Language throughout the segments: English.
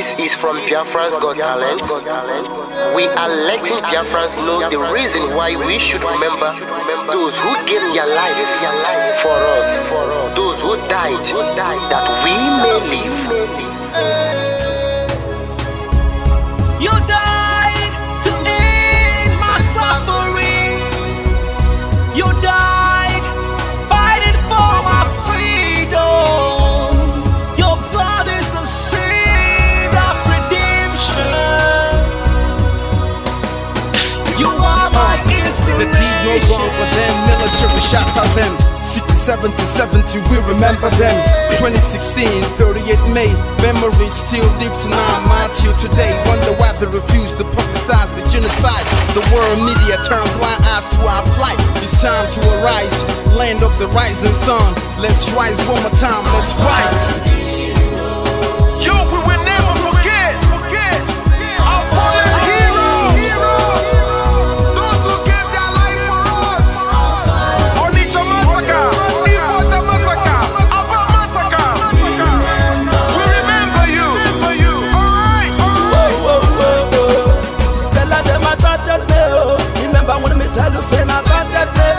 This is from Biafra's Got Talent. We are letting Biafrans know the reason why we should remember those who gave their lives for us, those who died that we may live. You died to end my suffering. You died fighting for my freedom. Your blood is the seed of redemption. You are my inspiration. The deed no wrong, but them military shots at them. 67 to 70, we remember them. 2016, 38 May, memory still lives in our mind till today. Wonder why they refuse to publicize the genocide. The world media turn blind eyes to our plight. It's time to arise, land of the rising sun. Let's rise one more time, let's rise. Yo, we will never forget our fallen heroes, those who gave their life for us. Onitsha massacre, Ipocha massacre, Aba massacre. We remember you. Alright. Tell them I got that day. Remember when me tell you say I got that day.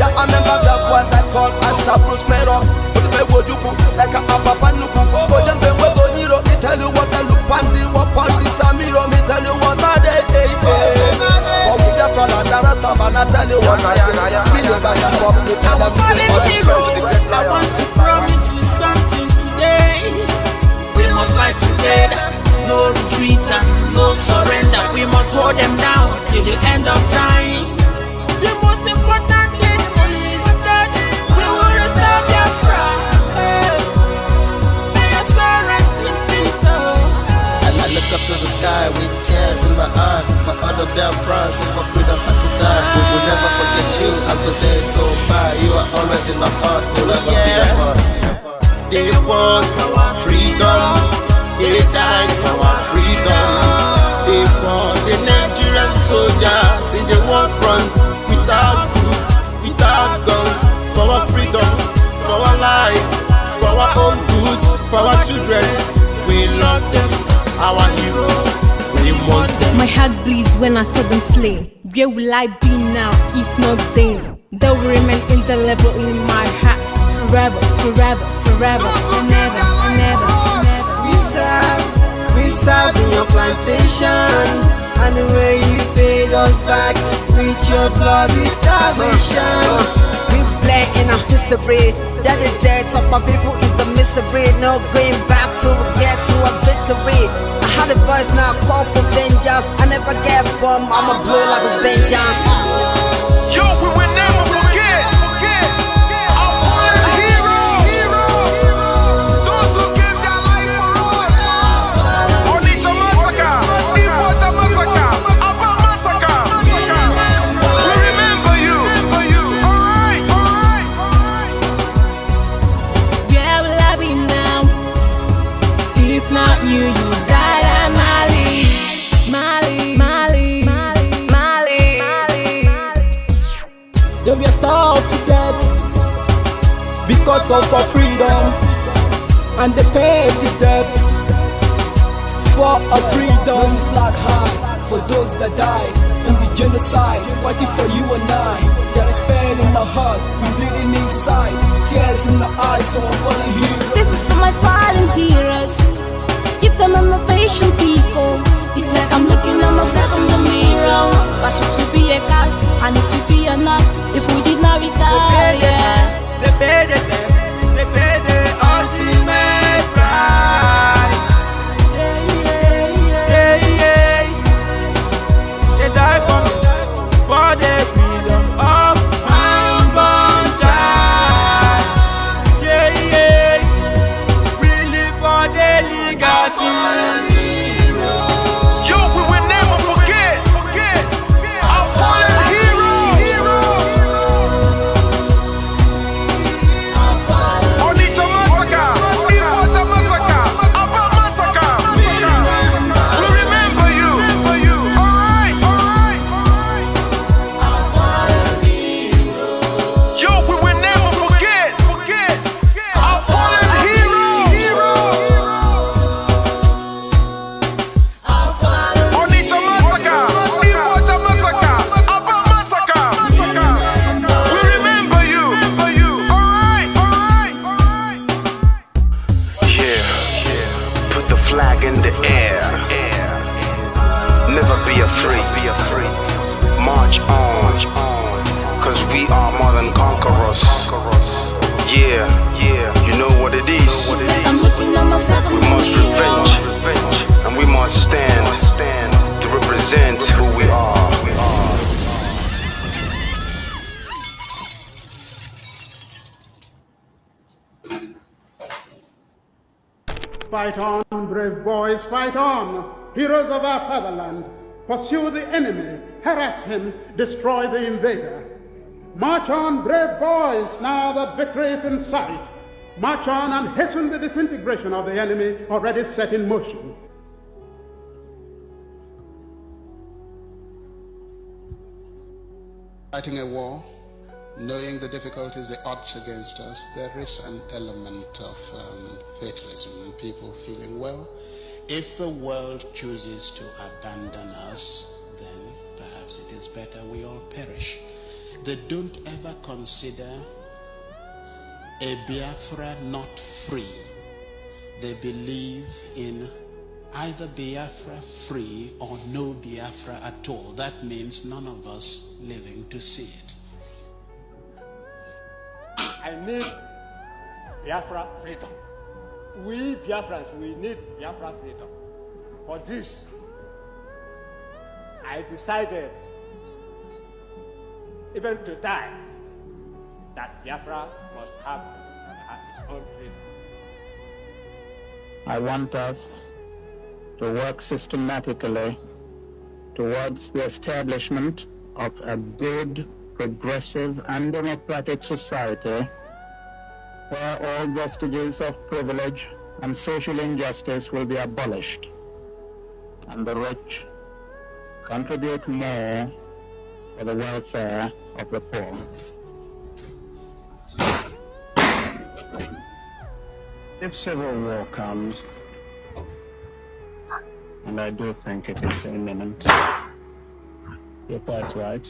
Yeah, I remember that one that called us a Bruce Mero. But the way you go like a Papa Nuku. But then when we go Niro, me tell you what I look pandi, what pandi Samiro, me tell you what I day. For me the front and the rest of man, I tell you what I do. Me know that you come to tell them I want to promise you something today. We must fight together, no retreat and no surrender. We must hold them down till the end of time. The most important thing is that we will restore Biafra. May your soul rest in peace. I look up to the sky with tears in my eye. For other Biafrans and for freedom had to die. We will never forget you as the days go by. You are always in my heart, we'll never be apart. They fought for our freedom, they died for our freedom. They fought the Nigerian soldiers in the war front, without food, without guns, for our freedom, for our life, for our own good, for our children. We love them, our heroes, we want them. My heart bleeds when I saw them slain. Where will I be now if not then? They will remain indelible in my heart forever, forever, forever, and ever, and ever, and ever. We serve in your plantation, and the way you paid us back with your bloody starvation. We play in our history that the death of my people is a mystery. No going back to get to a victory. I had a voice now call for vengeance. I never get bombed, I'ma blow like a vengeance. Yo, we will never forget our fallen heroes, those who gave their life for us. Onitsha massacre, Ipocha massacre, Aba massacre. We remember you. Alright. Where will I be now? If not you, you died at Mali. They were starved to death because of our freedom, and they paid the debt for our freedom. Flag high for those that died in the genocide, fighting for you and I. There is pain in our heart, we bleeding inside, tears in our eyes, so I'm following you. This is for my fallen heroes. Give them motivation, people. It's like I'm looking at myself in the mirror. Cause we to be a cast, I need to be a nurse. If we did not retire, They paid the ultimate price. They died for the freedom of unborn child. We live for free. March on, cause we are more than conquerors. Yeah, you know what it is. We must revenge, and we must stand to represent who we are. Fight on, brave boys, fight on, heroes of our fatherland. Pursue the enemy, harass him, destroy the invader. March on, brave boys, now that victory is in sight. March on and hasten the disintegration of the enemy already set in motion. Fighting a war, knowing the difficulties, the odds against us, there is an element of fatalism, people feeling, well, if the world chooses to abandon us, then perhaps it is better we all perish. They don't ever consider a Biafra not free. They believe in either Biafra free or no Biafra at all. That means none of us living to see it. I need Biafra freedom. We Biafrans, we need Biafra freedom. For this, I decided, even to die, that Biafra must have its own freedom. I want us to work systematically towards the establishment of a good, progressive, and democratic society where all vestiges of privilege and social injustice will be abolished, and the rich contribute more for the welfare of the poor. If civil war comes, and I do think it is imminent, you're quite right,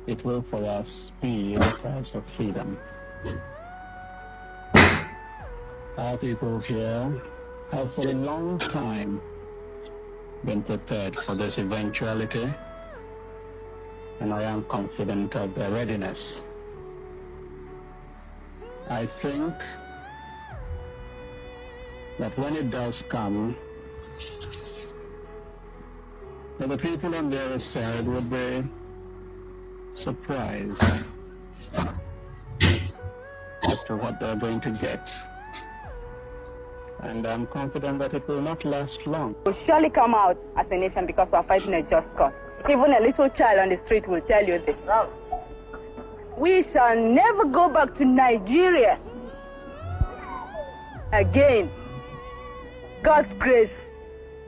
it will for us be the price of freedom. Our people here have for a long time been prepared for this eventuality, and I am confident of their readiness. I think that when it does come, that the people on the other side would be surprised as to what they're going to get. And I'm confident that it will not last long. We'll surely come out as a nation because we're fighting a just cause. Even a little child on the street will tell you this. We shall never go back to Nigeria again. God's grace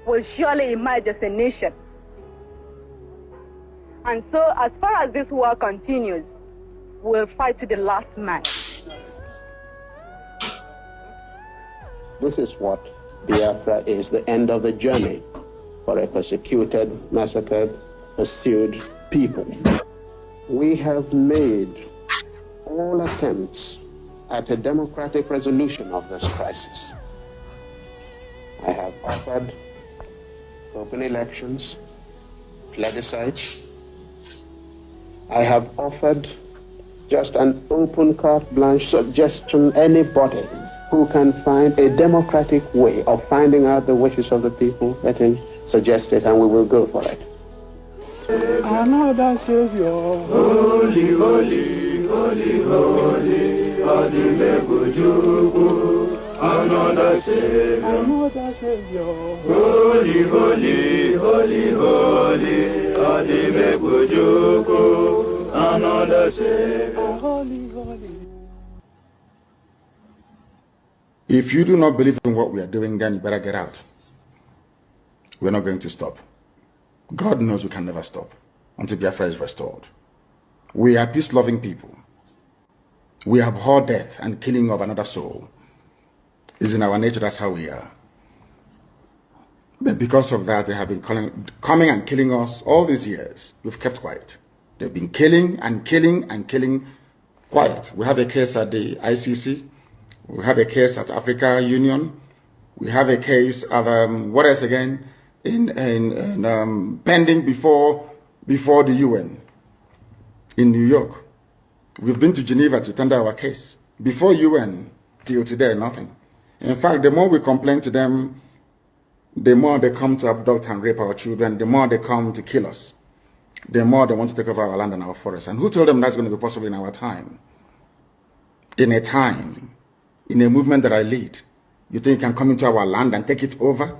will surely emerge as a nation. And so, as far as this war continues, we'll fight to the last man. This is what Biafra is, the end of the journey for a persecuted, massacred, pursued people. We have made all attempts at a democratic resolution of this crisis. I have offered open elections, plebiscites. I have offered just an open carte blanche suggestion, anybody who can find a democratic way of finding out the wishes of the people, let him suggest it and we will go for it. Another Savior, holy, holy, holy, holy, Adimebujuku. Another Savior, holy, holy, holy, holy, Adimebujuku. Another Savior, holy, holy. If you do not believe in what we are doing, then you better get out. We're not going to stop. God knows we can never stop until Biafra is restored. We are peace-loving people. We abhor death and killing of another soul. It's in our nature, that's how we are. But because of that, they have been coming and killing us all these years. We've kept quiet. They've been killing and killing and killing quiet. We have a case at the ICC. We have a case at Africa Union. We have a case at, what else again? pending before the UN in New York. We've been to Geneva to tender our case. Before UN, till today, nothing. In fact, the more we complain to them, the more they come to abduct and rape our children, the more they come to kill us, the more they want to take over our land and our forests. And who told them that's going to be possible in our time? In a time, in a movement that I lead, you think you can come into our land and take it over?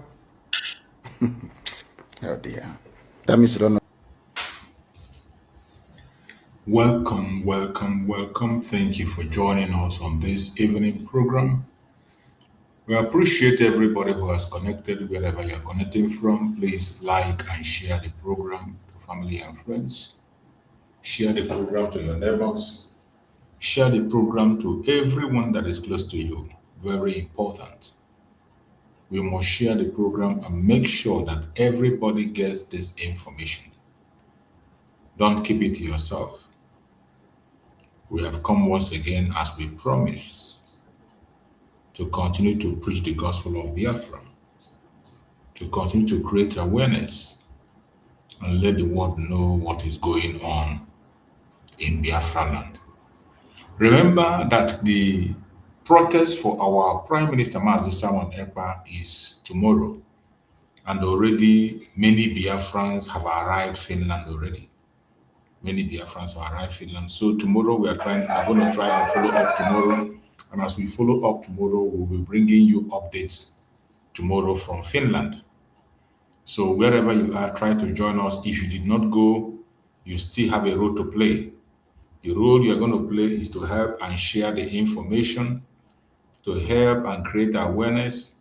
Oh dear. That means you don't know. Welcome, welcome, welcome. Thank you for joining us on this evening program. We appreciate everybody who has connected wherever you're connecting from. Please like and share the program to family and friends. Share the program to your neighbors. Share the program to everyone that is close to you. Very important. We must share the program and make sure that everybody gets this information. Don't keep it to yourself. We have come once again, as we promised, to continue to preach the gospel of Biafra, to continue to create awareness and let the world know what is going on in Biafra land. Remember that the protest for our Prime Minister Simon Ekpa is tomorrow, and already many Biafrans have arrived Finland already. Many Biafrans have arrived Finland. So tomorrow we are going to try and follow up tomorrow. And as we follow up tomorrow, we'll be bringing you updates tomorrow from Finland. So wherever you are, try to join us. If you did not go, you still have a role to play. The role you're going to play is to help and share the information, to help and create awareness,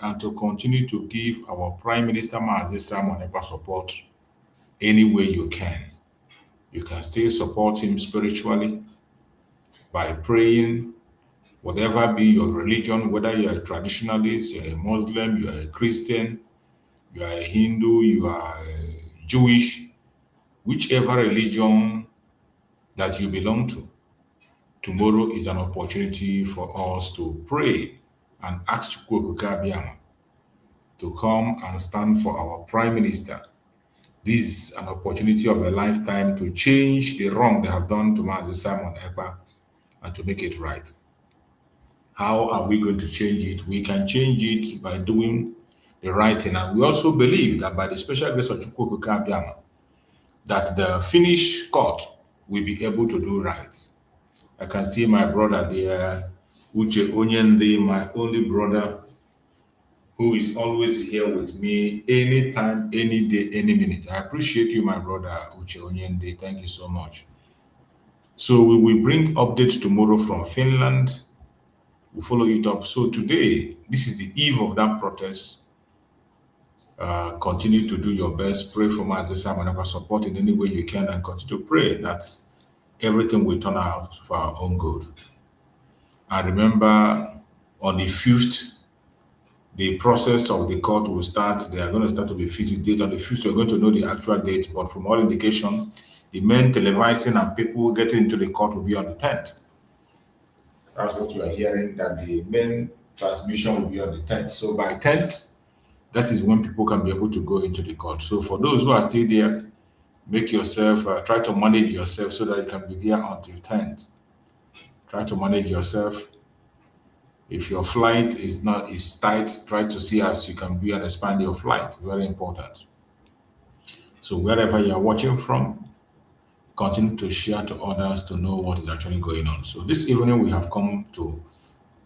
and to continue to give our Prime Minister Simon Ekpa support any way you can. You can still support him spiritually by praying, whatever be your religion, whether you're a traditionalist, you're a Muslim, you're a Christian, you are a Hindu, you are a Jewish, whichever religion that you belong to. Tomorrow is an opportunity for us to pray and ask Chukwu to come and stand for our Prime Minister. This is an opportunity of a lifetime to change the wrong they have done to Simon Ekpa and to make it right. How are we going to change it? We can change it by doing the right thing. And we also believe that by the special grace of Chukwu Abiyama, that the Finnish court will be able to do right. I can see my brother there, Uche Onyende, my only brother, who is always here with me anytime, any day, any minute. I appreciate you, my brother, Uche Onyende. Thank you so much. So we will bring updates tomorrow from Finland. We'll follow it up. So today, this is the eve of that protest. Continue to do your best. Pray for Simon Ekpa, support in any way you can, and continue to pray that everything will turn out for our own good. And remember, on the 5th, the process of the court will start. They are going to start to be fixed date. On the 5th, you're going to know the actual date, but from all indication, the main televising and people getting into the court will be on the 10th. That's what you are hearing, that the main transmission will be on the 10th. So by 10th, that is when people can be able to go into the court. So for those who are still there, make yourself, try to manage yourself so that you can be there until 10th. Try to manage yourself. If your flight is tight, try to see as you can be and expand your flight. Very important. So wherever you are watching from, continue to share to others to know what is actually going on. So this evening we have come to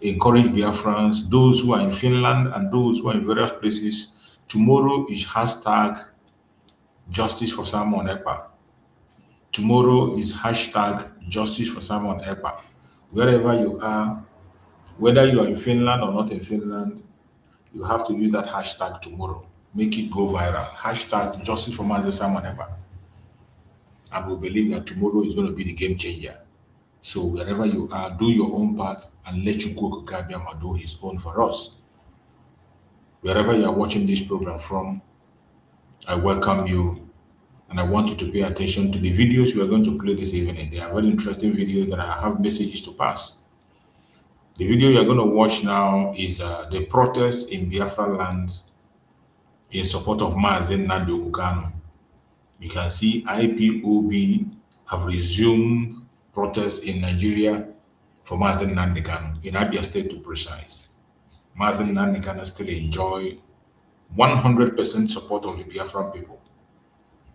encourage Biafrans, those who are in Finland and those who are in various places. Tomorrow is hashtag Justice for Simon Ekpa. Tomorrow is hashtag Justice for Simon Ekpa. Wherever you are, whether you are in Finland or not in Finland, you have to use that hashtag tomorrow. Make it go viral. Hashtag Justice for Simon Ekpa. And we believe that tomorrow is going to be the game changer. So wherever you are, do your own part and let Chukwu Abiyama do his own for us. Wherever you are watching this program from, I welcome you, and I want you to pay attention to the videos we are going to play this evening. They are very interesting videos that I have messages to pass. The video you are going to watch now is the protest in Biafra land in support of Mazen Nandi Kanu. You can see IPOB have resumed protests in Nigeria for Mazen Nandi Kanu, in Abia State to precise. Mazen Nandi Kanu still enjoy 100% support of the Biafran people.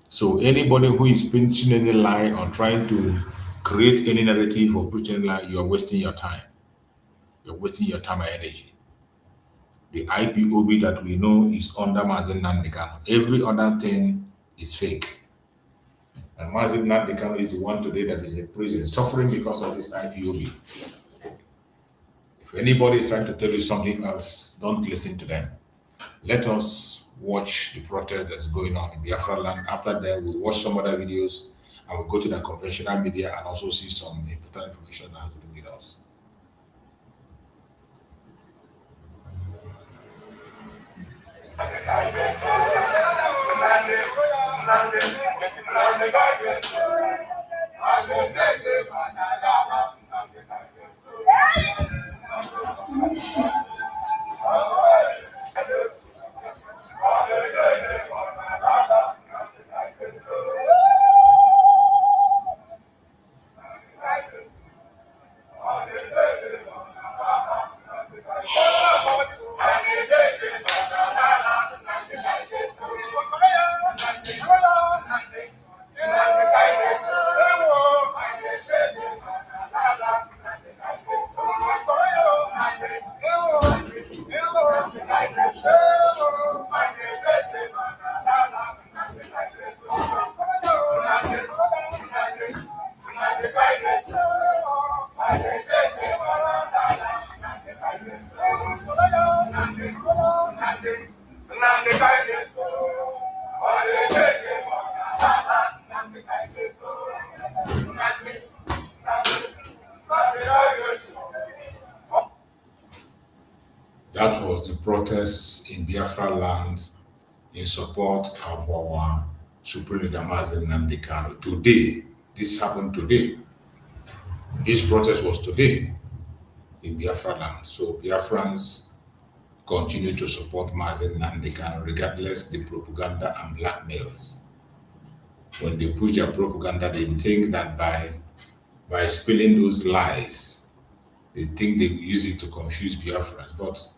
So anybody who is preaching any lie or trying to create any narrative or preaching lie, you are wasting your time. You're wasting your time and energy. The IPOB that we know is under Mazen Nandi Kanu. Every other thing is fake. And Mazen Nandi Kanu is the one today that is in prison, suffering because of this IPOB. If anybody is trying to tell you something else, don't listen to them. Let us watch the protest that's going on in Biafra land. After that, we'll watch some other videos and we'll go to the conventional media and also see some important information that has to do with us. That was the protests in Biafra land in support of our Supreme Leader Mazen Nnamdi Kanu. Today, this happened today. This protest was today in Biafra land. So Biafrans continue to support Mazen Nnamdi Kanu regardless the propaganda and blackmails. When they push their propaganda, they think that by spilling those lies, they think they will use it to confuse Biafrans. But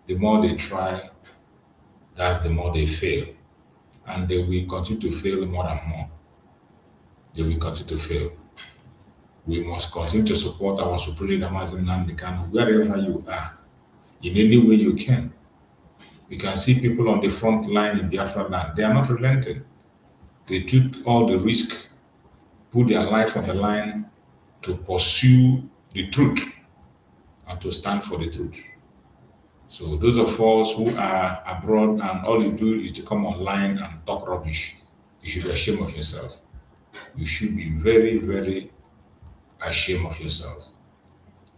the more they try, that's the more they fail. And they will continue to fail more and more. They will continue to fail. We must continue to support our Supreme Leader Mazen Nnamdi Kanu wherever you are, in any way you can. You can see people on the front line in Biafra land. They are not relenting. They took all the risk, put their life on the line to pursue the truth and to stand for the truth. So those of us who are abroad and all you do is to come online and talk rubbish, you should be ashamed of yourself. You should be very, very ashamed of yourself.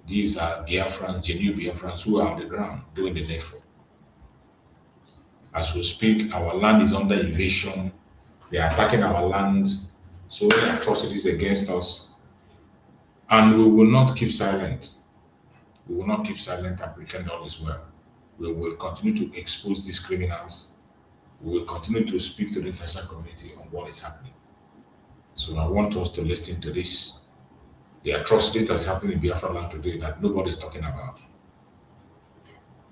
These are Biafrans, genuine Biafrans who are on the ground doing the needful. As we speak, our land is under invasion. They are attacking our land, so many atrocities against us. And we will not keep silent. We will not keep silent and pretend all is well. We will continue to expose these criminals. We will continue to speak to the international community on what is happening. So I want us to listen to this. The atrocities that's happening in Biafra land today that nobody is talking about.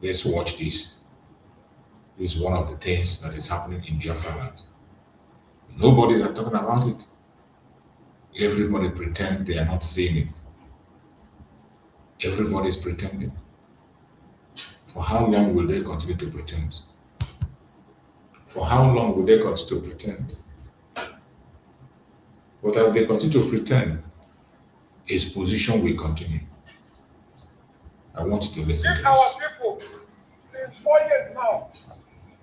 Let's watch this. This is one of the things that is happening in Biafra land. Nobody is talking about it. Everybody pretend they are not seeing it. Everybody is pretending. For how long will they continue to pretend? For how long will they continue to pretend? But as they continue to pretend, exposition will continue. I want you to listen to Our this. people, since 4 years now,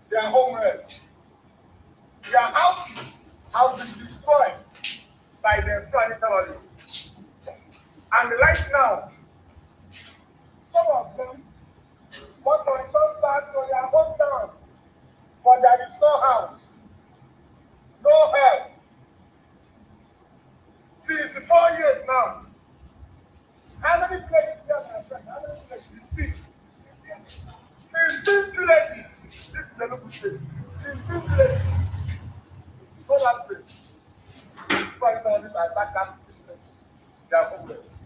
they are homeless. Their houses have been destroyed by the Fulani terrorists. And right now, some of them want to return back to their hometown, but there is no house, no help. Since 4 years now, how many places here, my friend? How many places? Since 2 villages, this is a local state. Since 16 villages. So that place. Fight all these attackers, 16 villages. They are homeless.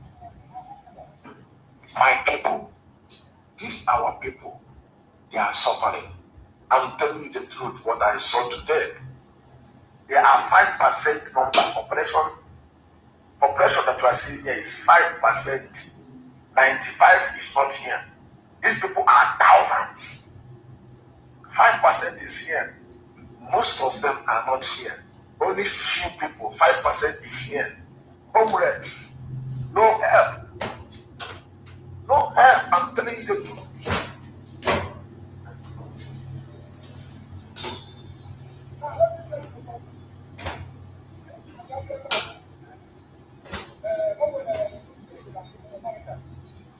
My people, these our people, they are suffering. I'm telling you the truth, what I saw today. There are 5% number population that you are seeing here is 5%. 95 is not here. These people are thousands. 5% is here. Most of them are not here. Only few people, 5% is here. Homeless. No help. No help. I'm telling you the truth.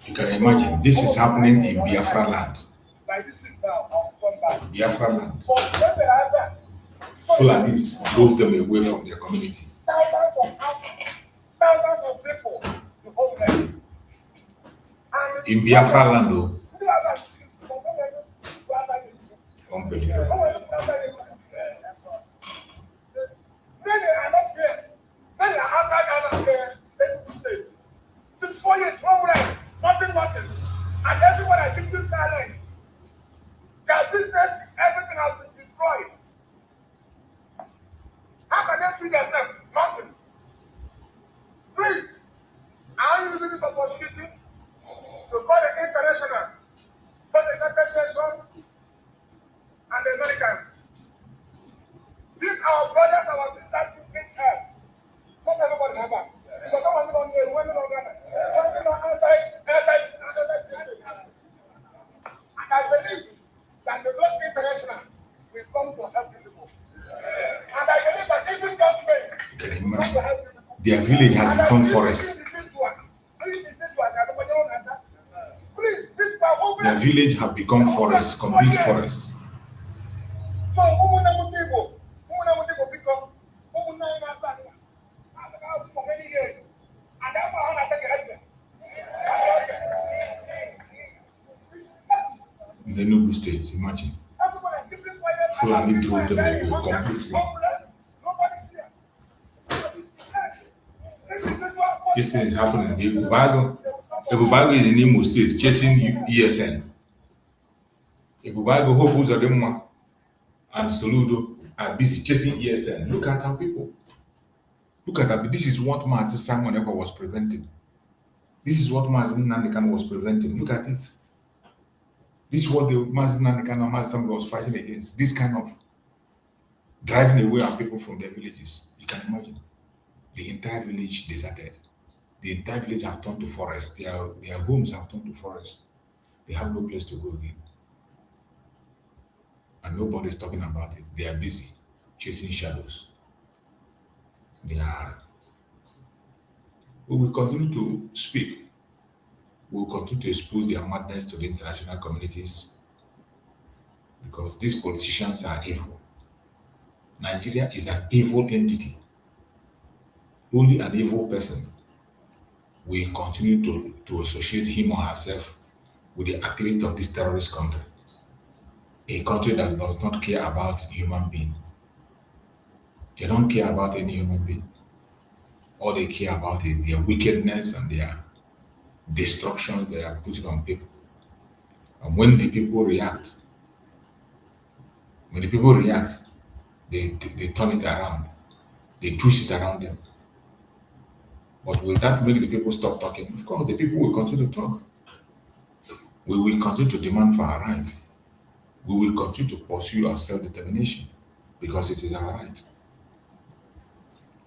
You can imagine, this is happening in Biafra land. Biafra land. Fulanis drove them away from their community. Thousands of people to homeless. In Biafra land, though. Unbelievable. Many are not here. Many are outside the states. Since 4 years, homeless, nothing. And everyone has been silent. Their business is everything has been destroyed. How can they feed themselves? Nothing. Please, I'm using this opportunity to call the international, call the United Nations, and the Americans. These are our brothers, our sisters who need help. Not everybody have that. Because someone don't know, women don't know. Something on outside. And I believe that the Lord International will come to help the people. And I believe that even government will come to help the people. Their village has become forest. Their village have become forest, complete forest. So, for many years. And that's how I take it. In the Enugu state, imagine. Fulani drove them away completely. This thing is happening. The Ebubago is in Imo State chasing ESN. Ebubago, Hope Uzodinma, and Soludo are busy chasing ESN. Look at our people. Look at that. This is what Simon Ekpa was preventing. This is what Nandikan was preventing. Look at it. This is what the Nandikan and Master was fighting against. This kind of driving away our people from their villages. You can imagine. The entire village deserted. The entire village have turned to forest. Their homes have turned to forest. They have no place to go again. And nobody's talking about it. They are busy chasing shadows. We will continue to speak. We will continue to expose their madness to the international communities because these politicians are evil. Nigeria is an evil entity. Only an evil person will continue to associate him or herself with the activity of this terrorist country. A country that does not care about human being. They don't care about any human being. All they care about is their wickedness and their destruction they are putting on people. And when the people react, they turn it around. They twist it around them. But will that make the people stop talking? Of course, the people will continue to talk. We will continue to demand for our rights. We will continue to pursue our self-determination because it is our right.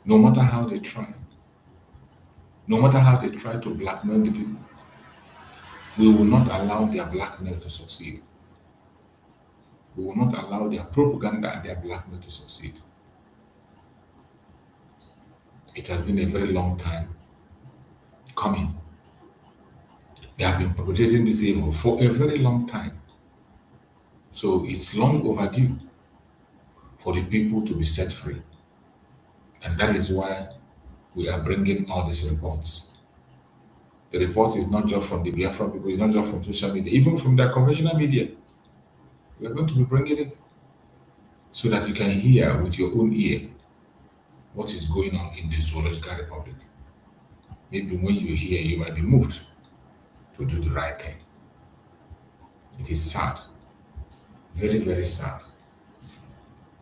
No matter how they try. No matter how they try to blackmail the people, we will not allow their blackmail to succeed. We will not allow their propaganda and their blackmail to succeed. It has been a very long time coming. They have been perpetrating this evil for a very long time. So it's long overdue for the people to be set free. And that is why we are bringing all these reports. The report is not just from the Biafra people, it's not just from social media, even from the conventional media. We are going to be bringing it. so that you can hear with your own ear what is going on in the Zoological Republic. Maybe when you hear, you might be moved to do the right thing. It is sad, very, very sad.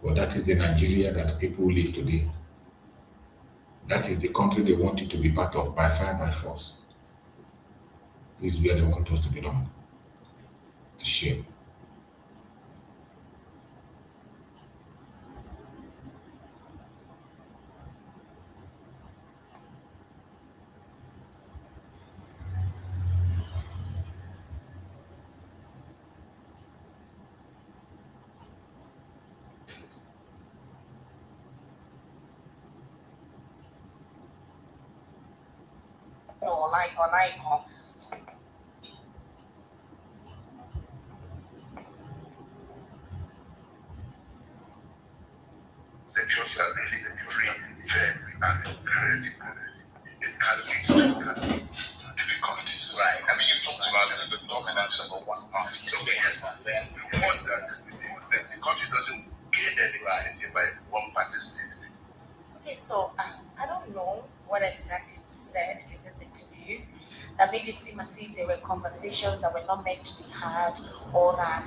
But that is the Nigeria that people live today. That is the country they want it to be part of by fire, by force. This is where they want us to belong. It's a shame. on icon. Elections shall be free, fair, and credible. It can lead to difficulties. Right. I mean, you talked about the dominance of a one party. So yes, we want that the country doesn't gain anything by one party state. Okay, so I don't know what exactly you said in this interview that made it seem as if there were conversations that were not meant to be had, or that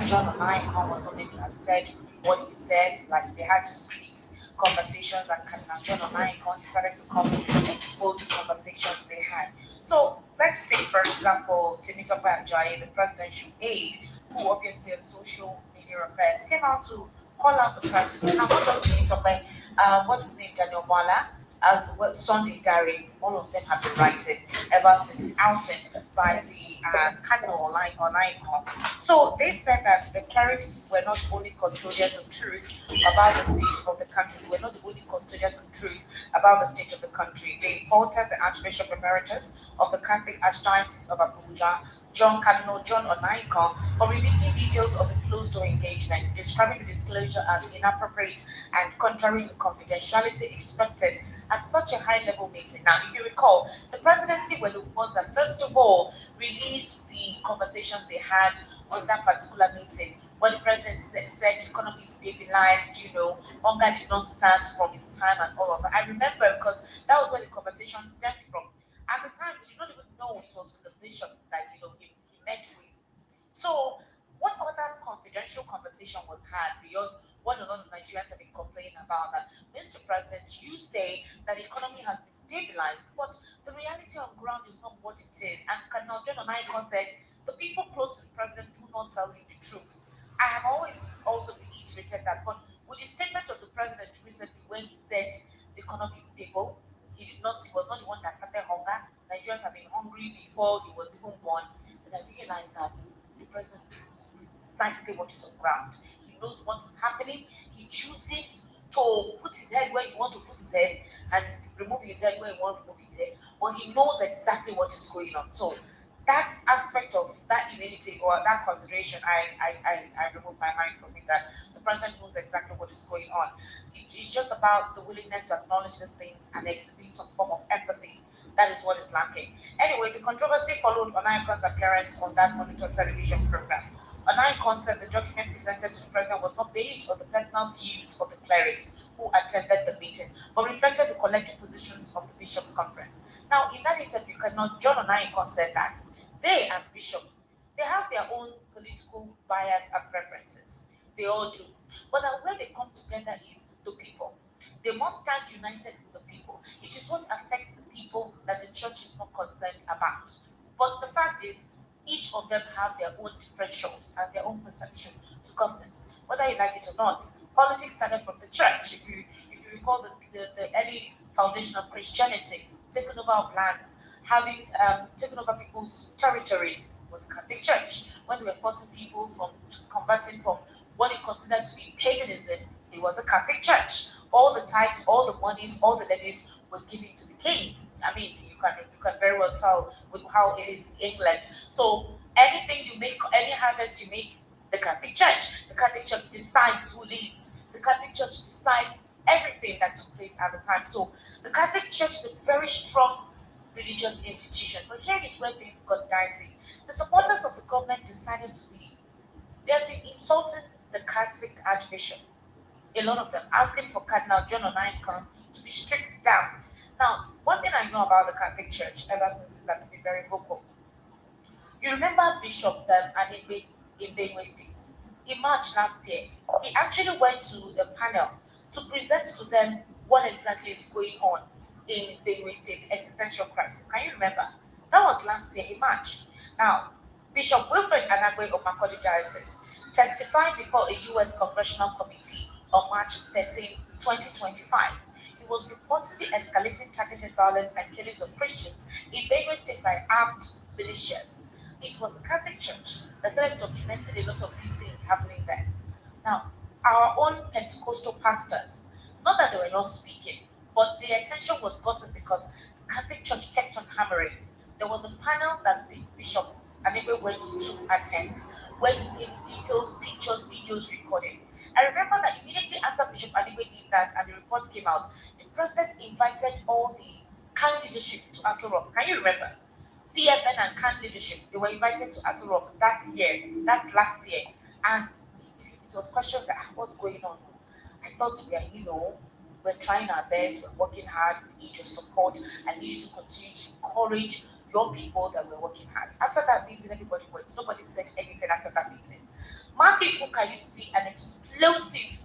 John Icon was not meant to have said what he said, like they had streets conversations, and John Icon decided to come and expose the conversations they had. So let's take, for example, Temitope Ajayi, the presidential aide, who obviously on social media affairs came out to call out the president. Now, what does Temitope, what's his name, Daniel Wala, as well, Sunday Diary, all of them have been writing ever since the outing by the Cardinal on Icon. So they said that the clerics were not only custodians of truth about the state of the country, they were not the only custodians of truth about the state of the country. They faulted the Archbishop Emeritus of the Catholic Archdiocese of Abuja, Cardinal John Onaikon, for revealing details of the closed-door engagement, describing the disclosure as inappropriate and contrary to confidentiality expected at such a high-level meeting. Now, if you recall, the presidency were the ones that first of all released the conversations they had on that particular meeting, when the president said the economy is stabilized, hunger did not start from his time and all of that. I remember because that was where the conversation stemmed from. At the time, we did not even know it was with the bishops that he met with. So, what other confidential conversation was had beyond what a lot of Nigerians have been complaining about? That, Mr. President, you say that the economy has been stabilized, but the reality on ground is not what it is. And Cardinal John Icon said the people close to the president do not tell him the truth. I have always also reiterated that, but with the statement of the president recently, when he said the economy is stable, he was not the one that started hunger. Nigerians have been hungry before he was even born. And I realized that the president knows precisely what is on ground. He knows what is happening. He chooses to put his head where he wants to put his head and remove his head where he wants to remove his head. But he knows exactly what is going on. So that aspect of that immunity or that consideration, I remove my mind from it, that the president knows exactly what is going on. It's just about the willingness to acknowledge these things and exhibit some form of empathy. That is what is lacking. Anyway, the controversy followed Onaikon's appearance on that monitored television program. Onaikon said the document presented to the president was not based on the personal views of the clerics who attended the meeting, but reflected the collective positions of the bishops' conference. Now, in that interview, John Onaikon said that they, as bishops, they have their own political bias and preferences. They all do. But where they come together is the people. They must stand united with the people. It is what affects the people that the church is not concerned about. But the fact is, each of them have their own differentials and their own perception to governance, whether you like it or not. Politics started from the church. If you recall the early foundation of Christianity, taking over of lands, having taken over people's territories, was the Catholic Church. When they were forcing people from converting from what they considered to be paganism, it was a Catholic Church. All the tithes, all the monies, all the levies were given to the king. I mean, you can very well tell with how it is in England. So anything you make, any harvest you make, the Catholic Church decides who leads. The Catholic Church decides everything that took place at the time. So the Catholic Church is a very strong religious institution. But here is where things got dicey. The supporters of the government decided to leave. They have been insulting the Catholic Archbishop. a lot of them, asking for Cardinal John Onaikan to be stripped down. Now, one thing I know about the Catholic Church ever since is that to be very vocal. You remember Bishop Anigbe in Benue State? In March last year, he actually went to a panel to present to them what exactly is going on in Benue State, the existential crisis. Can you remember? That was last year in March. Now, Bishop Wilfred Anagwe of Makurdi Diocese testified before a U.S. Congressional Committee on March 13, 2025. He was reportedly escalating targeted violence and killings of Christians in Benue State by armed militias. It was the Catholic Church that started documenting a lot of these things happening there. Now, our own Pentecostal pastors, not that they were not speaking, but the attention was gotten because the Catholic Church kept on hammering. There was a panel that the Bishop Anigbe went to attend where he gave details, pictures, videos, recording. I remember that immediately after Bishop Anigbe did that and the report came out, the president invited all the CAN leadership to Aso Rock. Can you remember? PFN and CAN leadership, they were invited to Aso Rock that last year. And it was questions that, what's going on? I thought we're trying our best, we're working hard, we need your support, I need you to continue to encourage your people that we're working hard. After that meeting, everybody went. Nobody said anything after that meeting. Matthew Kuka used to be an explosive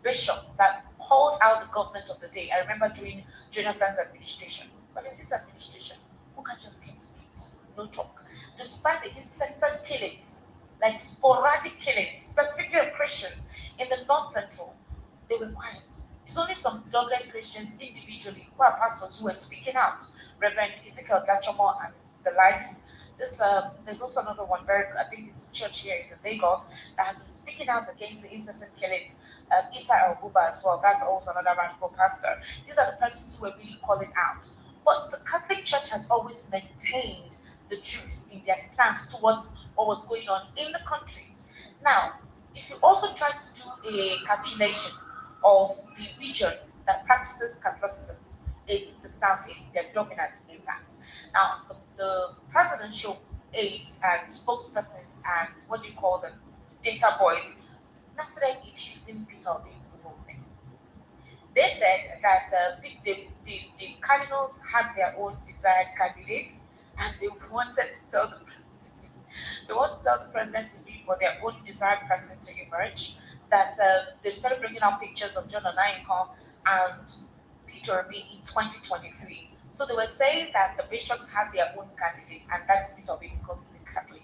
bishop that called out the government of the day. I remember during Jonathan's administration. But in this administration, Kuka just came to meet, no talk. Despite the incessant killings, like sporadic killings, specifically of Christians in the North Central, they were quiet. It's only some dogged Christians individually who are pastors who were speaking out. Reverend Ezekiel Dachomo and the likes. There's also another one, I think his church here is in Lagos, that has been speaking out against the incessant killings. Isa Buba as well, that's also another radical pastor. These are the persons who are really calling out. But the Catholic Church has always maintained the truth in their stance towards what was going on in the country. Now, if you also try to do a calculation of the region that practices Catholicism, it's the Southeast, they're dominant in that. Now, the presidential aides and spokespersons and what do you call them, data boys, that's them infusing Peter Obi into the whole thing. They said that the cardinals had their own desired candidates and they wanted to tell the president, to be for their own desired person to emerge, that they started bringing out pictures of John Onaikan and Peter Obi in 2023. So they were saying that the bishops had their own candidate, and that's Peter Obi because he's a Catholic.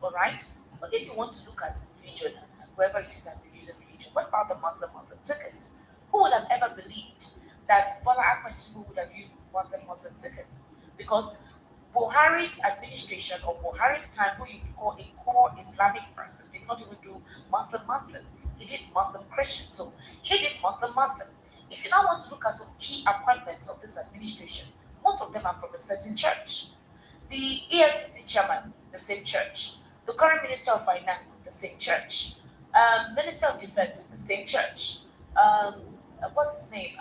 All right? But if you want to look at religion, whoever it is that we use in religion, what about the Muslim ticket? Who would have ever believed that Bola Ahmed Tinubu would have used Muslim tickets? Because Buhari's administration or Buhari's time, who you call a core Islamic person, did not even do Muslim. He did Muslim Christian. So he did Muslim. If you now want to look at some key appointments of this administration, most of them are from a certain church. The EFCC chairman, the same church. The current Minister of Finance, the same church. Minister of Defense, the same church. What's his name?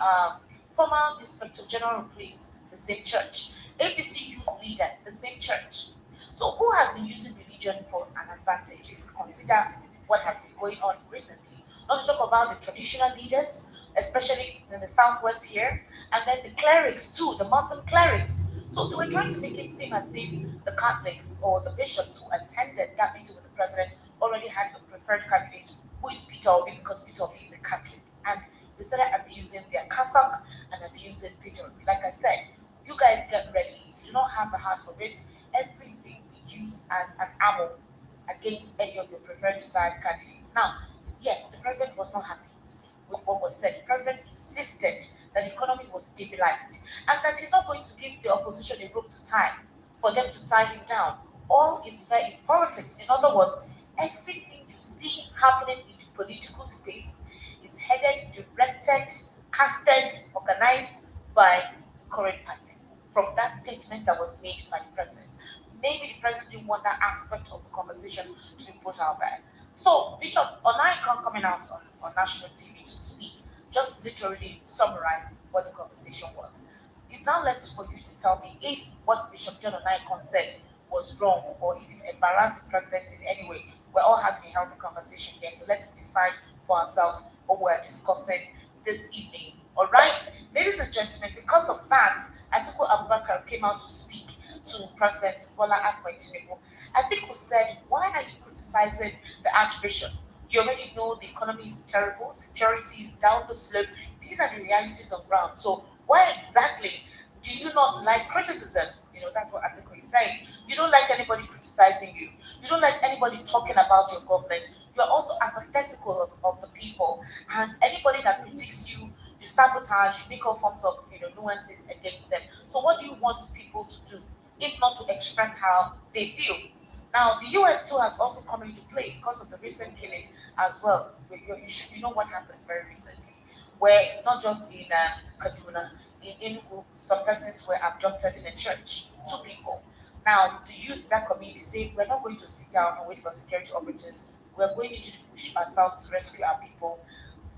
Former Inspector General of Police, the same church. APC youth leader, the same church. So who has been using religion for an advantage if you consider what has been going on recently? Not to talk about the traditional leaders, especially in the southwest here, and then the clerics too, the Muslim clerics. So they were trying to make it seem as if the Catholics or the bishops who attended that meeting with the president already had a preferred candidate, who is Peter Obi, because Peter Obi is a Catholic. And they started abusing their cassock and abusing Peter Obi. Like I said, you guys get ready. If you do not have the heart for it, everything will be used as an ammo against any of your preferred desired candidates. Now, yes, the president was not happy with what was said. The president insisted that the economy was stabilized and that he's not going to give the opposition a rope to tie for them to tie him down. All is fair in politics. In other words, everything you see happening in the political space is headed, directed, casted, organized by the current party. From that statement that was made by the president. Maybe the president didn't want that aspect of the conversation to be put out there. So Bishop Onaikan coming out on national TV to speak just literally summarized what the conversation was. It's now left for you to tell me if what Bishop John Onaikan said was wrong or if it embarrassed the president in any way. We're all having a healthy conversation here, so let's decide for ourselves what we're discussing this evening. All right, ladies and gentlemen, because of facts, Atiku Abubakar came out to speak to President Bola Ahmed Tinubu. Atiku said, "Why are you criticizing the Archbishop? You already know the economy is terrible, security is down the slope. These are the realities of ground. So why exactly do you not like criticism?" You know, that's what Atiku is saying. You don't like anybody criticizing you. You don't like anybody talking about your government. You are also apathetical of the people. And anybody that critiques you, you sabotage, you make all forms of nuances against them. So what do you want people to do, if not to express how they feel? Now, the US too has also come into play because of the recent killing as well. You know what happened very recently, where not just in Kaduna, in Enugu, some persons were abducted in a church, 2 people. Now, the youth in that community say, we're not going to sit down and wait for security operatives. We're going into the bush ourselves to rescue our people.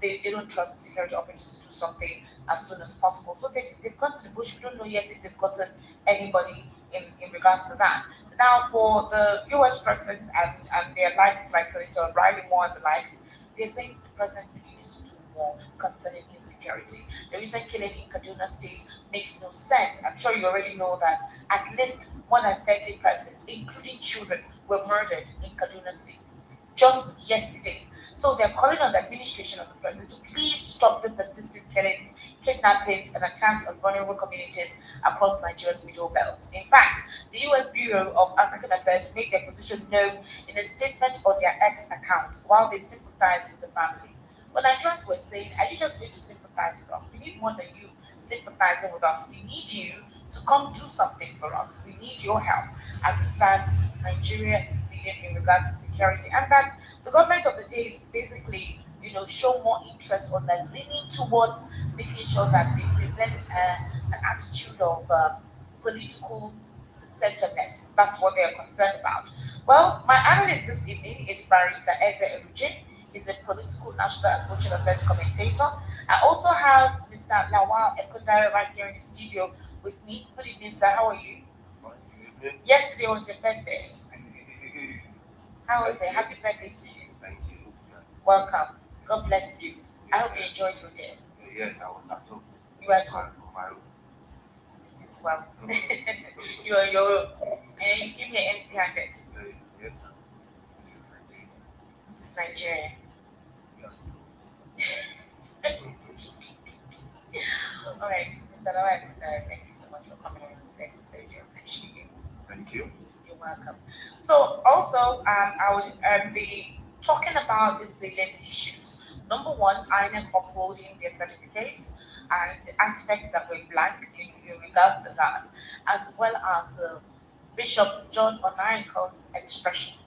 They don't trust the security operatives to do something as soon as possible. So they've gone to the bush. We don't know yet if they've gotten anybody in regards to that. Now, for the US president and their likes, like Senator Riley Moore and the likes, they're saying the president really needs to do more concerning insecurity. The recent killing in Kaduna State makes no sense. I'm sure you already know that at least more than 30 persons, including children, were murdered in Kaduna State just yesterday. So they're calling on the administration of the president to please stop the persistent killings, kidnappings, and attacks on vulnerable communities across Nigeria's Middle Belt. In fact, the U.S. Bureau of African Affairs made their position known in a statement on their X account while they sympathize with the families. But Nigerians were saying, are you just going to sympathize with us? We need more than you sympathizing with us. We need you to come do something for us. We need your help. As it stands, Nigeria is bleeding in regards to security, and that the government of the day is basically, show more interest on that, leaning towards making sure that they present an attitude of political centeredness. That's what they are concerned about. Well, my analyst this evening is Barrister Eze Erujin. He's a political, national, and social affairs commentator. I also have Mr. Lawal Ekundare right here in the studio with me. Good evening, sir. How are you? Yesterday was your birthday. How was it? Happy birthday to you. Thank you. Welcome. God bless you. I hope you enjoyed your day. Yes, I was at home. You were at home? It is well. you're and you give me empty-handed. Yes, sir. This is Nigeria. This is Nigeria. All right, Mr. Lawal, thank you so much for coming on today's stage. I appreciate you. Thank you. You're welcome. So also, I would be talking about the salient issues. Number one, INEC uploading their certificates and the aspects that were blank in regards to that, as well as Bishop John Onaiko's expression,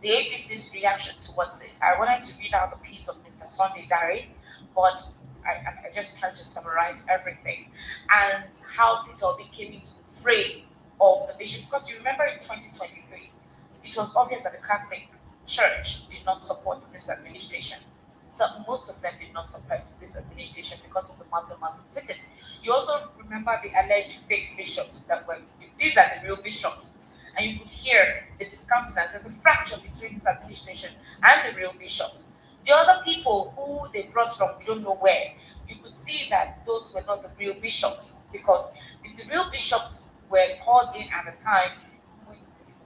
the APC's reaction towards it. I wanted to read out the piece of Mr. Sunday Dare, but I just tried to summarize everything and how Peter Obi came into the fray of the bishop, because you remember in 2023, it was obvious that the Catholic Church did not support this administration. So most of them did not support this administration because of the Muslim ticket. You also remember the alleged fake bishops that were, these are the real bishops. And you could hear the discountenance. There's a fracture between this administration and the real bishops. The other people who they brought from we don't know where, you could see that those were not the real bishops, because if the real bishops were called in at the time,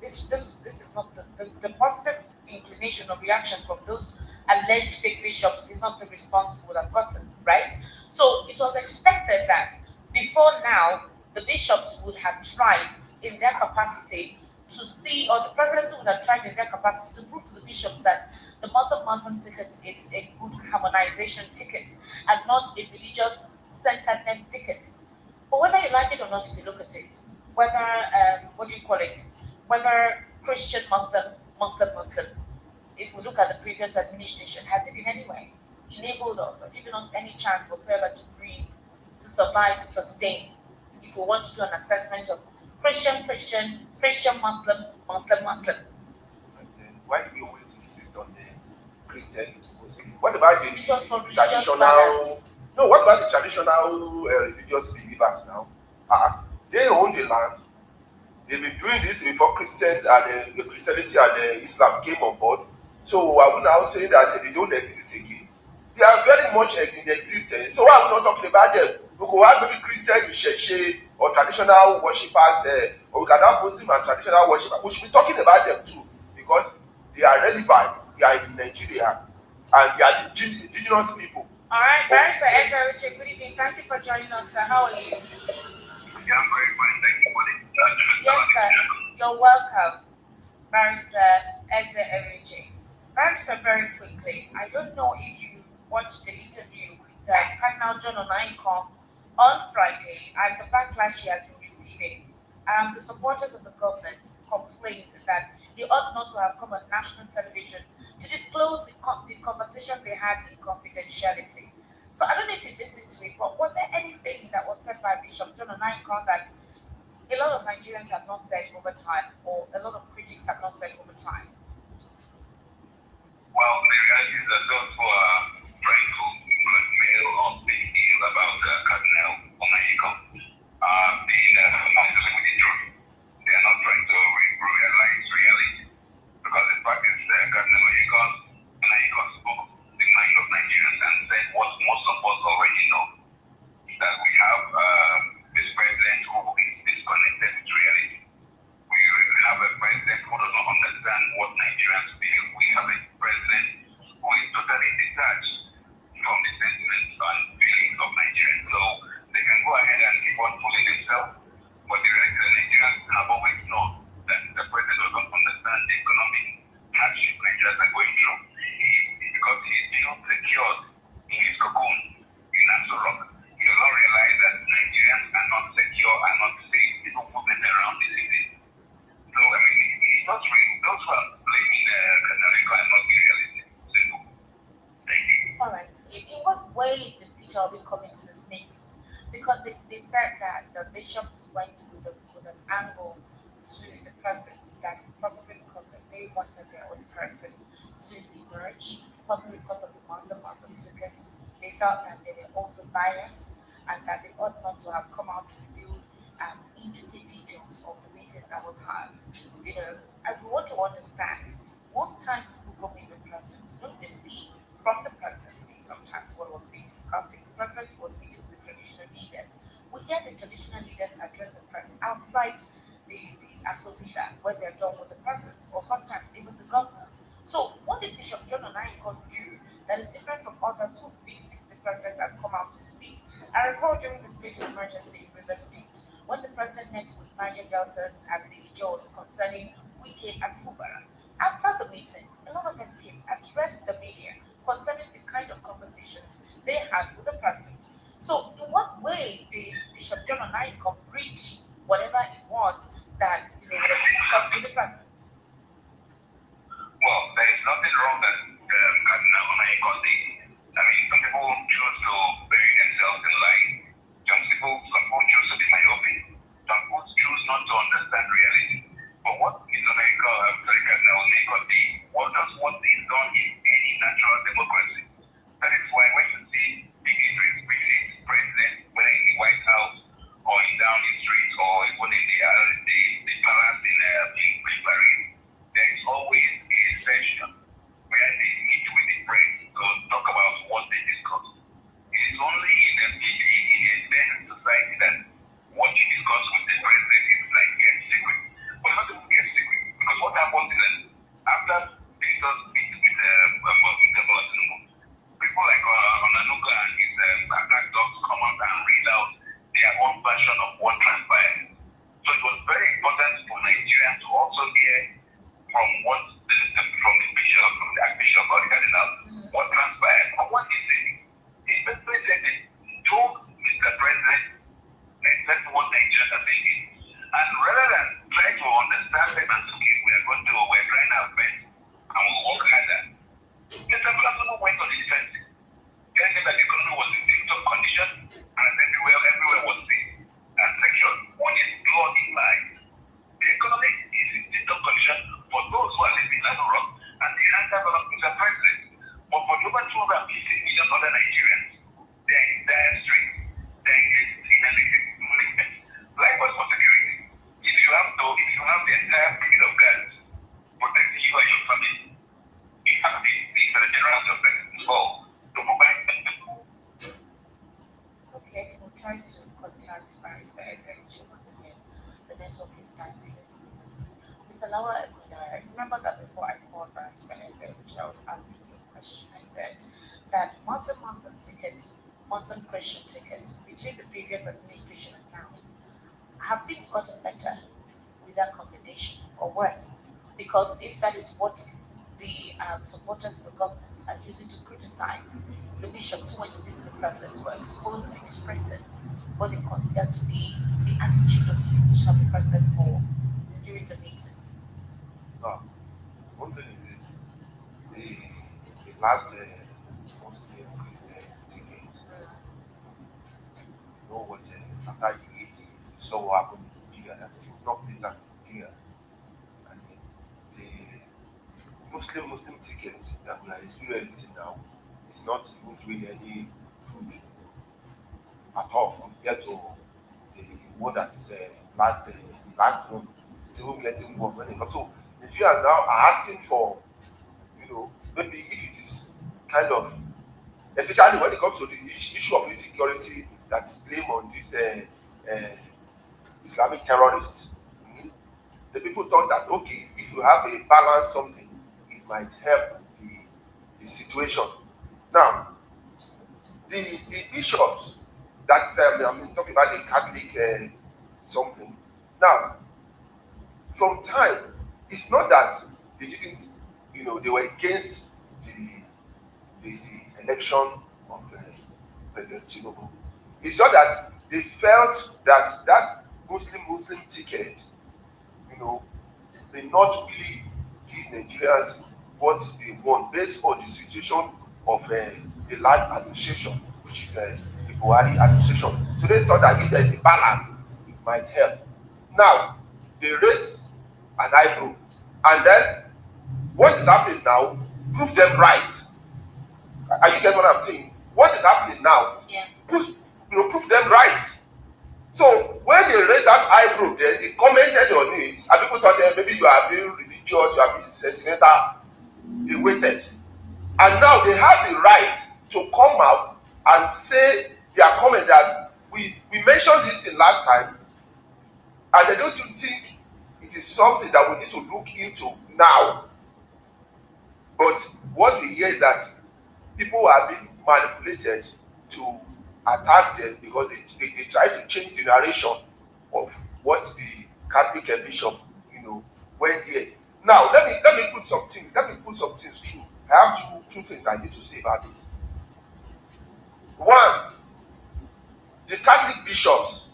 this is not the positive inclination or reaction from those alleged fake bishops is not the response we would have gotten, right? So it was expected that before now, the bishops would have tried in their capacity to see, or the presidency would have tried in their capacity to prove to the bishops that the Muslim ticket is a good harmonization ticket and not a religious centeredness ticket. But whether you like it or not, if you look at it, whether, whether Christian Muslim, if we look at the previous administration, has it in any way enabled us or given us any chance whatsoever to breathe, to survive, to sustain? If we want to do an assessment of Christian, Muslim. Why do you always insist on the Christian Muslim? What about the traditional? No, what about the traditional religious believers now? They own the land. They've been doing this before Christians and the Christianity and Islam came on board. So I would now say that they don't exist again. They are very much in existence. So why are we not talking about them? We could have maybe Christian, Isheshe, or traditional worshippers, or we can have Muslim and traditional worshippers. We should be talking about them too, because they are relevant. They are in Nigeria, and they are the indigenous people. All right, Barrister Ezra Richard, good evening. Thank you for joining us, sir. How are you? Yeah, I'm very fine. Thank you for the introduction. Yes, sir. You're welcome, Barrister Ezra Richard. Barrister, very quickly, I don't know if you watched the interview with Cardinal John Onaikom on Friday and the backlash he has been receiving. The supporters of the government complained that he ought not to have come on national television to disclose the conversation they had in confidentiality. So I don't know if you listened to it, but was there anything that was said by Bishop John Onaikom that a lot of Nigerians have not said over time, or a lot of critics have not said over time? Well, the reality is that those who are trying to blackmail or make deal about Cardinal Onaikom are being honestly with the truth. They are not trying to realize reality. Because the fact is Cardinal Onaikom spoke the mind of Nigerians and said what most of us already know. That we have this president who is disconnected with reality. We have a president who does not understand what Nigerians feel. We have a president who is totally detached from the sentiments and feelings of Nigerians. So they can go ahead and keep on fooling themselves. But the Nigerians have always known that the president does not understand the economic hardship Nigerians are going through. Because he feels secured in his cocoon in Asorok. He does not realize that Nigerians are not secure, are not safe. People moving around the city. So, I mean, it's not real. Those who are blaming Canarico are not realistic. Simple. Thank you. All right. In what way did Peter Obi come into this mix? Because they said that the bishops went with an angle to the president, that possibly because they wanted their own person to emerge, possibly because of the Muslim tickets. They felt that they were also biased and that they ought not to have come out to reveal intricate details of the meeting that was had. You know, and we want to understand, most times people go meet the president, don't they see from the presidency sometimes what was being discussed? The president was meeting with the traditional leaders. We hear the traditional leaders address the press outside the Asobila when they're done with the president, or sometimes even the governor. So what did Bishop John Onaikom do that is different from others who visit the president and come out to speak? I recall during the state of emergency in River State, when the president met with Niger Deltas and the Ijos concerning Wike and Fubara. After the meeting, a lot of them came, addressed the media concerning the kind of conversations they had with the president. So in what way did Bishop John Onaikom breach whatever it was that was discussed with the president? Well, there is nothing wrong that Cardinal Onaikom did. I mean, some people choose to bury themselves in life. Some people choose to be myopic. Some people choose not to understand reality. But what is Cardinal Onaikom did was just what is done in any natural democracy. That is why when you see dignitaries visit president, whether in the White House or in down the street or even in the palace in Paris, there is always a session where they meet with the press to talk about what they discuss. It is only in a advanced society that what you discuss with the president is like a secret. But not to be a secret, because what happens is that after visitors meet with the people like Onanuga and his attack dogs come out and read out their own version of what transpired. So it was very important for Nigeria to also hear from from the bishop, from the archbishop or the cardinal, what transpired. But what he said, he basically said it told Mr. President exactly what Nigerians are thinking. And rather than try to understand them and say, we're trying our best and we'll work harder, Mr. President went on his fence, telling them that the economy was in tip-top condition and everywhere was safe and secure. What is broad in mind? The economy is in tip-top condition for those who are living in Asorok and the answer of Mr. President. But for over 250 million other Nigerians, they are in dire straits. They are in a likewise for security. If you have the entire brigade of guards protecting you and your family, you have the general aspect involved to provide question. I said that Muslim tickets, Muslim Christian tickets between the previous administration and now, have things gotten better with that combination or worse? Because if that is what the supporters of the government are using to criticize the bishops who went to visit the president were exposed and expressing what they consider to be the attitude of the position of the president for during the meeting. Now, one thing is this: the last Muslim Christian ticket. You know what? After the 80s, saw what happened in Nigeria. That it was not pleasant in Nigeria, and the Muslim tickets that we are experiencing now is not even doing any good at all compared to the one that is the last one. It's even getting worse when it comes. So Nigerians now are asking for, maybe if it is kind of, especially when it comes to the issue of insecurity that is blamed on this Islamic terrorists. The people thought that, okay, if you have a balance something, it might help the situation. Now, the bishops, that is, I'm talking about the Catholic something. Now, from time, it's not that they didn't, they were against the election of President Tinubu. It's just that they felt that Muslim ticket, may not really give Nigerians what they want based on the situation of the last administration, which is the Buhari administration. So they thought that if there is a balance, it might help. Now, they raise an eyebrow, and then what is happening now? Prove them right. Are you getting what I'm saying? What is happening now? Yeah. Prove them right. So when they raise that eyebrow, then they commented on it, and people thought maybe you are being religious, you are being sentimental. They waited, and now they have the right to come out and say their comment that we mentioned this thing last time, and don't you think it is something that we need to look into now? But what we hear is that people are being manipulated to attack them because they try to change the narration of what the Catholic bishop, went there. Now let me put some things through. I have two things I need to say about this. One, the Catholic bishops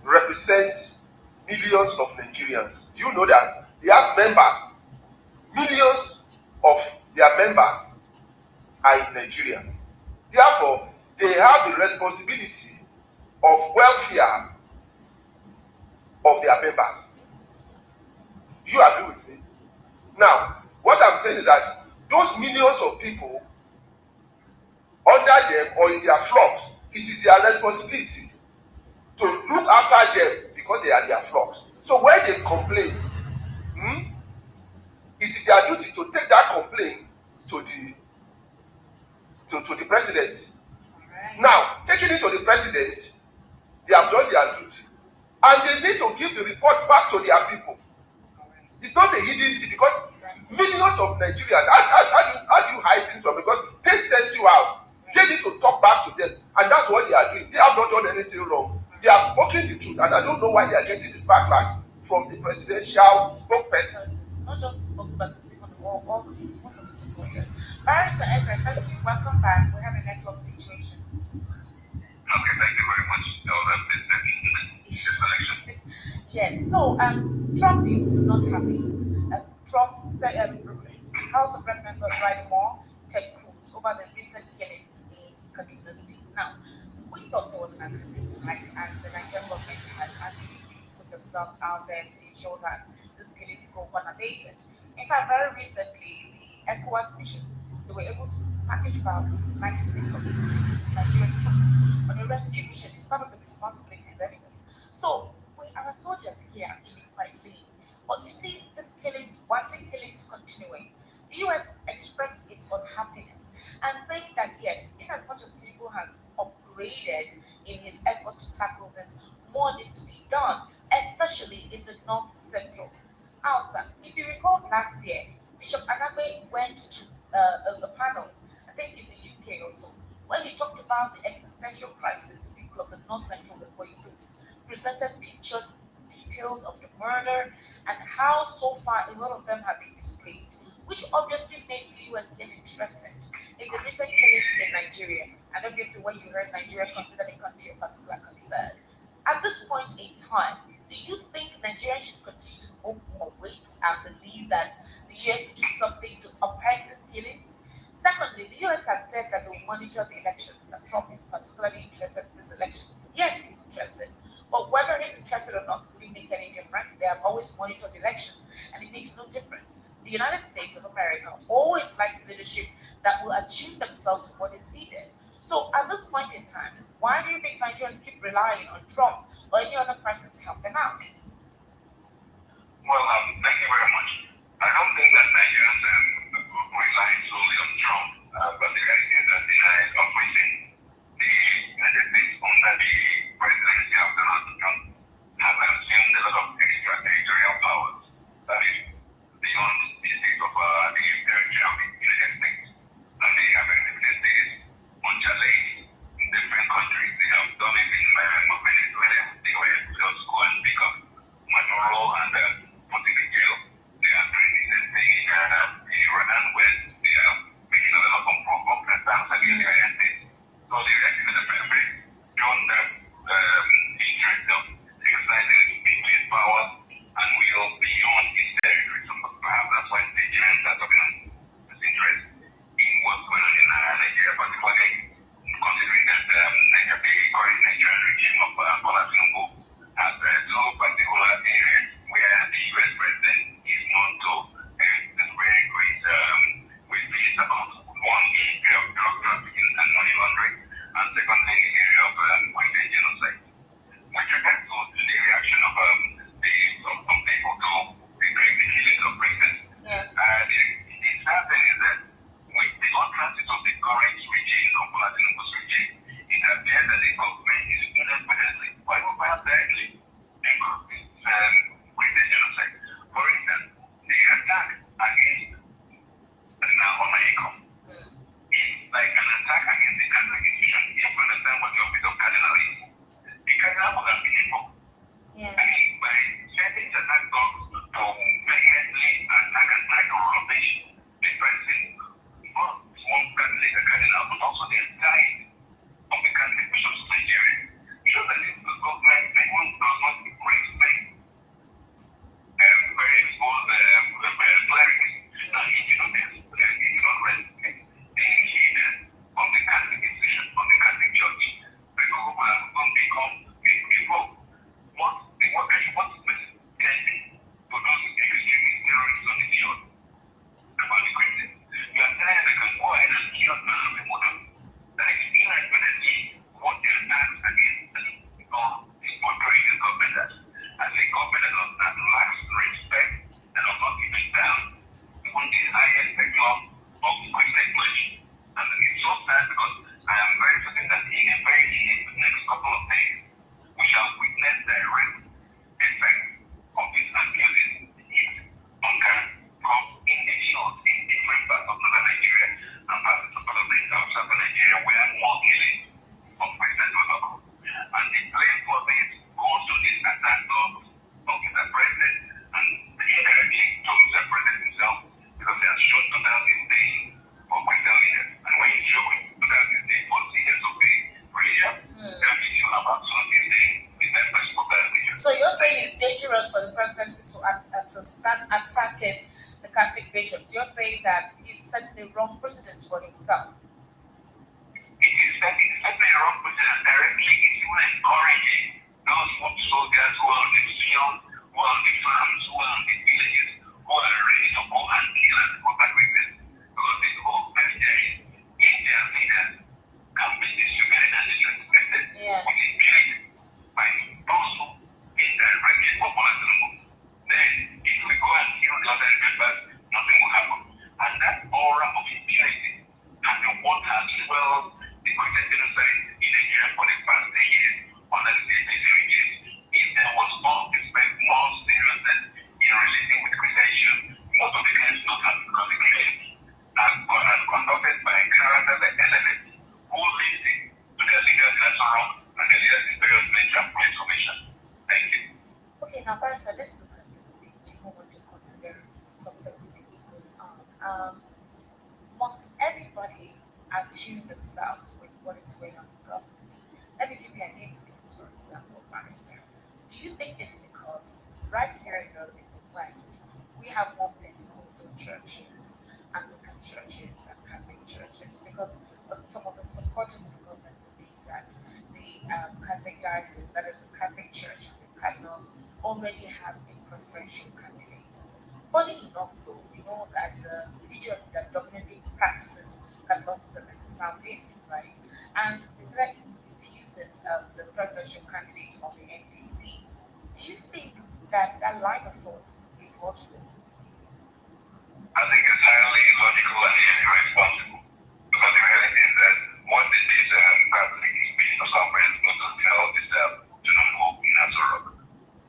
represent millions of Nigerians. Do you know that they have members? Millions of their members are in Nigeria. Therefore, they have the responsibility of welfare of their members. Do you agree with me? Now, what I'm saying is that those millions of people under them or in their flocks, it is their responsibility to look after them because they are their flocks. So when they complain, it is their duty to take that complaint to the president. Now, taking it to the president, they have done their duty, and they need to give the report back to their people. It's not a hidden thing because millions of Nigerians, how do you hide things from? Because they sent you out. They need to talk back to them, and that's what they are doing. They have not done anything wrong. They have spoken the truth, and I don't know why they are getting this backlash from the presidential spokesperson. It's not just the spokesperson, it's even all most of the supporters. Barrister Ezra, thank you. Welcome back. We have a network situation. Okay, thank you very much. Yes, so Trump is not happy. Trump said House of Rep member Riley Moore, Ted Cruz, over the recent killings in Kaduna State. Now, we thought there was an agreement, right? And the Nigerian government has actually put themselves out there to ensure that these killings go unabated. In fact, very recently, the ECOWAS mission, they were able to package about 96 or 86 Nigerian troops on a rescue mission. It's part of the responsibilities anyways. So, our soldiers here actually quite lean. But you see, this killings, wanting killings continuing, the US expressed its unhappiness and saying that yes, in as much as Tinubu has upgraded in his effort to tackle this, more needs to be done, especially in the North Central. Also, if you recall last year, Bishop Anagbe went to a panel about the existential crisis the people of the North Central were going through, presented pictures, details of the murder, and how so far a lot of them have been displaced, which obviously made the US get interested in the recent killings in Nigeria. And obviously, when you heard Nigeria considered a country of particular concern. At this point in time, do you think Nigeria should continue to hope or wait and believe that the US will do something to upend these killings? Secondly, the US has said that they will monitor the elections, that Trump is particularly interested in this election. Yes, he's interested. But whether he's interested or not, will it make any difference? They have always monitored elections, and it makes no difference. The United States of America always likes leadership that will attune themselves to what is needed. So at this point in time, why do you think Nigerians keep relying on Trump or any other person to help them out? Well, thank you very much. I don't think that Nigerians rely solely on Trump, but the reality is that the United States operating the United States under the presidency of Donald Trump have assumed a lot of extraterritorial powers that is beyond the state of the territory of the United States. And they have exhibited this on challenge in different countries. They have done it in Venezuela. They were just go and pick up Maduro and put in the jail. They are doing the same thing in Iran, where they are making a lot of complaints against the United States. So the reality is that they shown that interest of exercising between power and will beyond its territory. So perhaps that's why Nigerians are talking this interest in what's going on in Nigeria, particularly considering that the current Nigerian regime of Bola Tinubu has two particular areas where the U.S. president is known to very great feelings about. One is the area of drug trafficking and money laundering, and secondly, the area of Christian genocide. With regard to the reaction of some people to the killing of Christians, the sad thing is that with the utterances of the current regime, of Bola Tinubu's regime, it appears that the government is independently, or even perhaps directly, involved in Christian genocide. For instance, the attack against Onaiko is like an attack against the Catholic institution. If you understand what the office of cardinal is, the cardinal would have been involved. I mean, by setting the attack dogs to vehemently attack and try to rubbish the president, not one Catholic cardinal, but also the entirety of the Catholic bishops of Nigeria, shows that the government does not respect very exposed clerics. Now, if you don't respect the leaders of the Catholic institution, of the Catholic Church, people who have become people. What is tending to those extremist terrorists on the field about the Christians? You are telling them they can go ahead and kill people. That is inadvertently what they are asked against is portraying the government as a government that lacks respect and of not giving down on the highest spectrum of Christian clergy. And it's so sad because I am very certain that in a very next couple of days, we shall witness the direct effect of this abuse on individuals in different parts of northern Nigeria and parts of southern Nigeria where more killings of Christians were occurred. And the blame for this goes to this attack of Mr. President and indirectly to Mr. President himself, because he has shown to them this day for Christian leaders. And when you show to them this day for leaders of the religion, that means you have absolutely the members of that religion. So you're saying it's dangerous for the presidency to start attacking the Catholic bishops. You're saying that he's setting a wrong precedent for himself. It is setting a wrong precedent directly. It's even encouraging those foot soldiers who are on the field, who are on the farms, who are on the villages, who are ready to go and kill and contact with them. Because the whole message is if their leaders can be disregarded and disrespected with impunity by those who indirectly popular to the move, then if we go and kill the other members, nothing will happen. And that aura of impunity and the what has swelled the Christian genocide in Nigeria for the past 10 years under the CPC regime, if there was more respect, more seriousness in relating with Christian, most of the claims not have because the claims as conducted by characters like elements who live Barrister, let's look at this. If people want to consider subsequent things going on, must everybody attune themselves with what is going on in government? Let me give you an instance, for example, Barrister. Do you think it's because right here in the West, we have more Pentecostal churches, Anglican churches, and Catholic churches? Because some of the supporters of the government believe that the Catholic diocese, that is the Catholic Church and the cardinals, already have a preferential candidate. Funny enough, though, we know that the religion that dominantly practices Catholicism is the southeastern, right? And it's like refusing the presidential candidate of the NDC. Do you think that that line of thought is logical? I think it's highly illogical and irresponsible. Because the reality is that what they did Catholic Bishop Samuel was to tell this Tinubu in Azorok.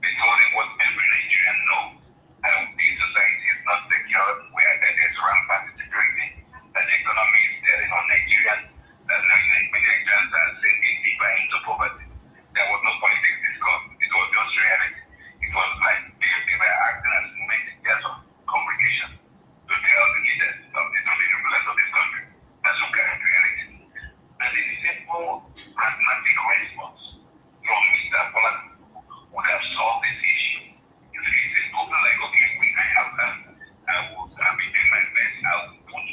They told him what every Nigerian knows. The society is not secure, where there is rampant insecurity, that the economy is telling on Nigerians, that many Nigerians are sinking deeper into poverty. There was no politics discussed. It was just reality. It was like they were acting as messengers of congregation to tell the leaders of the rulers of this country. That's what kind of reality. And the simple, pragmatic response from Mr. Poland would have solved this issue. If he said, open like, okay, I have that, I will be doing my best, I will put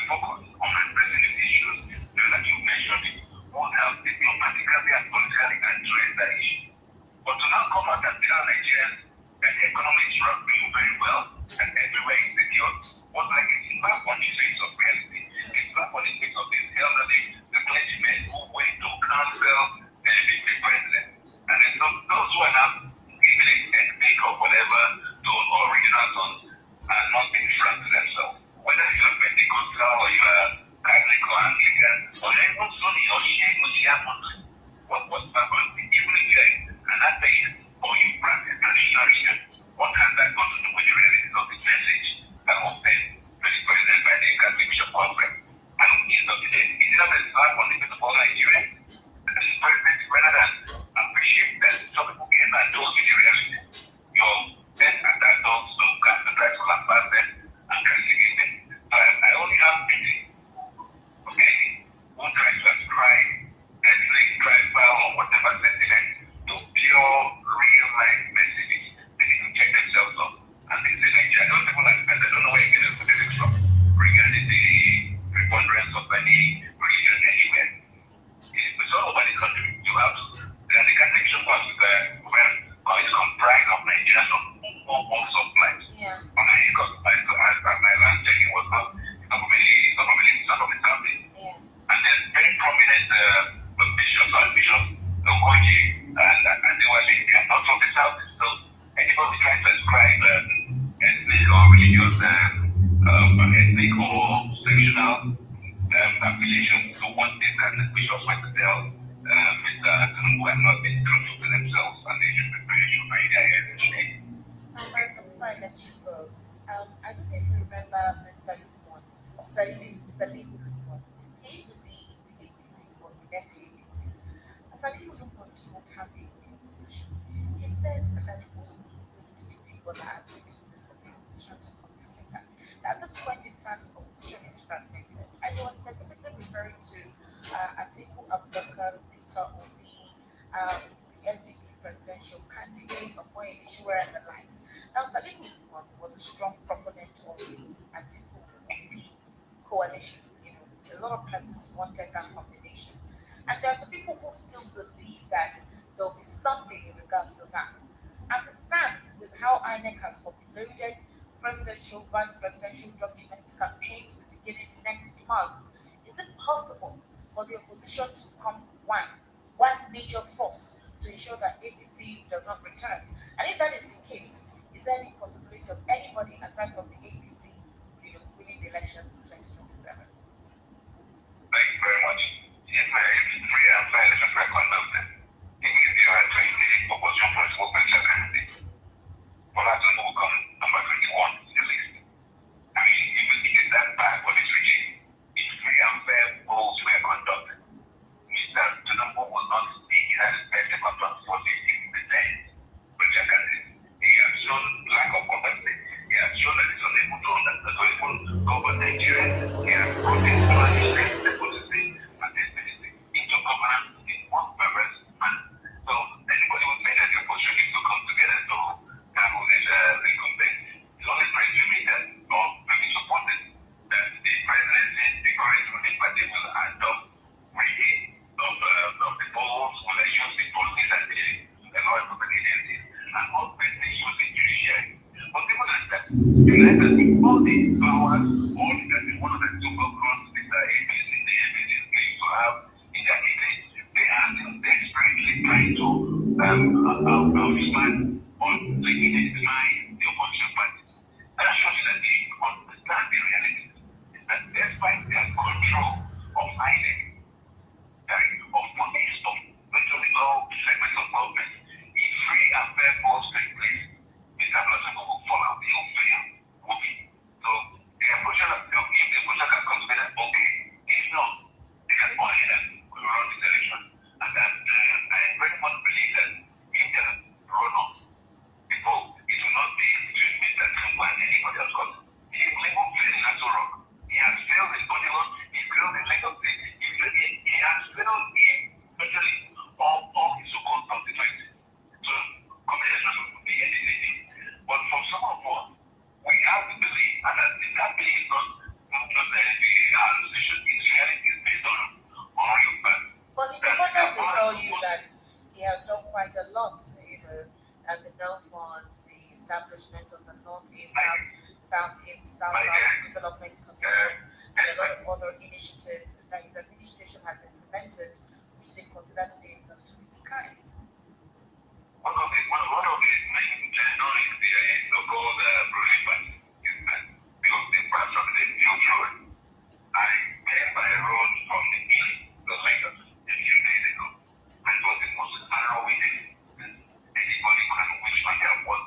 focus on addressing these issues that you mentioned, it would have diplomatically and politically addressed that issue. But to now come out and tell Nigerians that the economy is running very well and everywhere is secure, was like it's back on the face of reality. It's back on the face of the elderly, the clergymen who went to counsel the president. And then those who are now giving it ethnic or whatever, those original sons are not being frank to themselves. Whether you are Pentecostal or you are Catholic or Anglican, or even Sunni or Shia Muslim, what's back on even if you are an atheist or you practice traditional religion, what has that got to do with the realities of the message that was sent to the president by the Catholic Bishop Conference? And is it not a slap on the people of Nigeria? The president, rather than appreciate that some people came and told you the reality, your best at that dog so can try to lambast them and castigate them. I only have pity for any who tries to ascribe ethnic, tribal, or whatever sentiment to pure, real-life messages. They need to check themselves up. And they say, Nigeria, those people like that, I don't know where you get the statistics from regarding the preponderance of any religion anywhere. It's all over the country. You have the Catholic support where it's comprised of Nigerians of all walks of life. Yeah. On my income, my land checking was not some of the families. Yeah. And then very prominent bishops, Okoji, and they were linked and not from the south. So anybody trying to ascribe ethnic or religious, ethnic or sectional affiliation to what is that the bishops want to tell Mr. Tinubu have not been truthful to themselves, and they should bury their heads in shame. Marisa, before I let you go, I don't know if you remember Mr. Lukman, Salim Lukman. He used to be in the ABC, or he left the ABC. Salim Lukman is not happy with the opposition. He says that the only way to defeat Bola Ahmed is for the opposition to come together. At this point in time, the opposition is fragmented. And he was specifically referring to Atiku Abubakar, Peter Obi, the SDP presidential candidate, Omoyele Sowore, and the likes. Now, Salim Lukman was a strong proponent of the Atiku Obi coalition. You know, a lot of persons wanted that combination. And there are some people who still believe that there will be something in regards to that. As it stands with how INEC has uploaded presidential, vice presidential documents, campaigns will be beginning next month, is it possible for the opposition to become one major force to ensure that ABC does not return? And if that is the case, is there any possibility of anybody aside from the ABC, winning the elections in 2027? Thank you very much. Yes, free and fair elections were conducted. Even if there are 20 opposition political presidential candidates, Bola Tinubu will come number 21 in the list. I mean, even if it's that bad for this regime, if free and fair polls were conducted, Mr. Tinubu will not be as best conduct for 50% presidential candidates. united with all the powers, all that is one of the super growth with the APC, the APC claims to have in their meeting. They are still desperately trying to outsmart or legitimate the opposition party. And unfortunately, understand the reality that despite their control of INEC, of police, of virtually all segments of government, if free and fair polls take place, Mr. Blasco will fall out. He will fail. Okay. So the opposition, if the opposition can consider, okay, if not, they can go ahead and run this election. And that I very much believe that if they run up the vote, it will not be between Mr. Tinubu and anybody else. Because he will even fail in Aso Rock. He has failed in Bonilon, he failed in Lagos State, he has failed in virtually all his so-called constituencies. So communication will be anything. But for some of us, we have to believe, and that belief is not just the decision, it's reality is based on your back. But his supporters will tell you that he has done quite a lot, and the NELFON, the establishment of the Northeast South Development Commission, and a lot of other initiatives that his administration has implemented, which they consider to be first of its kind. One of the main noise there is so-called ruling party is that because the parts of the neutral. I came by a road from the east to Lagos a few days ago, and it was the most harrowing anybody can wish for their one.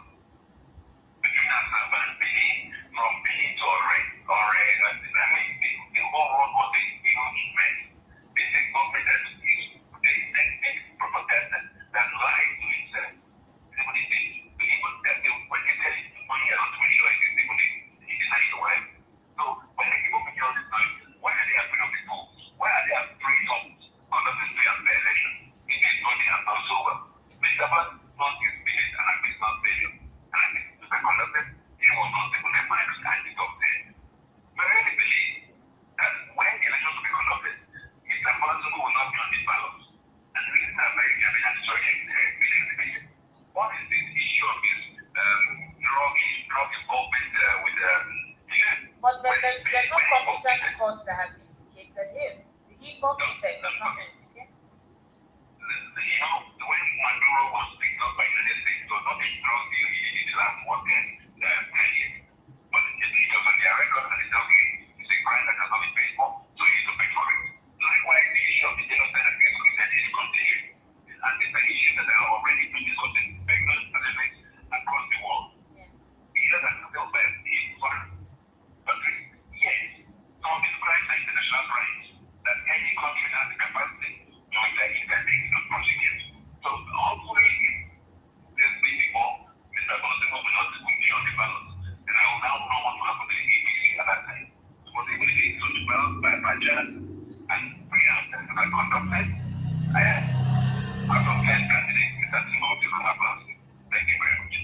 Between Asaba and Benin, from Benin to Ore, the whole road was a huge mess. This is a government that is they protested that lied to itself. When they tell you money around 20 like this, they deny the wife. So when they give up in all this time, why are they afraid of the polls? Why are they afraid of conducting free and fair election? It is not they have done so well. Mr. Abbas not his biggest and abysmal failure. And I think to be conducted, he was not able to find a standing up there. But I really believe that when the election will be conducted, Mr. Abbas will not be on the ballot. And the reason I'm very happy and sorry what is this issue of this drug involvement with But there's no competent court that has implicated him. He forfeited or something. When Maduro was picked up by the United States, it was not a drug deal he did in the last 10 years. But it was on their record and it's okay. It's a crime that has not been paid for, so he needs to pay for it. Likewise, the issue of the genocide against Christianity is continuing. And it's an issue that are already been discussed in various parliaments across the world. Either that still by in foreign countries. Yes, some of these crimes are international rights that any country has the capacity to intervene to prosecute. So hopefully, this may be more, Mr. Bolsonaro will not be on the ballot. And I will now know what will happen to the APC at that time. Because they will be to the ballot by Bajan and free and conducted. Thank you very much.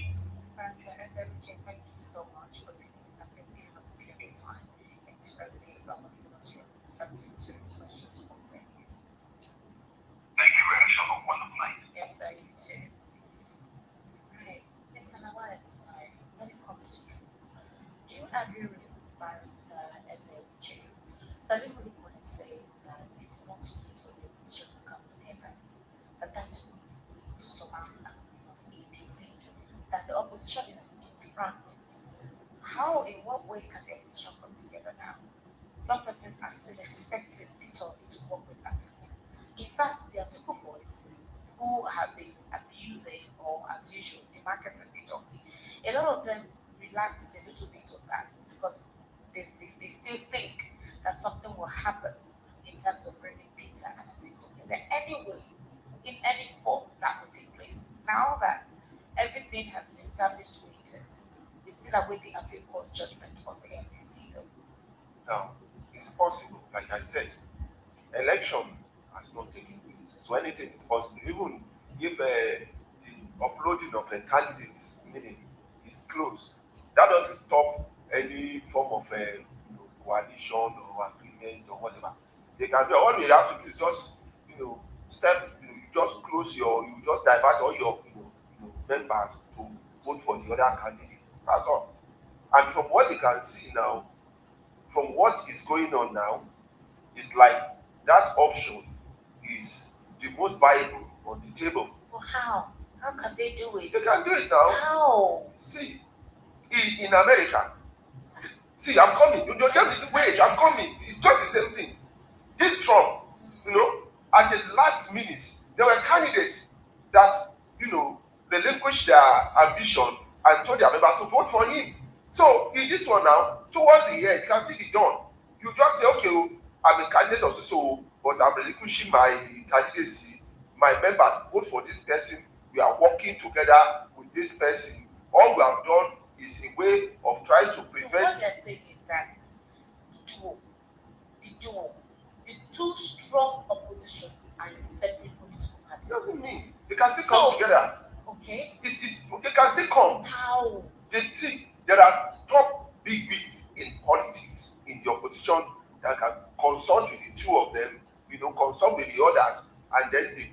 Thank you so much for taking up this giving us a bit of your time and expressing some of giving us your perspective to the questions posed here. Thank you very much. Have a wonderful night. Yes, sir, you too. Right. Mr. Nawal, when it comes to you, do you agree with Barrister SLJ? So I really want to say that it is not too late for the opposition to come together. But that's to surmount an of APC, that the opposition is in fragments. How, in what way can the opposition come together now? Some persons are still expecting Peter to work with Atiku. In fact, there are two boys who have been abusing or, as usual, demarketing Peter. A lot of them relaxed a little bit of that because they still think that something will happen in terms of bringing Peter and Atiku. Is there any way, in any form, that will take place? Now that everything has been established to it is, we still await the appeal court's judgment on the MDC though. Now, it's possible, like I said, election has not taken place. So anything is possible. Even if the uploading of a candidate's meaning is closed, that doesn't stop any form of coalition or agreement or whatever. They can do all you have to do is just step, you just close you just divert all your members to vote for the other candidate. That's all. And from what you can see now, from what is going on now, it's like that option is the most viable on the table. Well, how? How can they do it? They can do it now. How? See, in America, see, I'm coming. You don't tell me, wait, I'm coming. It's just the same thing. This Trump, at the last minute, there were candidates that, relinquished their ambition and told their members to vote for him. So in this one now, towards the end, it can still be done. You just say, okay, I'm a candidate of so, but I'm relinquishing my candidacy. My members vote for this person. We are working together with this person. All we have done is a way of trying to prevent. What they're saying is that the two strong opposition and the separate political parties. Doesn't mean they can still come together. Okay. They can still come. How? They see there are top big wigs in politics in the opposition that can consult with the two of them, consult with the others, and then they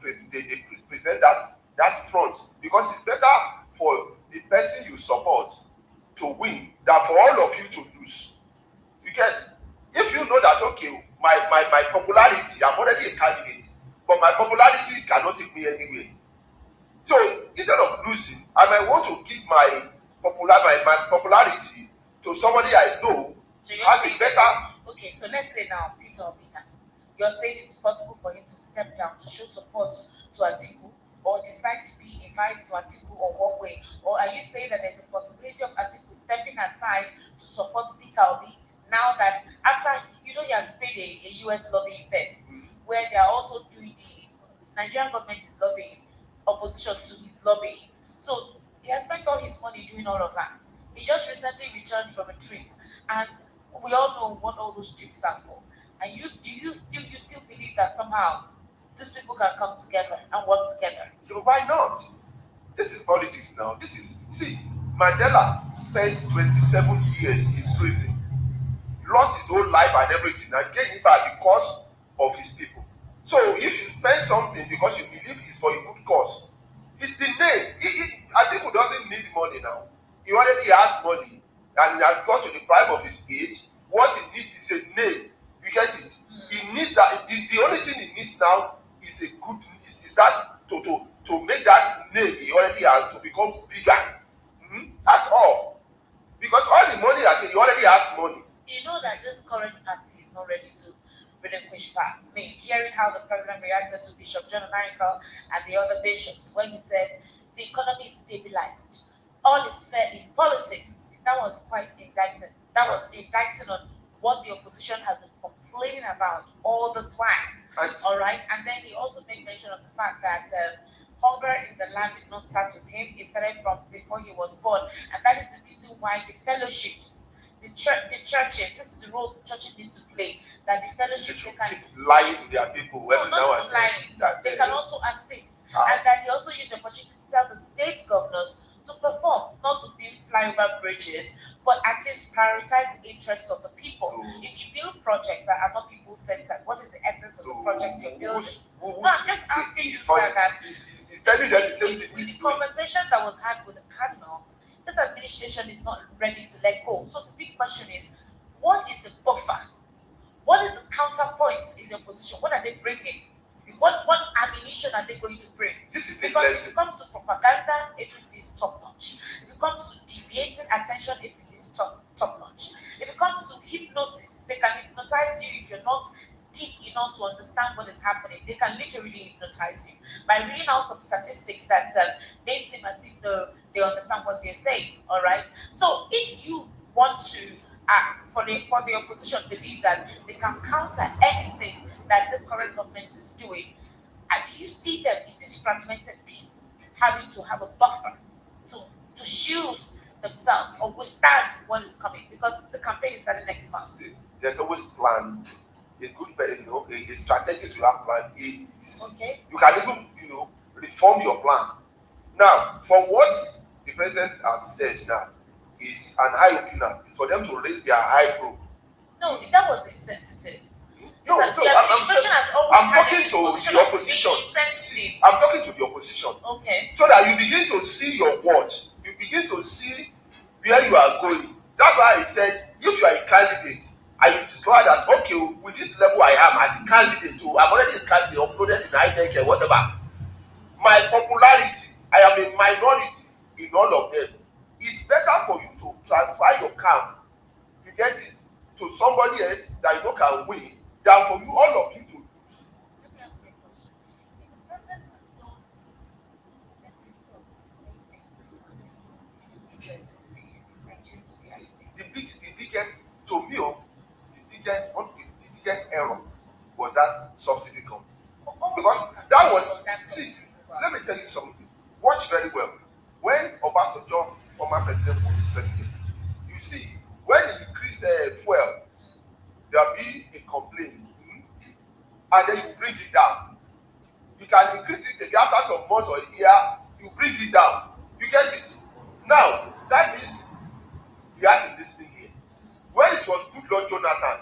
present that front, because it's better for the person you support to win than for all of you to lose. You get? If you know that, okay, my popularity, I'm already a candidate, but my popularity cannot take me anywhere. So instead of losing, I might want to give my popularity to somebody I know has it better. Okay, so let's say now, Peter Obina, you're saying it's possible for him to step down to show support to Atiku, or decide to be a vice to Atiku, or what way? Or are you saying that there's a possibility of Atiku stepping aside to support Peter Obi now that after, he has paid a US lobbying firm, where they are also doing the Nigerian government is lobbying opposition to his lobbying. So he has spent all his money doing all of that. He just recently returned from a trip, and we all know what all those trips are for. And you still believe that somehow these people can come together and work together? So why not? This is politics now. See, Mandela spent 27 years in prison, lost his whole life and everything, and gained it back because of his people. So if you spend something because you believe it's for a good cause, it's the name. Atiku doesn't need money now. He already has money, and he has got to the prime of his age. What he needs is a name. You get it? He needs that. The only thing he needs now is a good. Is that to make that name he already has to become bigger. That's all. Because all the money he already has money. You know that this current party is not ready to relinquish power. I mean, hearing how the president reacted to Bishop John Onaikan and the other bishops when he says the economy is stabilized, all is fair in politics, that was quite indicting. That was indicting on what the opposition has been complaining about all this while. All right, and then he also made mention of the fact that hunger in the land did not start with him; it started from before he was born, and that is the reason why the fellowships, the churches, this is the role the churches needs to play. That the fellowships they can lying to their people every now and then. They can also assist, and that he also used the opportunity to tell the state governors to perform, not to build flyover bridges, but at least prioritize the interests of the people. If you build projects that are not people-centered, what is the essence of the projects you're building? No, I'm just asking you, sir, that he's telling them the same thing. The conversation that was had with the cardinals, this administration is not ready to let go. So the big question is, what is the buffer? What is the counterpoint in your position? What are they bringing? What ammunition are they going to bring? This is because if it comes to propaganda, APC is top notch. If it comes to deviating attention, APC is top notch. If it comes to hypnosis, they can hypnotize you if you're not deep enough to understand what is happening. They can literally hypnotize you by reading out some statistics that they seem as if they understand what they're saying. All right. So if you want to, for the opposition, believe that they can counter anything that the current government is doing, do you see them in this fragmented piece having to have a buffer to shield themselves or withstand what is coming? Because the campaign is starting next month. See, there's always plan. A good, a strategies you have planned is okay. You can even, reform your plan. Now, from what the president has said now, is an eye opener. It's for them to raise their eyebrow. No, that was insensitive. No, I'm talking to the opposition. I'm talking to the opposition. Okay. So that you begin to see your watch. You begin to see where you are going. That's why I said, if you are a candidate, and you discover that, okay, with this level I am as a candidate, so I'm already a candidate, uploaded in INEC or whatever, my popularity, I am a minority in all of them. It's better for you to transfer your camp, you get it, to somebody else that you know can win, than for you, all of you to lose. Let me ask you a question. If the president had done, let's say, four things, the biggest, to me, the biggest error was that subsidy come. Because that was, see, let me tell you something. Watch very well. When Obasanjo, former president, was president, you see, when he increased fuel, there'll be a complaint, and then you bring it down. You can increase it again after some months or a year, you bring it down. You get it? Now, that means he has a listening here. When it was Goodluck Jonathan,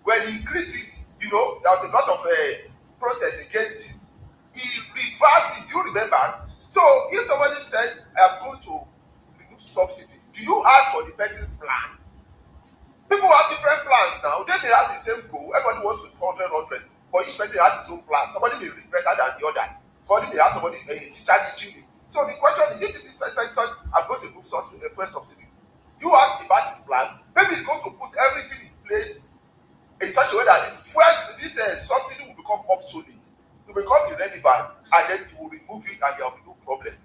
when he increased it, you know, there was a lot of protest against it. He reversed it. Do you remember? So if somebody said, I am going to remove subsidy, do you ask for the person's plan? People have different plans now. They may have the same goal. Everybody wants to 100, but each person has his own plan. Somebody may read better than the other. Somebody may have somebody, a teacher teaching him. So the question is, if this person said, I'm going to remove fuel subsidy, you ask about his plan. Maybe he's going to put everything in place in such a way that this subsidy will become obsolete, to become irrelevant, and then you will remove it and there will be no problem.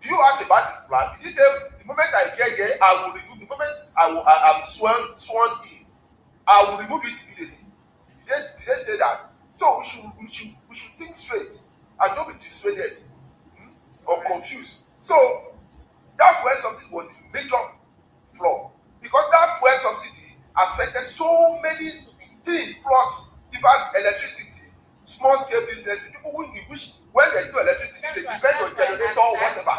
Do you ask about his plan? Did he say, the moment I get here, I will remove, the moment I'm sworn in, I will remove it immediately? Did they say that? So we should think straight and don't be dissuaded or confused. So that fuel subsidy was a major flaw, because that fuel subsidy affected so many things, plus even electricity, small scale business, people who wish when there's no electricity, they depend on generator or whatever.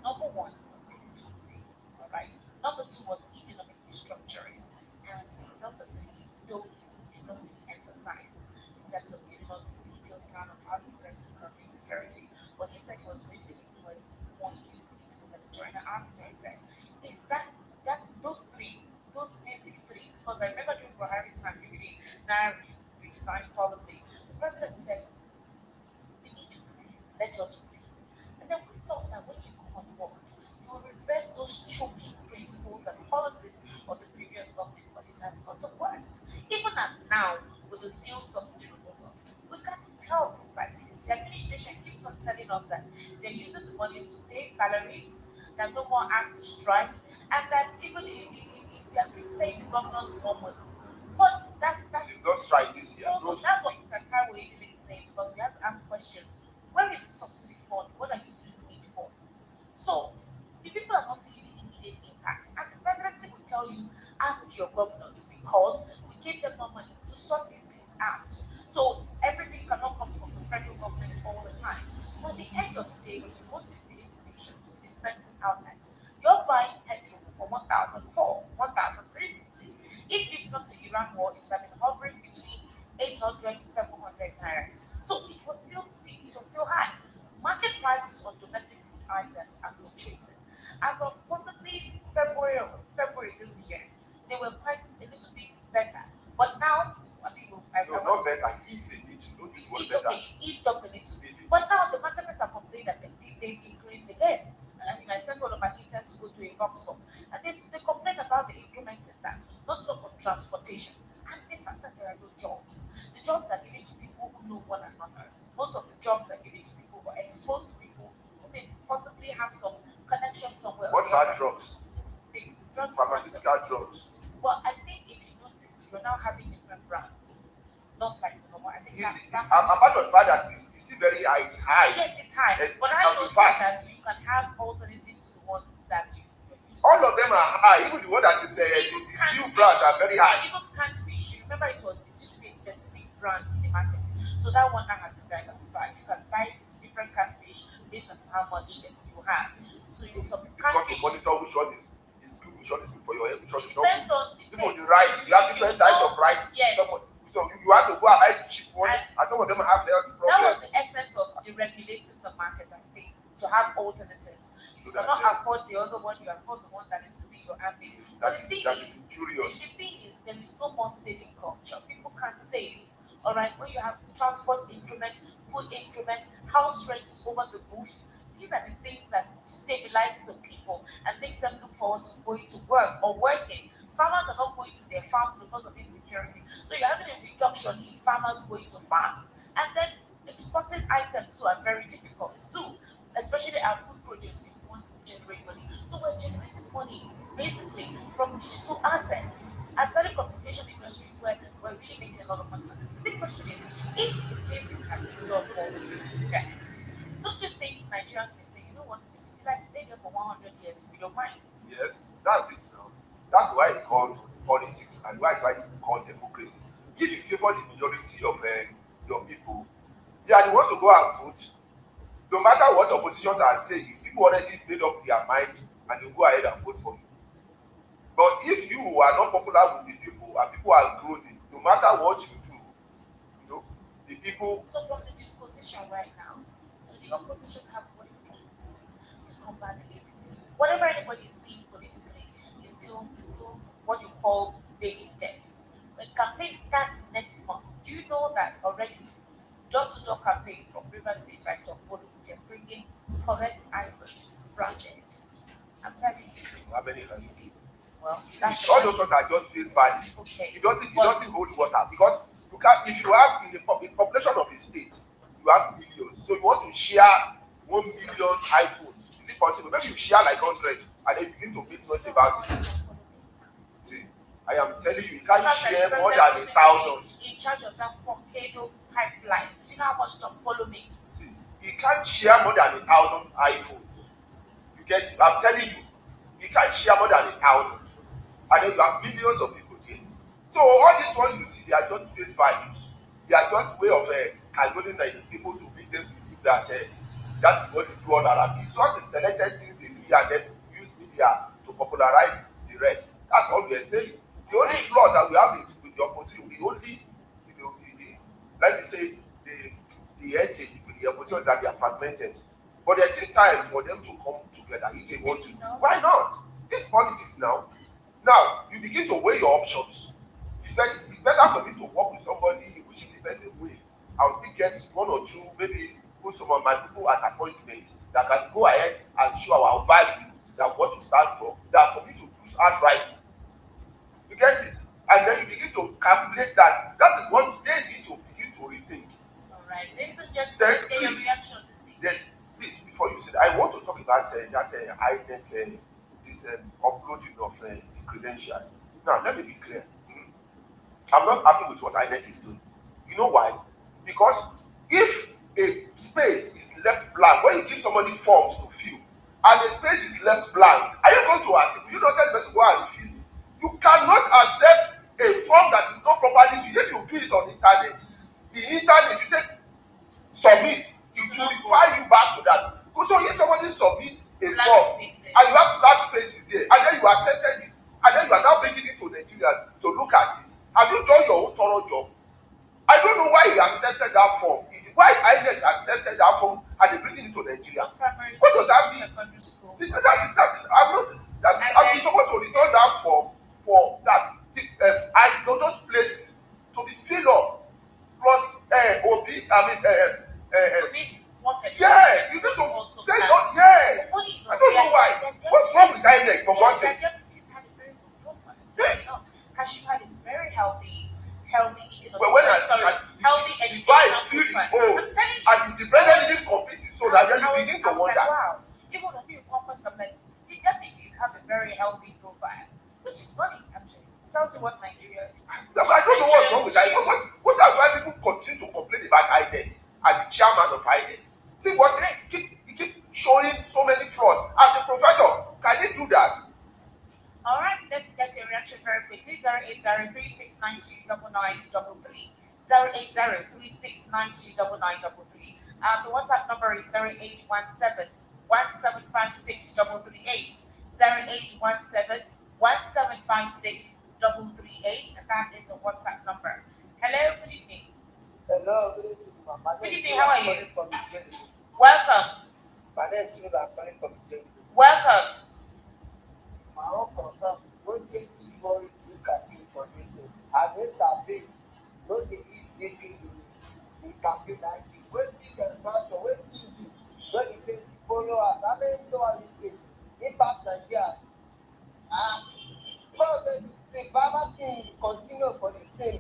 Number one was electricity, all right. Number two was economic restructuring, and number three, though he did not really emphasize in terms of giving us a detailed plan of how he intends to curb insecurity, but he said he was going to employ more youth into the military. And I asked him, I said, if those basic three, because I remember during Buhari's time, during the Naira redesign policy, the president said, we need to breathe, let us breathe. And then we thought that when you come on board, you will reverse those choking principles and policies of the previous government, but it has gotten worse. Even now, with the fuel subsidy removal, we can't tell precisely. The administration keeps on telling us that they're using the monies to pay salaries, that no more asked to strike, and that even they're paying the governors more money. But that's don't strike this year. No, that's what Mr. Taiwo is saying, because we have to ask questions. Where is the subsidy fund? What are you using it for? So the people are not feeling the immediate impact. And the presidency will tell you, ask your governors, because we gave them more money to sort these things out. So everything cannot come from the federal government all the time. But at the end of the day, when you go to the filling station, to the dispensing outlet, you're buying petrol for 1,350. If this not the Iran war, it would have been hovering between 800 to 700 naira. So it was still steep, it was still high. Market prices on domestic food items are fluctuating. As of possibly February this year, they were quite a little bit better. But now, not better, easy. It's eased up a little bit. But now the marketers are complaining that they've increased again. I mean, I sent one of my interns to go to a Vox Hub, and they complain about the implementing that, not stop on transportation, and the fact that there are no jobs. The jobs are given to people who know one another. Most of the jobs are given to people who are exposed to people who may possibly have some connection somewhere. What about drugs? Drugs, pharmaceutical drugs. Well, I think if you notice, we're now having different brands. Not like the normal. I think apart from the fact that it's still very high, it's high. Yes, it's high. But I noticed that you can have alternatives to the ones that you use. All of them are high. Even the one that is the new brands are very high. Even canned fish. Remember, it used to be a specific brand in the market. So that one now has been diversified. You can buy different canned fish based on how much you have. So you some canned fish. Monitor which one is good, which one is good for your health, which one is not good. Depends on the taste. The rice, you have different types of rice. Yes. So you have to go and buy the cheap one, and some of them have health problems. That was the essence of deregulating the market, I think, to have alternatives. If you cannot afford the other one, you afford the one that is within your ambit. That is curious. The thing is, there is no more saving culture. People can't save. All right, when you have transport increment, food increment, house rent is over the roof. These are the things that stabilizes the people and makes them look forward to going to work or working. Farmers are not going to their farms because of insecurity. So you're having a reduction in farmers going to farm. And then exporting items too are very difficult too, especially our food produce if you want to generate money. So we're generating money basically from digital assets. And telecommunication industries where we're really making a lot of money. So the big question is, if the basic capital model is set, don't you think Nigerians may say, you know what, if you like stay here for 100 years, we don't mind? Yes, that's it now. That's why it's called politics and why it's called democracy. If you favor the majority of your people, they are the ones to go and vote. No matter what oppositions are saying, people already made up their mind and they go ahead and vote for you. But if you are not popular with the people and people are groaning, no matter what you do, you know, the people. So from the disposition right now, do the opposition have what it takes to combat the ABC? Whatever anybody is seeing politically is still what you call baby steps. When campaign starts next month, do you know that already door-to-door campaign from River State right to Polo, they're bringing correct iPhones branded. I'm telling you. How many can you give? Well, all those ones are just face value. Okay. It doesn't hold water because you can, if you have in the population of a state, you have millions. So you want to share 1 million iPhones. Is it possible? Maybe you share like 100 and then you begin to make noise about it. See, I am telling you, you can't share more than 1,000. In charge of that volcano pipeline. Do you know how much Polo makes? See, you can't share more than 1,000 iPhones. You get it? I'm telling you, you can't share more than 1,000. And then you have millions of people there. So all these ones you see, they are just face values. They are just way of calculating the people to make them believe that that is what you do all around. It's just selected things in here and then use media to popularize the rest. That's all we are saying. The only flaws that we have with the opposition, the only, you know, let me say, the edge with the opposition is that they are fragmented. But there's still time for them to come together if they want to. Why not? It's politics now. Now, you begin to weigh your options. It's better for me to work with somebody which is the person way. I'll still get one or two, maybe put some of my people as appointment that can go ahead and show our value, that what you stand for, that for me to lose outright. You get it? And then you begin to calculate that. That is what they need to begin to rethink. All right. Ladies and gentlemen, let's get your reaction this evening. Yes, please, before you say that, I want to talk about that INEC, this uploading of the credentials. Now, let me be clear. I'm not happy with what INEC is doing. You know why? Because if a space is left blank, when you give somebody forms to fill, and the space is left blank, are you going to accept? You don't tell the person to go and fill it. You cannot accept a form that is not properly filled. If you do it on the internet, you say submit, it will refer you back to that. So if somebody submits a form and you have large spaces here, and then you accepted it, and then you are now bringing it to Nigerians to look at it, have you done your own thorough job? I don't know why he accepted that form. Why INEC accepted that form and they bring it to Nigeria? What does that mean? That is I'm supposed to return that form for that those places to be filled up. Plus OB, yes, you need to say not yes. I don't know why. What's wrong with INEC for God's sake? Cashew had a very healthy economic. Well, when healthy education feel his own, and the president didn't complete it, so that then you begin to wonder. Wow, even when you compare something, the deputies have a very healthy profile, which is funny actually. It tells you what Nigeria is. I don't know what's wrong with that. What that's why people continue to complain about INEC and the chairman of INEC. See what he keep showing so many flaws. As a professor, can he do that? All right, let's get your reaction very quickly. 08036929933. 08036929933. The WhatsApp number is 0817-1756-338. 0817-1756-338. And that is a WhatsApp number. Hello, good evening. Hello, good evening, Mama. Good evening, how are you? Welcome. My name is calling from James. Welcome. My own concern, what take this worry you campaign for this thing? And this campaign, no dey eat dating the campaign like it. When you can passion, when you do, when you say follow us, I mean so I will impact Nigeria. So the Biafra thing continue for the thing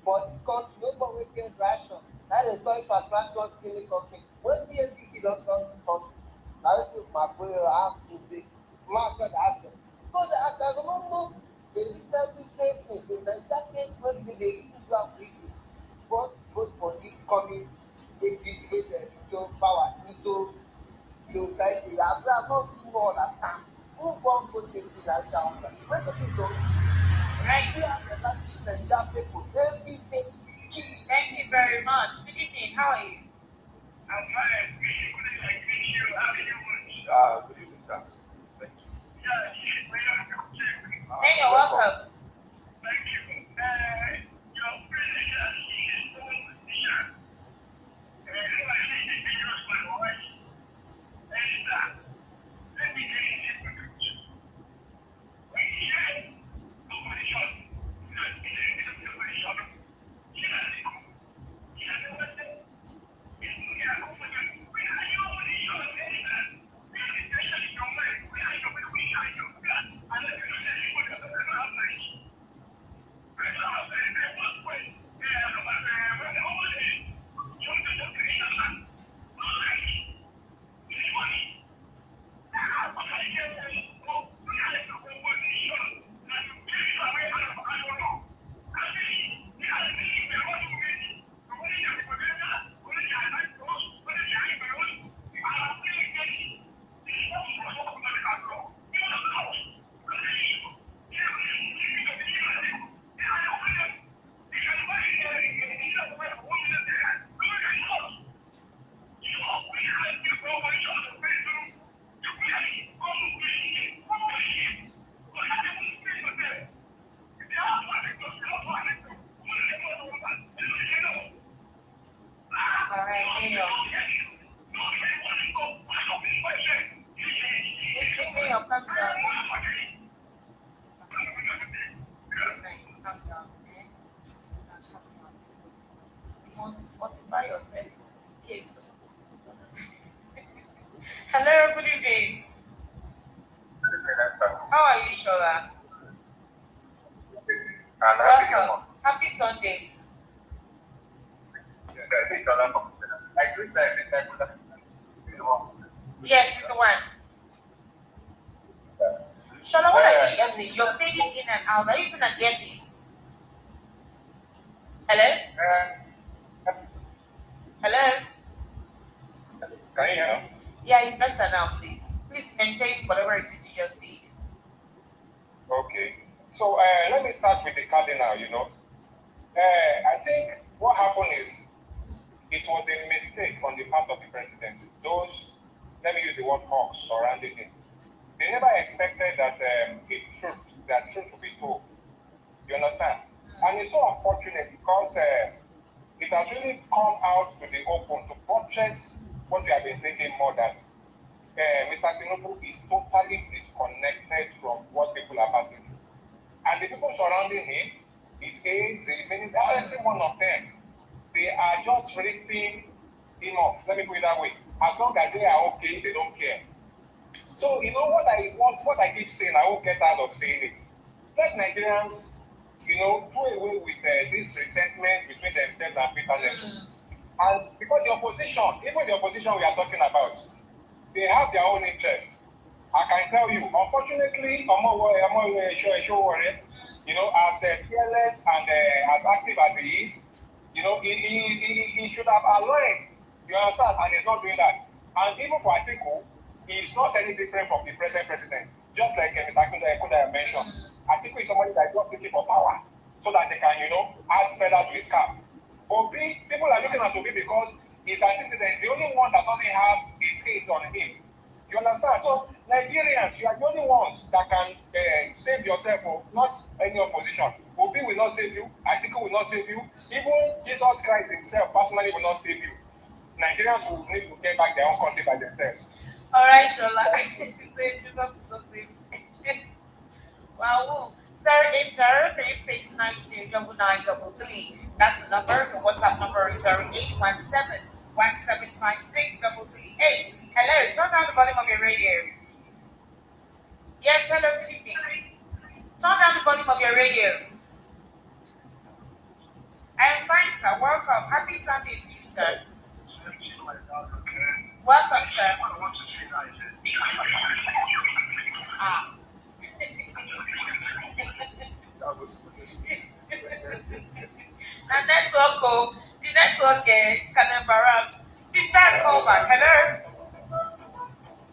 for the country, no more wicked ration. Now they talk for transport killing company. When the NPC don't come this country, now they take my boy ask to the man said ask them. So the actors don't know they recently tracing the Nigeria case when they receive that prison. But vote for this coming APC with the power into society. I've not even understand who won't vote APC like that. When the people don't see how they like this Nigeria people every day. Thank you very much. Good evening. How are you? I'm fine. Good evening, sir. Thank you. Hey, you're welcome. Thank you. Your president is so efficient. Let me tell you this. When you say opposition, Fortify yourself in case. Hello, good evening. How are you, Shola? Welcome. Happy Sunday. Yes, it's the one. Shola, what are you using? You're fading in and out. Are you using an earpiece? Hello? Hello? Can you hear? Yeah, it's better now, please. Please maintain whatever it is you just did. Okay. So let me start with the cardinal, I think what happened is it was a mistake on the part of the president. Those, let me use the word hawks surrounding him. They never expected that truth would be told. You understand? And it's so unfortunate because it has really come out to the open to buttress what we have been thinking more that Mr. Tinubu is totally disconnected from what people are passing through. And the people surrounding him, his aides, the minister, every one of them, they are just ripping him off. Let me put it that way. As long as they are okay, they don't care. So, what I keep saying, I won't get out of saying it. Let Nigerians, do away with this resentment between themselves and bitterness. And because the opposition, even the opposition we are talking about, they have their own interests. I can tell you, unfortunately, as fearless and as active as he is, he should have aligned, you understand, and he's not doing that. And even for Atiku, he is not any different from the present president. Just like Mr. Ekpa mentioned, Atiku is somebody that is not looking for power so that he can, add feather to his cap. Obi, people are looking at Obi because his antecedent is the only one that doesn't have a hate on him. You understand? So, Nigerians, you are the only ones that can save yourself, not any opposition. Obi will not save you. Atiku will not save you. Even Jesus Christ himself personally will not save you. Nigerians will need to get back their own country by themselves. All right, Shola. Say Jesus is the same. Wow. 08036929933. That's the number. The WhatsApp number is 0817-1756-338. Hello, turn down the volume of your radio. Yes, hello, good evening. Turn down the volume of your radio. I'm fine, sir. Welcome. Happy Sunday to you, sir. Welcome, sir. Ah. The network can embarrass. Please try and call back. Hello?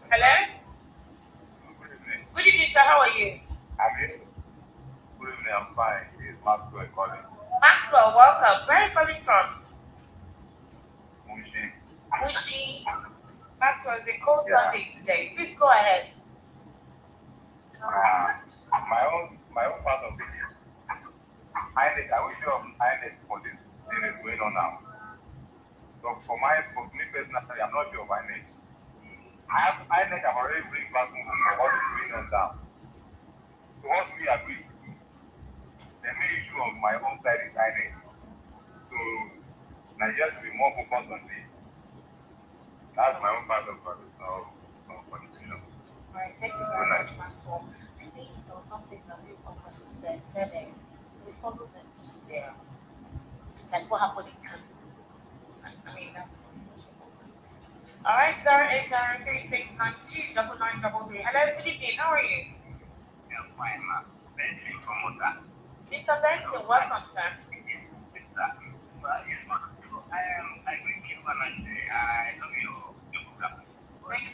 Hello? Good evening, sir. How are you? Good evening, I'm fine. It's Maxwell calling. Maxwell, welcome. Where are you calling from? Mushi. Maxwell, it's a cold Sunday today. Please go ahead. My own part of it. I wish you have INEC for this thing is going on now. So for me personally, I'm not sure of INEC. INEC have already bring back for what is going on now. So what we agree, the main issue of my own side is INEC. So Nigeria should be more focused on this. That's my own part of it. Alright, thank you very much, Maxwell. I think there was something that we also said we follow them to their, like what happened in Kano. I mean, that's what he was proposing. Alright, 08036929933. Hello, good evening. How are you? I'm fine, ma'am. Benson from Mota. Mr. Benson, welcome, sir. I agree with you, and I love your program. Thank you.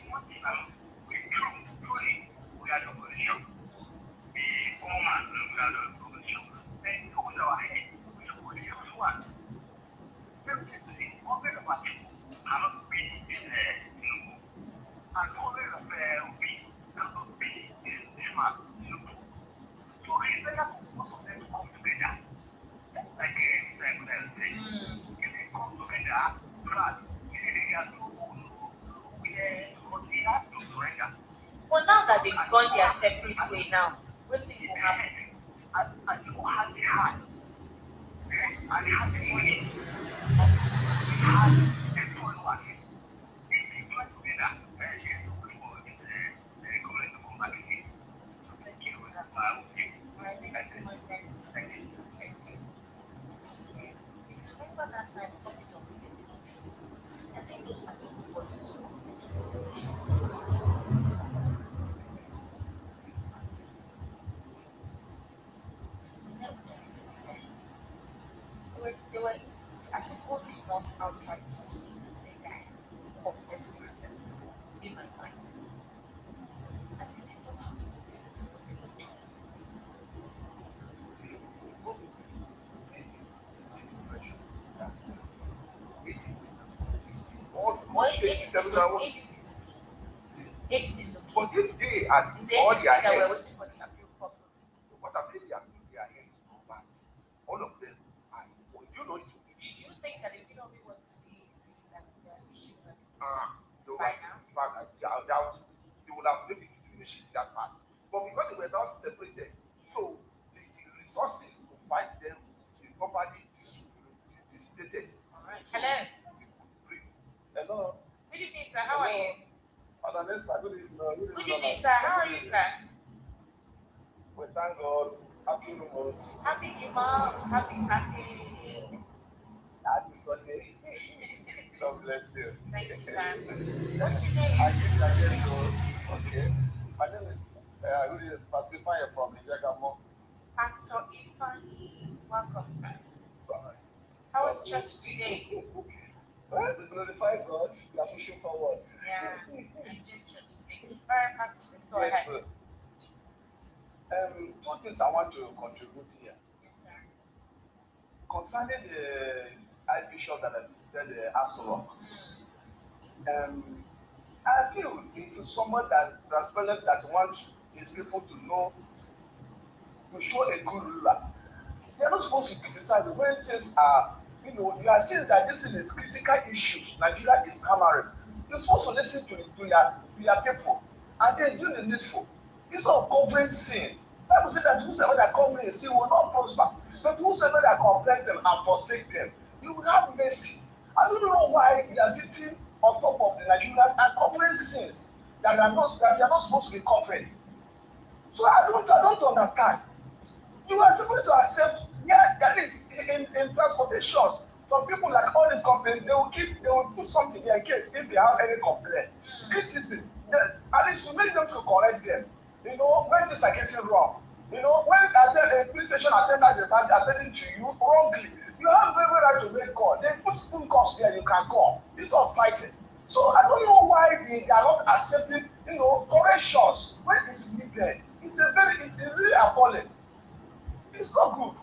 We are the opposition. The former we are the opposition. Then who is our head? We are the one. Definitely, all the party cannot be in and all the we cannot be in smart. So it's better for both of them to come together. Like Simon said, if they come together, plus, we have to surrender. Well, now that they've gone their separate way now, what's it will happen? And you have the heart, and you have the money, you have the followers. If you join together, then you will go to the government to come back again. Thank you. That's my own thing. Alright, thank you so much, Benson. Thank you. Remember that time before we talk about this? I think those are some words to they were Atiku did not outright pursue and say that come, let's do this. Be my advice. And then I thought I was basically what they were doing. But if they had all their heads, what have they done with their heads? All of them. Do you know it? Do you think that if you know it was the ADC that issue that right now? In fact, I doubt it. They would have maybe finished that part. But because they were now separated, so the resources to fight them is properly distributed. Alright. So hello. Hello. Good evening, sir. How are you? Good evening. Good evening, sir. How are you, sir? We thank God. Happy New Month. Happy New Month. Happy Sunday. Happy Sunday. God bless you. Thank you, sir. What's your name? Okay. My name is Pastor Ifeanyi from Ijagamo. Pastor Ifeanyi. Welcome, sir. How was church today? Well, we glorify God. We are pushing forward. Yeah, I enjoyed church today. All right, Pastor, let's go ahead. Two things I want to contribute here. Yes, sir. Concerning the Archbishop that I visited the Asolo, I feel it is someone that transparent that wants his people to know, to show a good ruler. They are not supposed to criticize when things are, you are saying that this is a critical issue. Nigeria is hammering. You're supposed to listen to their people, and they do the needful. Instead of covering sin, Bible says that whosoever that covering sin will not prosper, but whosoever that confess them and forsake them, you will have mercy. I don't know why we are sitting on top of the Nigerians and covering sins that you are not supposed to be covering. So I don't understand. You are supposed to accept, yeah, that is in transportations. Some people like all these companies, they will put something there in case if they have any complaint. Criticism. At least to make them to correct them. You know, when things are getting wrong. You know, when a police station attendant is attending to you wrongly, you have every right to make call. They put phone calls there, you can call. It's not fighting. So I don't know why they are not accepting, you know, corrections when it's needed. It's really appalling. It's not good.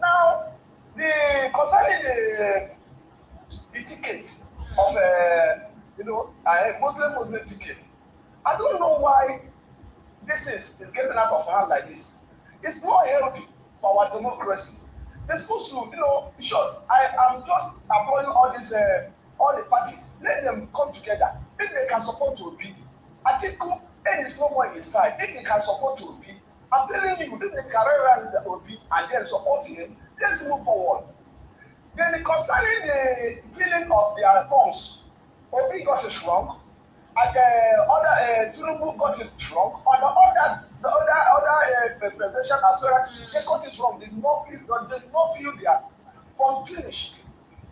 Now, concerning the ticket of you know, a Muslim ticket, I don't know why this is getting out of hand like this. It's not healthy for our democracy. They're supposed to, you know, in short, I am just applauding all the parties. Let them come together. If they can support Obi, I think it is no more in his side. If they can support Obi, I'm telling you, if they can run the Obi and then support him, let's move forward. Then concerning the filling of their forms, Obi got it wrong, and the other Tinubu got it wrong, and the other presidential aspirant, they got it wrong. They did not fill their form finished.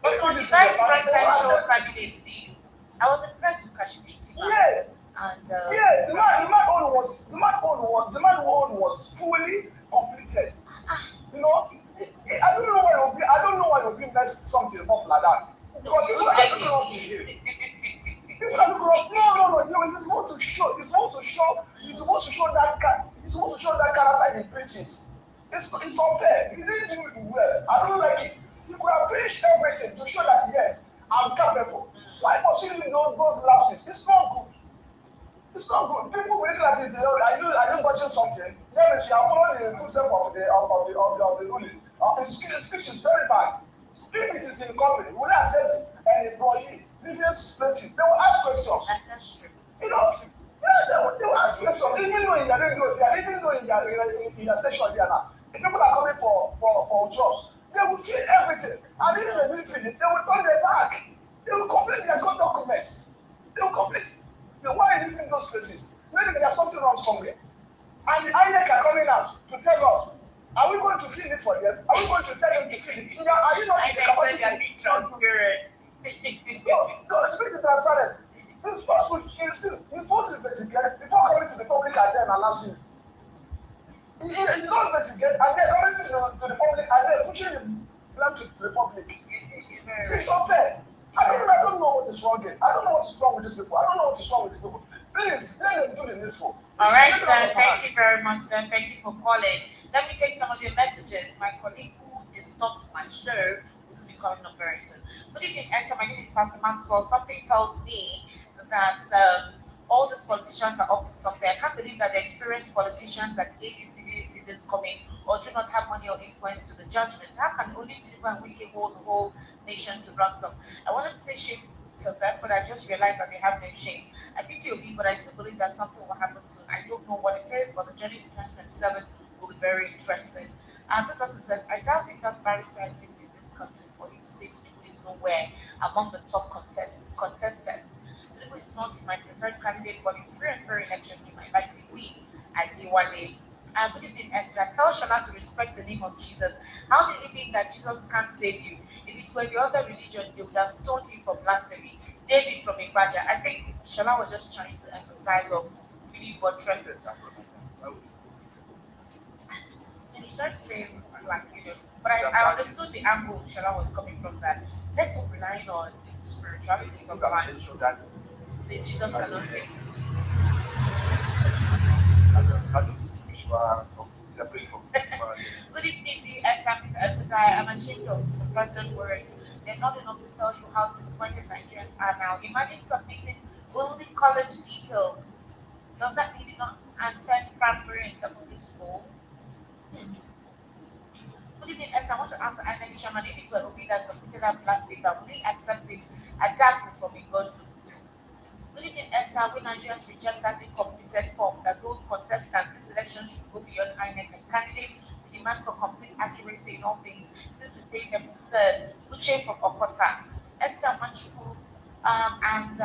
But for the vice presidential candidates did. I was impressed with Kashmir. Yeah. And yeah, the man own was fully completed. You know, I don't know why Obi messed something up like that. Because people are looking up to him. People are looking up. No. You're supposed to show that character he preaches. It's unfair. He didn't do it well. I don't like it. You could have finished everything to show that yes, I'm capable. Why must you know those lapses? It's not good. It's not good. People will look at it. Are you watching something? Then you are following the footsteps of the ruling. The speech is very bad. If it is in company, we will accept an employee leaving spaces. They will ask questions. That's true. You know, yes, they will ask questions. Even though in your station there now, if people are coming for jobs, they will fill everything. And if they didn't fill it, they will turn their back. They will complete their documents. They will complete. Then why are you leaving those places? Maybe there's something wrong somewhere. And the INEC are coming out to tell us, are we going to fill it for them? Are we going to tell them to fill it? Are you not in the capacity to be transparent? No, it's pretty transparent. This person, you first investigate before coming to the public and then announcing it. You don't investigate and then coming to the public and then pushing the blame to the public. It's not fair. I don't know what is wrong here. I don't know what is wrong with these people. I don't know what is wrong with these people. Please, let them do the needful. All right, sir. Thank you very much, sir. Thank you for calling. Let me take some of your messages. My colleague who stopped my show will be coming up very soon. Good evening, Esther. My name is Pastor Maxwell. Something tells me that all these politicians are up to something. I can't believe that the experienced politicians that ADC didn't see this coming or do not have money or influence to the judgment. How can only Tinubu and Wike hold the whole nation to ransom? I wanted to say shame to them, but I just realized that they have no shame. I pity Obi, but I still believe that something will happen soon. I don't know what it is, but the journey to 2027 will be very interesting. And this person says, I doubt if that's barrister is living in this country for you to say Tinubu is nowhere among the top contestants. Tinubu is not my preferred candidate, but in free and fair election, he might likely win. Adiwale. Good evening, Esther. Tell Shala to respect the name of Jesus. How did he mean that Jesus can't save you? If it were the other religion, they would have stoned him for blasphemy. David from Ibadan. I think Shala was just trying to emphasize or really buttress it. And he's trying to say, like, you know, but I understood the angle Shala was coming from that. Let's not rely on spirituality sometimes. Say Jesus cannot save you. Something separate from Good evening to you, Esther, Mr. Ekpa. I'm ashamed of Mr. President's words. They're not enough to tell you how disappointed Nigerians are now. Imagine submitting only college detail. Does that mean you're not attend primary and secondary school? Good evening, Esther. I want to answer Anna Chairman. If it were Obi that submitted a blank paper, will he accept it? A dark from a gun. Good evening, Esther. We Nigerians reject that incompleted form that those contestants this election should go beyond INEC and candidates. We demand for complete accuracy in all things since we pay them to serve. Uche from Okota. Esther Machuku and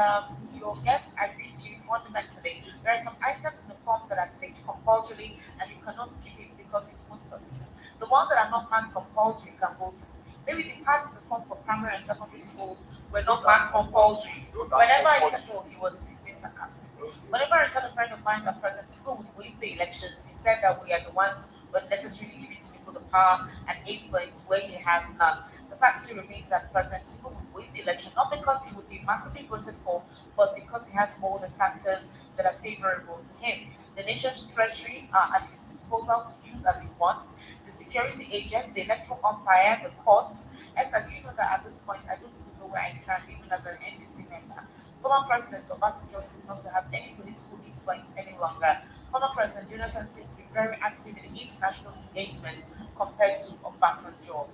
your guests agree to you fundamentally. There are some items in the form that are ticked compulsorily and you cannot skip it because it won't submit. The ones that are not marked compulsory can go through. Maybe the parts in the form for primary and secondary schools were not marked compulsory. Whenever I tell he's being sarcastic. Whenever I tell a friend of mine that President Tinubu would win the elections, he said that we are the ones who are necessarily giving Tinubu the power and influence where he has none. The fact still remains that President Tinubu would win the election, not because he would be massively voted for, but because he has more the factors that are favorable to him. The nation's treasury are at his disposal to use as he wants. The security agents, the electoral umpire, the courts. Esther, do you know that at this point I don't even know where I stand, even as an NDC member? Former President Obasanjo seems not to have any political influence any longer. Former President Jonathan seems to be very active in international engagements compared to Obasanjo.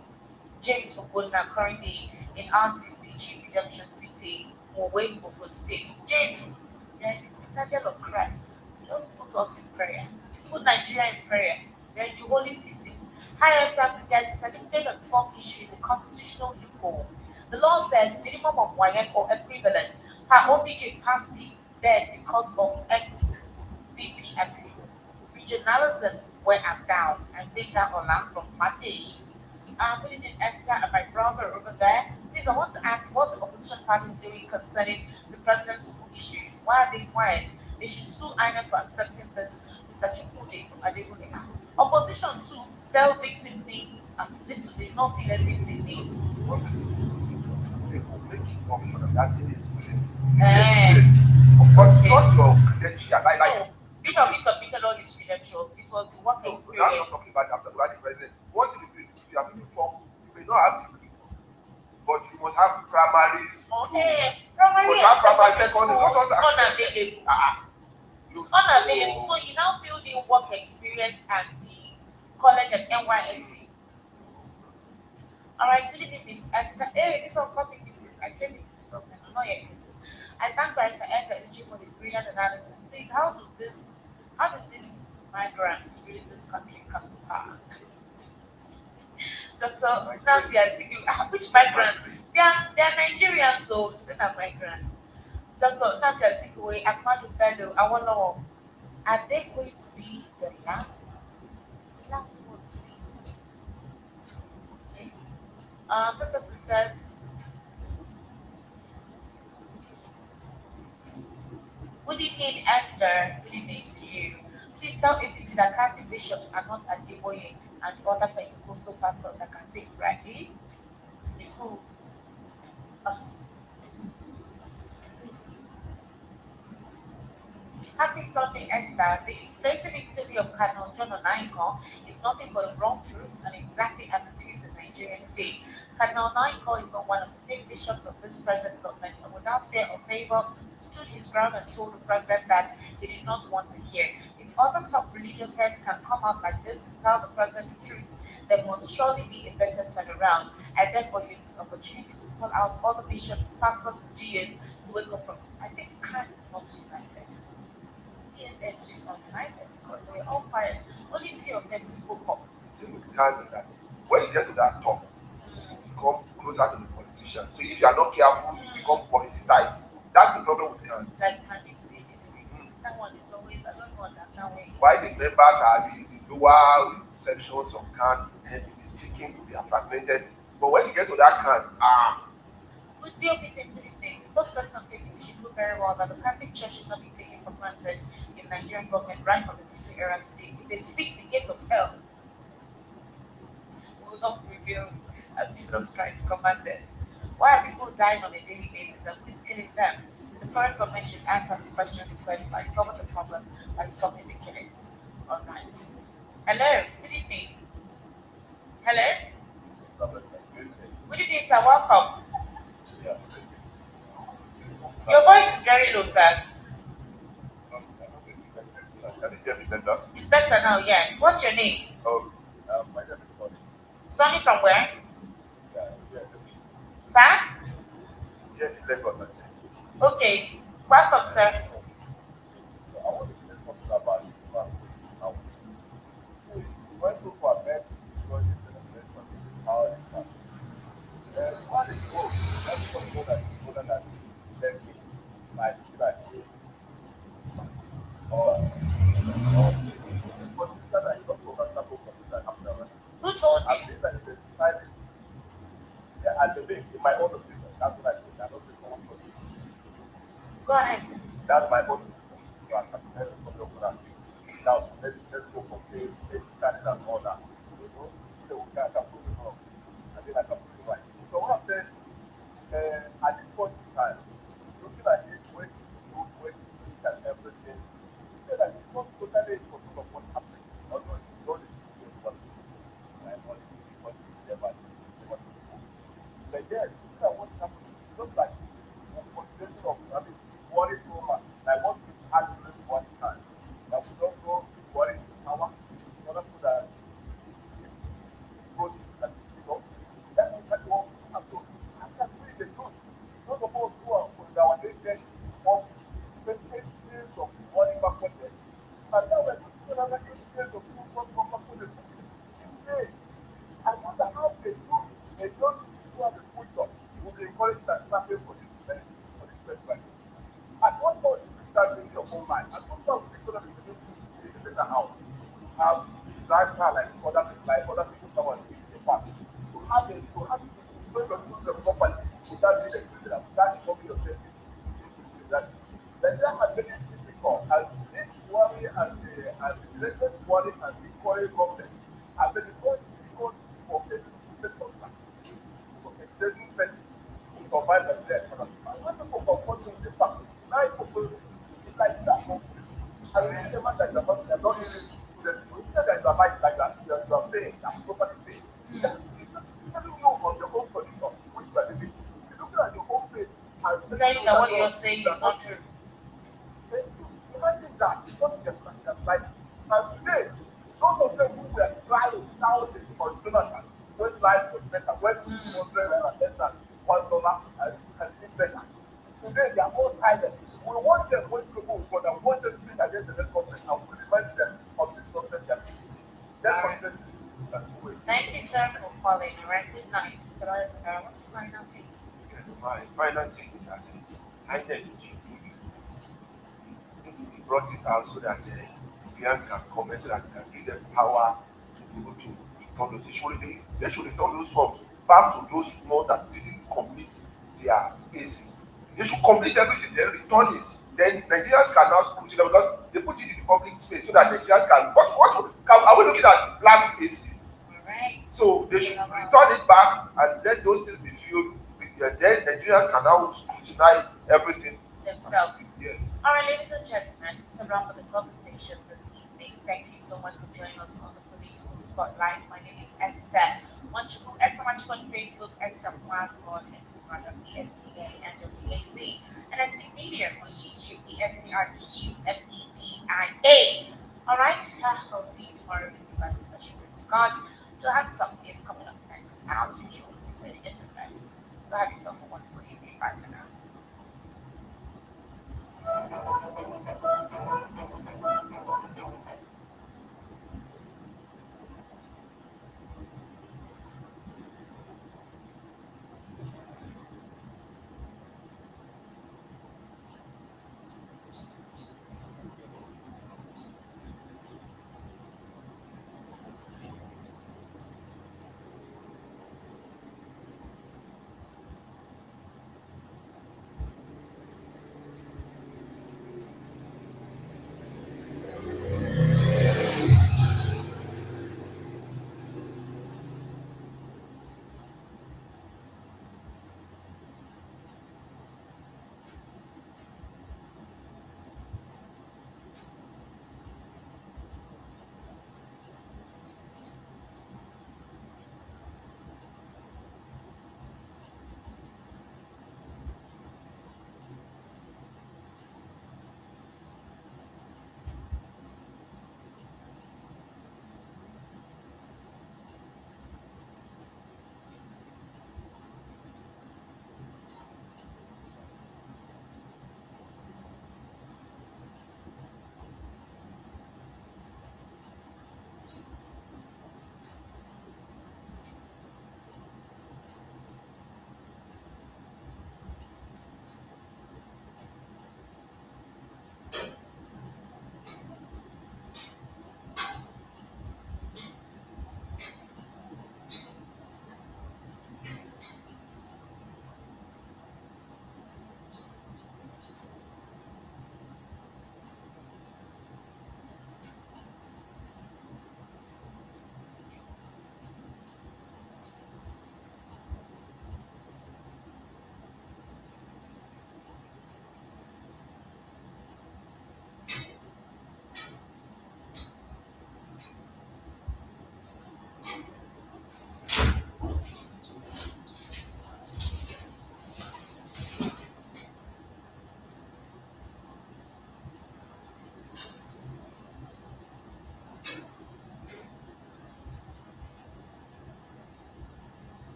James Ogbonna, currently in RCCG Redemption City, Mowe, Ogun State. James, you're in the citadel of Christ. Just put us in prayer. Put Nigeria in prayer. You're in the holy city. Higher guys, the certificate of form issue is a constitutional loophole. The law says minimum of WAEC or equivalent. Her OBJ passed it then because of ex-VP activity. Regionalism went down and they got Ola from Fatih. Good evening, Esther and my brother over there. Please, I want to ask what's the opposition parties doing concerning the president's school issues? Why are they quiet? They should sue INEC for accepting this, Mr. Chukwude from Ajegunle. Opposition too fell victim name and they did not feel a victim name. That is but not your credential. Like each of you submitted all his credentials. It was work experience. I'm not talking about I'm talking about the president. One thing is if you are looking for, you may not have degree, but you must have primary. Okay, primary and secondary. Unavailable. It's unavailable. So you now filled in work experience and the college at NYSC. Alright, good evening, Miss Esther. Hey, this one copy business. I came into this and I'm not yet business. I thank Barrister Esther for his brilliant analysis. Please, how did these migrants really this country come to power? Dr. Nnamdi Azikiwe, which migrants? They are Nigerians, so it's not migrants. Dr. Nnamdi Azikiwe, Ahmadu Bello, Awolowo, are they going to be the last word, please? Okay. This person says, good evening, Esther. Good evening to you. Please tell ABC that Catholic bishops are not Adeboye and other Pentecostal pastors that can take rightly. Nicole. Happy Sunday, Esther. The explosive interview of Cardinal John Onaiko is nothing but a wrong truth and exactly as it is in Nigeria today. Cardinal Onaiko is not one of the fake bishops of this present government and without fear or favor stood his ground and told the president that he did not want to hear. If other top religious heads can come out like this and tell the president the truth, there must surely be a better turnaround. I therefore use this opportunity to call out all the bishops, pastors, and GAs to wake up from. I think CAN is not united. And is not united because they were all quiet. Only few of them spoke up. The thing with CAN is that when you get to that top, you become closer to the politician. So if you are not careful, you become politicized. That's the problem with CAN. Like that one is always, I don't understand why the members are the lower sections of CAN and the speaking they are fragmented. But when you get to that CAN, with VOP team things, spokesperson of ABC should know very well that the Catholic Church should not be taken for granted in Nigerian government right from the military era to date. If they speak the gates of hell, will not prevail as Jesus Christ commanded. Why are people dying on a daily basis and who is killing them? The current government should answer the questions squarely by solving the problem by stopping the killings. All right. Hello. Good evening. Hello. Good evening, sir. Welcome. Your voice is very low, sir. Can you hear me better? It's better now, yes. What's your name? Oh, my name is Sonny. Sonny from where? Yeah. Sir? Yeah, in Lagos. Okay. Welcome, sir. Who told you? My own opinion. That's what I think. I don't think someone told me. Go ahead. That's my own opinion. Now, let's go for faith, studies and all that. So we can prove it wrong. I think I can prove it right. So what I'm saying, at this point in time, looking at it, when you look at everything, you say that it's not totally impossible of what's happening. Although it's not what but yes, look at what's happening. It looks like a continuation of, worry so much. Like what we had to do one time. That we don't go worry to power in order so that it goes and that's exactly what we have to do. And that's really the truth. Those of us who are with our agents of 8 years of worrying backward, and now we're going to another 8 years of doing what backward. I wonder how they do. They don't do have the full job. Would they encourage that starting for this festival? At what point do you start thinking your own mind? At what point do you think that you need a better house? Have drive car like other people someone in the past. To have to the properly without being excluded, without involving yourself in that. Nigeria has made it difficult, and this worry and the latest worry and the current government have made it very difficult for people to take contact. For a certain person to survive and their economy. And when people confront the fact, now it's like that. I mean, the man that is about to not even students, you say that you are like that, you are paying, you are properly paying. You don't know of your own condition, which you are living. You look at your own face and telling that what you're saying is not true. Imagine that. It's not just like and today, those of them who were crying thousands on Jonathan, when life was better, when it was less than $1 and live better. Today they are all silent. We want them when people will go down, we want them to speak against the next government and we remind them of this process they are making. Thank you, sir, for calling. All right, good night. So, what's your final take? Yes, my final take is that I think you brought it out so that Nigerians can comment, so that it can give them power to be able to return those. They should return those funds back to those ones that didn't complete their spaces. They should complete everything, then return it. Then Nigerians can now put it there because they put it in the public space so that Nigerians can. Are we looking at blank spaces? Right. So they should return it back and let those things be filled. Then Nigerians can now scrutinize everything themselves. Yes. All right, ladies and gentlemen, it's a wrap of the conversation this evening. Thank you so much for joining us on the Political Spotlight. My name is Esther. Esther Machico on Facebook, Esther Plus on Instagram, that's ESTANWAC, and Esther Media on YouTube, ESTRQMEDIA. All right, I'll see you tomorrow with by the special grace of God. To have some is coming up next, as usual. It's very internet. So have yourself a wonderful evening. Bye for now.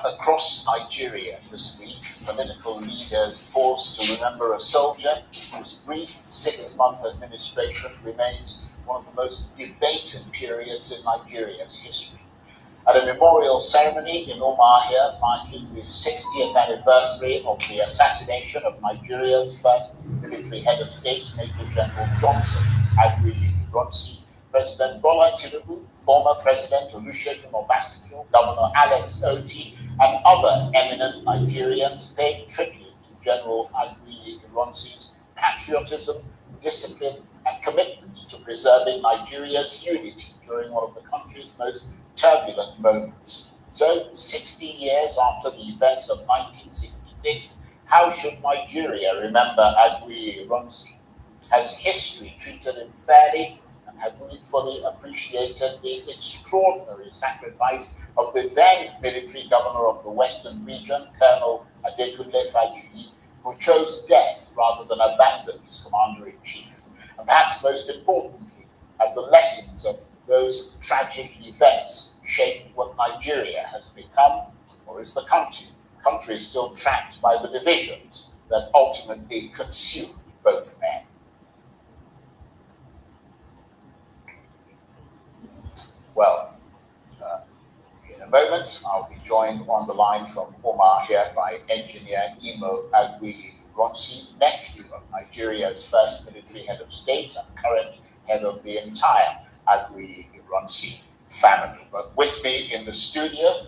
Across Nigeria this week, political leaders paused to remember a soldier whose brief 6-month administration remains one of the most debated periods in Nigeria's history. At a memorial ceremony in Umuahia marking the 60th anniversary of the assassination of Nigeria's first military head of state, Major General Johnson Agui-Ironsi, President Bola Tinubu, former President Olusegun Obasanjo, Governor Alex Oti, and other eminent Nigerians paid tribute to General Agui-Ironsi's patriotism, discipline, and commitment to preserving Nigeria's unity during one of the country's most turbulent moments. So, 60 years after the events of 1966, how should Nigeria remember Agui-Ironsi? Has history treated him fairly, and have we fully appreciated the extraordinary sacrifice of the then military governor of the Western region, Colonel Adekunle Fajuyi, who chose death rather than abandon his commander-in-chief? And perhaps most importantly, have the lessons of those tragic events shaped what Nigeria has become, or is the country still trapped by the divisions that ultimately consumed both men? Well, in a moment, I'll be joined on the line from Umuahia by engineer Imo Agui-Ironsi, nephew of Nigeria's first military head of state and current head of the entire Agui-Ironsi family. But with me in the studio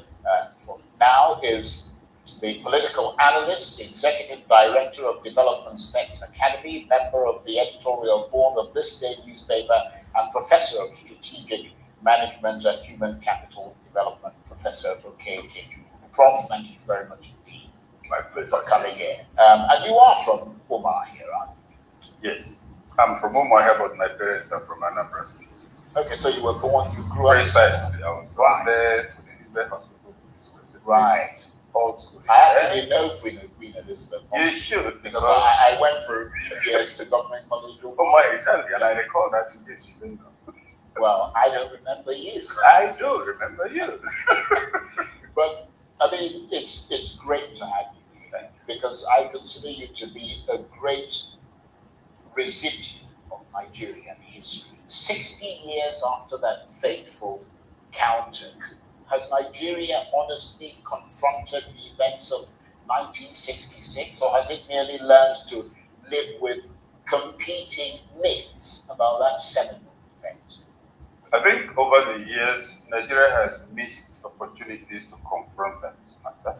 for now is the political analyst, executive director of Development Specs Academy, member of the editorial board of this day newspaper, and professor of strategic management and human capital development, Professor Oke Keju. Prof, thank you very much indeed for coming in. And you are from Umuahia, aren't you? Yes, I'm from Umuahia, but my parents are from Anambra State. Okay, so you were born, you grew up... Precisely, I was born there, to the Elizabeth Hospital. Right. Old school. I actually know Queen Elizabeth. You should, because I went for a few years to government college. Oh my, exactly, and I recall that in case you didn't know. Well, I don't remember you. I do remember you. But, I mean, it's great to have you here, because I consider you to be a great resident of Nigerian history. 60 years after that fateful counter coup, has Nigeria honestly confronted the events of 1966, or has it merely learned to live with competing myths about that seminal event? I think over the years, Nigeria has missed opportunities to confront that matter.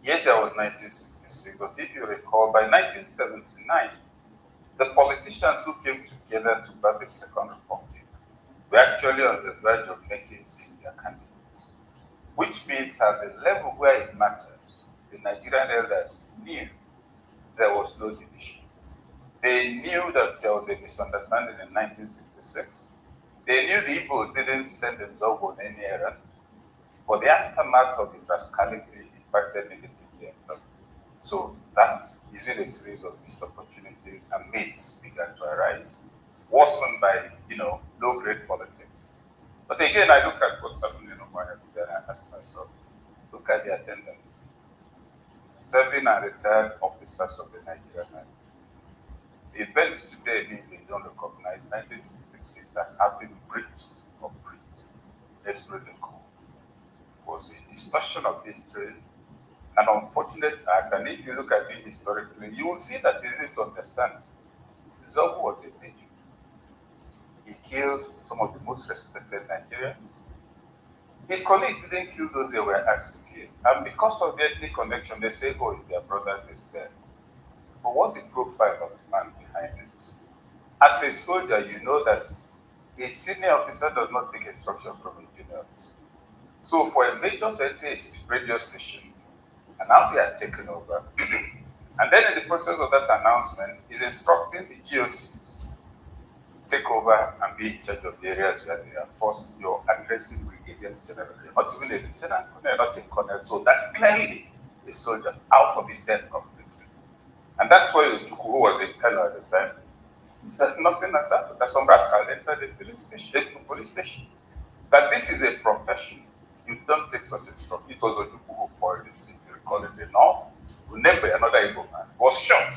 Yes, there was 1966, but if you recall, by 1979, the politicians who came together to build the Second Republic were actually on the verge of making senior candidates, which means at the level where it mattered, the Nigerian elders knew there was no division. They knew that there was a misunderstanding in 1966. They knew the Igbos didn't send the Zobo on any errand, but the aftermath of his rascality impacted negatively on them. So that is really a series of missed opportunities, and myths began to arise, worsened by, low-grade politics. But again, I look at what's happening in Umuahia today, and I ask myself, look at the attendance. Serving and retired officers of the Nigerian Army. The event today means they don't recognize 1966 as having breached or breached. Let's read the call. It was a distortion of history, an unfortunate act, and if you look at it historically, you will see that it's easy to understand. Zobu was a major. He killed some of the most respected Nigerians. His colleagues didn't kill those they were asked to kill. And because of the ethnic connection, they say, oh, it's their brother, they spare. But what's the profile of the man behind it? As a soldier, you know that a senior officer does not take instructions from a junior officer. So for a major to enter a radio station, announce he had taken over, and then in the process of that announcement, is instructing the GOCs to take over and be in charge of the areas where they are forced. You're addressing brigadiers general, not even a lieutenant colonel, not a colonel. So that's clearly a soldier out of his depth completely. And that's why Ojuku, who was a colonel at the time, he said nothing has happened. That some rascal entered the police station. That this is a profession. You don't take such a strong. It was Ojukwu who foiled it. If you recall in the north, Unembe, another Igbo man, was shot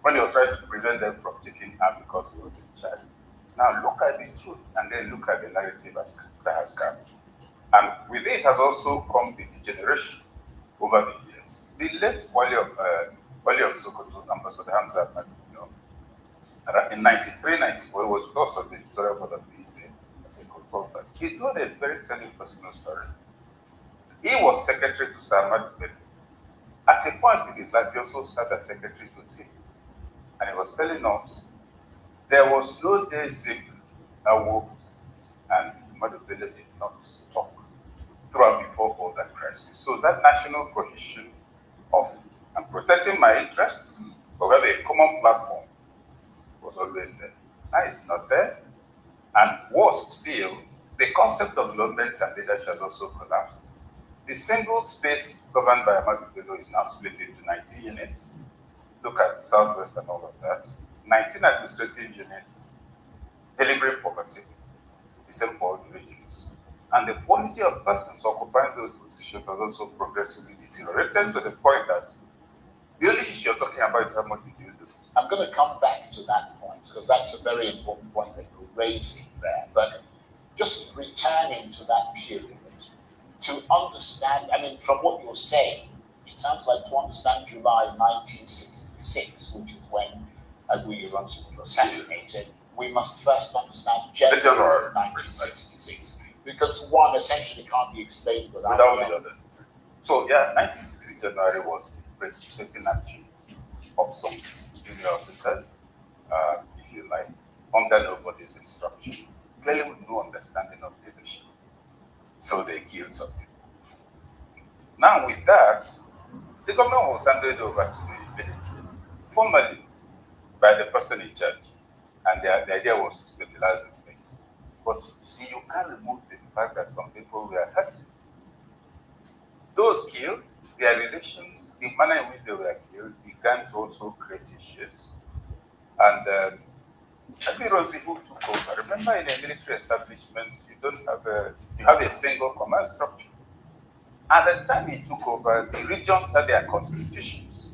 when he was trying to prevent them from taking arm because he was in charge. Now look at the truth and then look at the narrative that has come. And with it has also come the degeneration over the years. The late Wali of Sokoto, Ambassador Hamza, in 93-94, he was also the editorial board of this day as a consultant. He told a very telling personal story. He was secretary to Sir Ahmad Bello. At a point in his life, he also served as secretary to Zik. And he was telling us there was no day Zik awoke and Ahmad Bello did not talk throughout before all that crisis. So that national cohesion of and protecting my interests, but we have a common platform, was always there. Now it's not there. And worse still, the concept of government and leadership has also collapsed. The single space governed by Ahmad Bello is now split into 19 units. Look at Southwest and all of that. 19 administrative units, delivering poverty. The same for all the regions. And the quality of persons occupying those positions has also progressively deteriorated to the point that the only issue you're talking about is how much you do. I'm going to come back to that point because that's a very important point that you're raising there. But just returning to that period to understand, I mean, from what you're saying, it sounds like to understand July 1966, which is when Aguirre was assassinated, we must first understand January 1966, because one essentially can't be explained without the other. So, yeah, 1960 January was the precipitating action of some junior officers, if you like, under nobody's instruction, clearly with no understanding of leadership. So they killed some people. Now with that, the government was handed over to the military, formally by the person in charge. And the idea was to stabilize the place. But see, you can't remove the fact that some people were hurt. Those killed, their relations, the manner in which they were killed, began to also create issues. And Rosie who took over. Remember, in a military establishment, you have a single command structure. At the time he took over, the regions had their constitutions.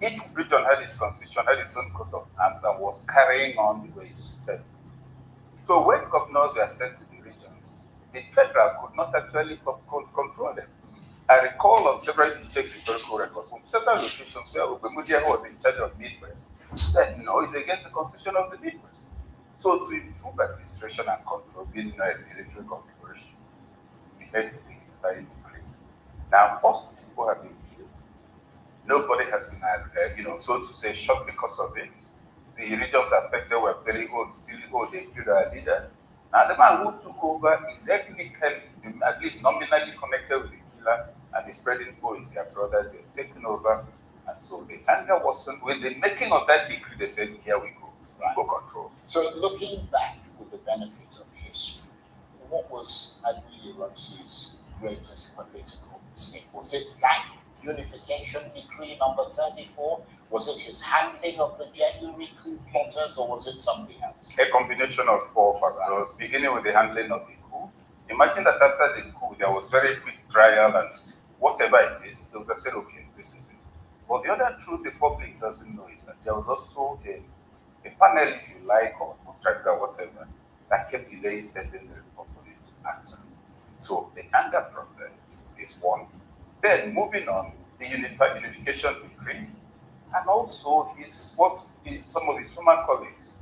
Each region had its constitution, had its own coat of arms, and was carrying on the way it suited. So when governors were sent to the regions, the federal could not actually control them. I recall on several, if you check historical records, from several locations where Ubemudia was in charge of Midwest, said no, it's against the constitution of the Midwest. So to improve administration and control, being a military configuration, we made the very clear. Now, first people have been killed. Nobody has been, so to say, shocked because of it. The regions affected were very old, still old. They killed our leaders. Now, the man who took over is ethnically, at least nominally connected with the killer, and the spreading is their brothers. They've taken over. And so the anger wasn't, with the making of that decree, they said, here we go, go control. So looking back with the benefit of history, what was Aguirre's greatest political mistake? Was it that unification decree number 34? Was it his handling of the January coup plotters, or was it something else? A combination of four factors, beginning with the handling of the coup. Imagine that after the coup, there was very quick trial and whatever it is, they would have said, okay, this is it. But the other truth the public doesn't know is that there was also a panel, if you like, or contractor, whatever, that kept delaying sending the report into action. So the anger from there is one. Then moving on, the unification decree, and also some of his former colleagues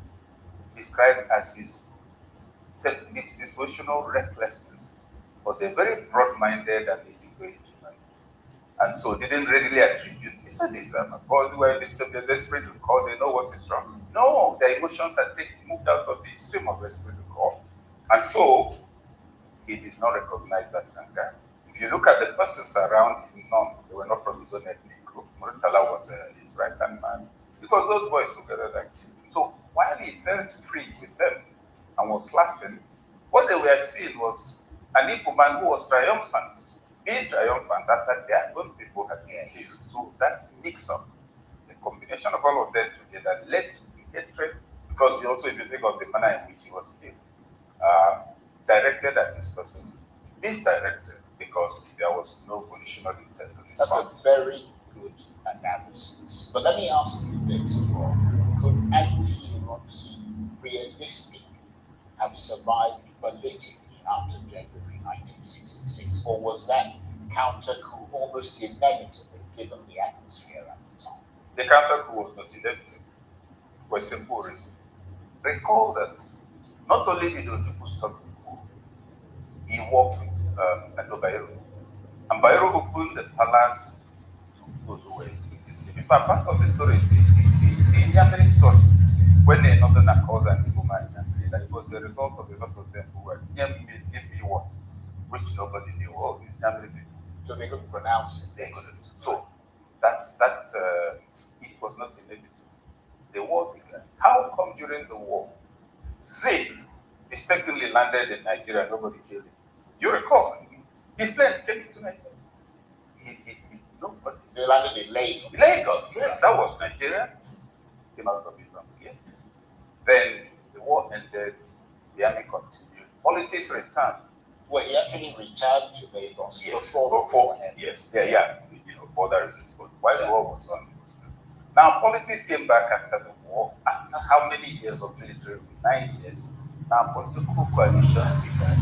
described as his dispositional recklessness. Was a very broad-minded and easygoing human, and so didn't readily attribute. He said this, because when there's esprit de corps, they know what is wrong. No, their emotions are moved out of the stream of esprit de corps, and so he did not recognize that anger. If you look at the persons around him, none, they were not from his own ethnic group. Muritala was his right-hand man. It was those boys together that killed him. So while he felt free with them and was laughing, what they were seeing was an Igbo man who was triumphant, being triumphant after their own people had been killed. So that mix-up, the combination of all of them together led to the hatred, because also, if you think of the manner in which he was killed, directed at his person, misdirected. The because there was no volitional intent to this. That's a very good analysis. But let me ask you this, Prof. Could Agui Ironsi realistically have survived politically after January 1966, or was that counter-coup almost inevitable given the atmosphere at the time? The counter-coup was not inevitable for a simple reason. Recall that not only did Ojukwu stop the coup, he worked with Bayero. And Bayero opened the palace to those who were sleeping. In fact, part of the story is the Indian story. When the northern cause and the woman, that it was a result of a lot of them who were give me what, which nobody knew. Oh, these Nyamiri people. So they couldn't pronounce it. They couldn't. So it was not inevitable. The war began. How come during the war, Zik mistakenly landed in Nigeria and nobody killed him? Do you recall? His plane came into Nigeria. Nobody. They landed in Lagos. Lagos, yes, that was Nigeria. Came out of Iran's gate. Then the war ended, the army continued. Politics returned. Well, he actually returned to Lagos before the war ended. Yes, for that reason. But while the war was on, now politics came back after the war. After how many years of military? 9 years. Now political coalitions began.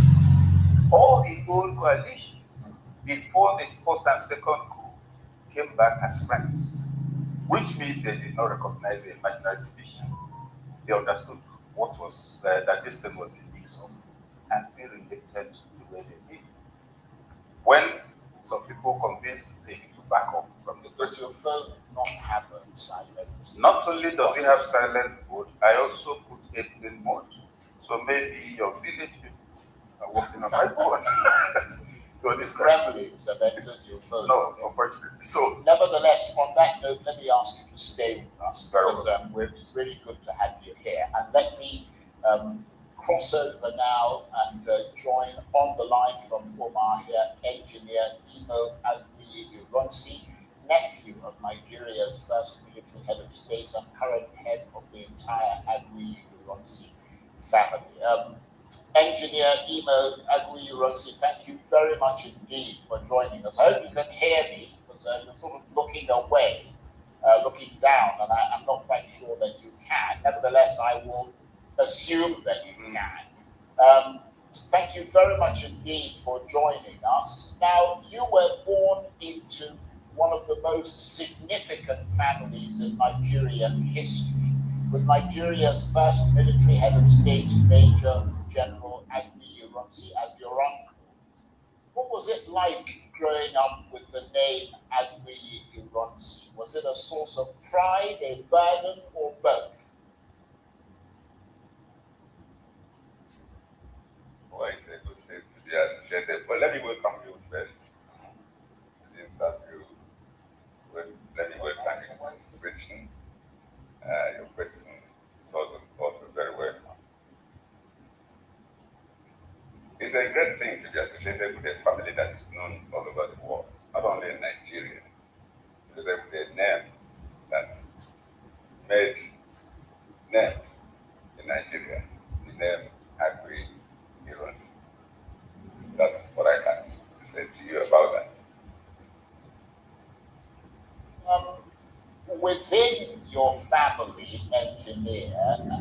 All the old coalitions before this first and second coup came back as friends, which means they did not recognize the imaginary division. They understood what was that this thing was a mix-up and still related the way they did. When some people convinced Zik to back off from the Does your phone not have a silent? Not only does it have silent mode, I also put airplane mode. So maybe your village people are working on my phone. So this Gremlins have entered your phone. No, unfortunately. So, nevertheless, on that note, let me ask you to stay with us because it's really good to have you here. And let me cross over now and join on the line from Omar here, engineer Imo Agui Ironsi, nephew of Nigeria's first military head of state and current head of the entire Agui Ironsi family. Engineer Imo Agui Ironsi, thank you very much indeed for joining us. I hope you can hear me because you're sort of looking away, looking down, and I'm not quite sure that you can. Nevertheless, I will assume that you can. Thank you very much indeed for joining us. Now, you were born into one of the most significant families in Nigerian history, with Nigeria's first military head of state, Major General Agui Ironsi, as your uncle. What was it like growing up with the name Agui Ironsi? Was it a source of pride, a burden, or both? Well, it's a good thing to be associated, but let me welcome you first. Let me welcome you for this question. Your question is also very welcome. It's a great thing to be associated with a family that is known all over the world, not only in Nigeria. Because the name that made names in Nigeria, the name Agui Ironsi. That's what I can say to you about that. Within your family, engineer,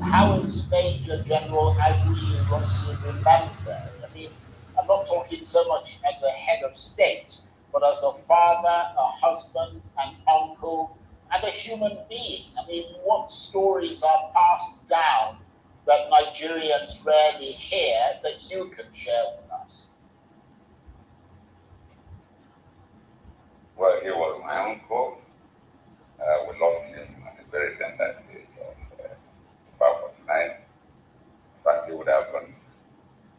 how is Major General Agui Ironsi remembered? I mean, I'm not talking so much as a head of state, but as a father, a husband, an uncle, and a human being. I mean, what stories are passed down that Nigerians rarely hear that you can share with us? Well, he was my uncle. We lost him at a very tender age of about 49. In fact, he would have gone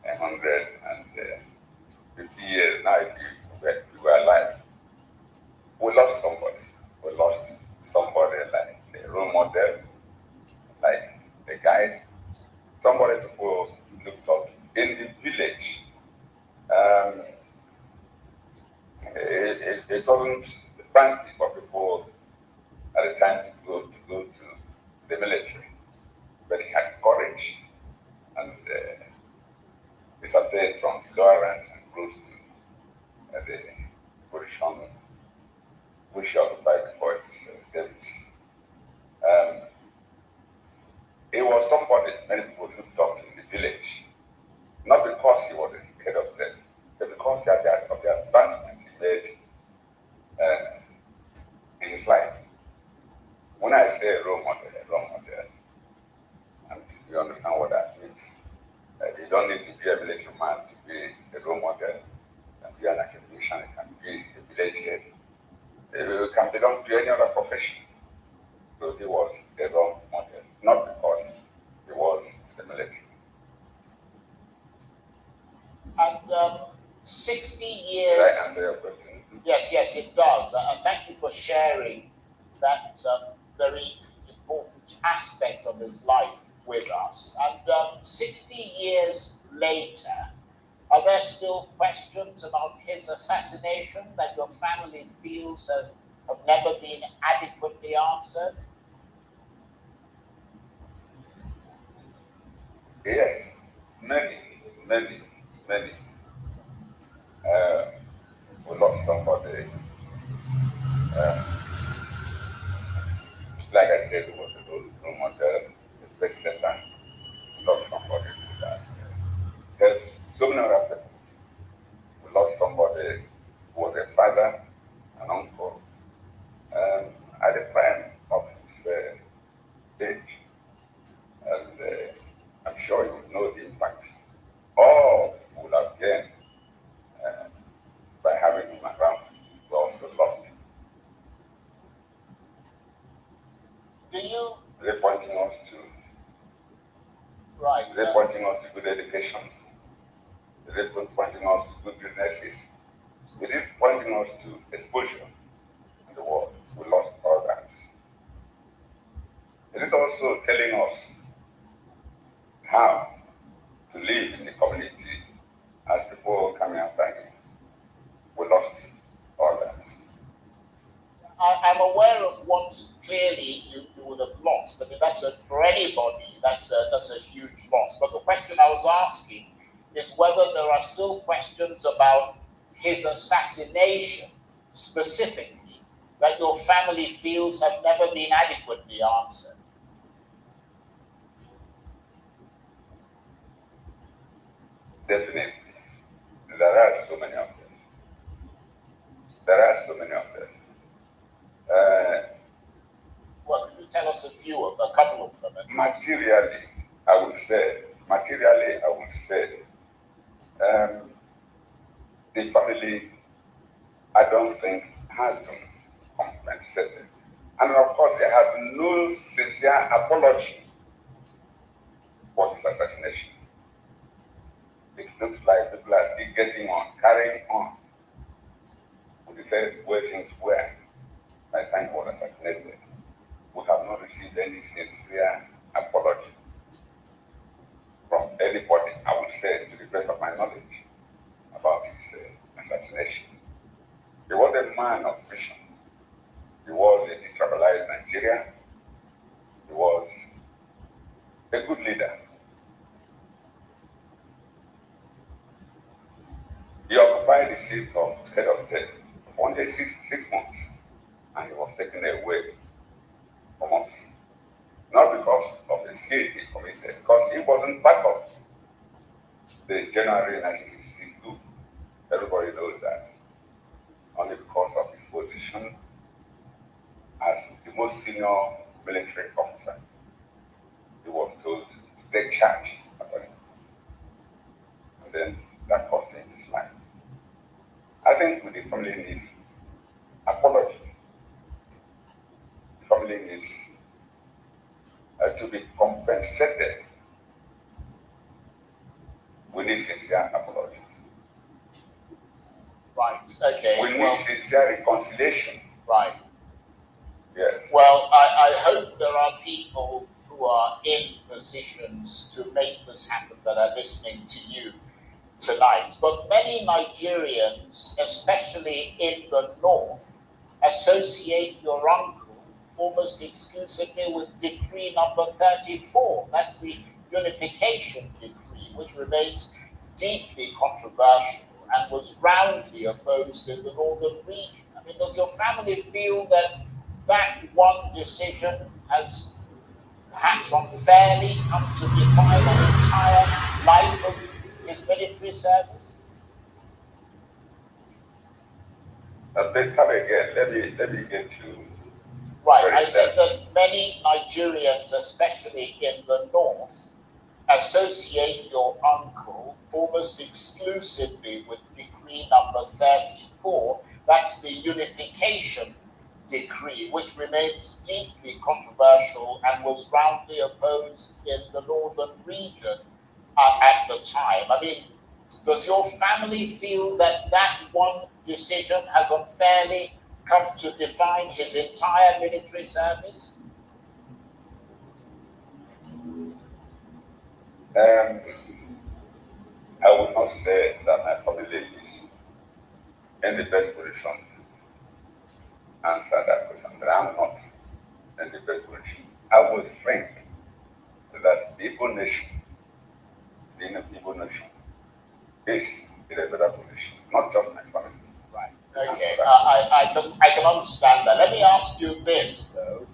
150 years now if we were alive. We lost somebody. We lost somebody like a role model, like a guide, somebody to go look up in the village. It wasn't fancy for people at the time to go to the military, but he had courage and disappeared from ignorance and rose to because he was the head of state, but because of the advancement he made in his life. When I say role model, and you understand what that means. You don't need to be a military man to be a role model, and be an academician, you can be a village head. You can belong to any other profession. So he was a role model, not because he was the military. And 60 years... Did I answer your question? Yes, it does. And thank you for sharing that very important aspect of his life with us. And 60 years later, are there still questions about his assassination that your family feels have never been adequately answered? Yes, many. We lost somebody. Like I said, it was a role model, the president. We lost somebody to that. There's so many other people. We lost somebody who was a father, an uncle, at the prime of his age. And I'm sure you know the impact all would have gained by having him around. We also lost. They're pointing us to They're pointing us to good education. They're pointing us to good businesses. It is pointing us to exposure in the world. We lost all that. It is also telling us how to live in the community as people coming after him. We lost all that. I'm aware of what clearly you would have lost. I mean, for anybody, that's a huge loss. But the question I was asking is whether there are still questions about his assassination specifically that your family feels have never been adequately answered. Definitely. There are so many of them. Well, can you tell us a couple of them? Materially, I would say, the family, I don't think, has been compensated. And of course, they have no sincere apology for his assassination. It looks like people are still getting on, carrying on with the way things were by the time he was assassinated. We have not received any sincere apology from anybody, I would say, to the best of my knowledge, about his assassination. He was a man of vision. He was a detribalized Nigerian. He was a good leader. He occupied the seat of head of state for only six months, and he was taken away for months. Not because of the sin he committed, because he wasn't part of the January 1966 coup. Everybody knows that. Only because of his position as the most senior military officer, he was told to take charge of it. And then that cost him his life. I think the family needs apology. The family needs to be compensated. We need sincere apology. Right, okay. We need sincere reconciliation. Right. Yes. Well, I hope there are people who are in positions to make this happen that are listening to you tonight. But many Nigerians, especially in the north, associate your uncle almost exclusively with decree number 34. That's the unification decree, which remains deeply controversial and was roundly opposed in the northern region. I mean, does your family feel that that one decision has perhaps unfairly come to define an entire life of his his military service? Please come again. Let me get you. Right, I said that many Nigerians, especially in the north, associate your uncle almost exclusively with decree number 34. That's the unification decree, which remains deeply controversial and was roundly opposed in the northern region at the time. I mean, does your family feel that that one decision has unfairly come to define his entire military service? I would not say that my family is in the best position to answer that question, but I'm not in the best position. I would think that the Igbo nation, the Igbo nation, is in a better position, not just my family. Right. Okay, I can understand that. Let me ask you this, though.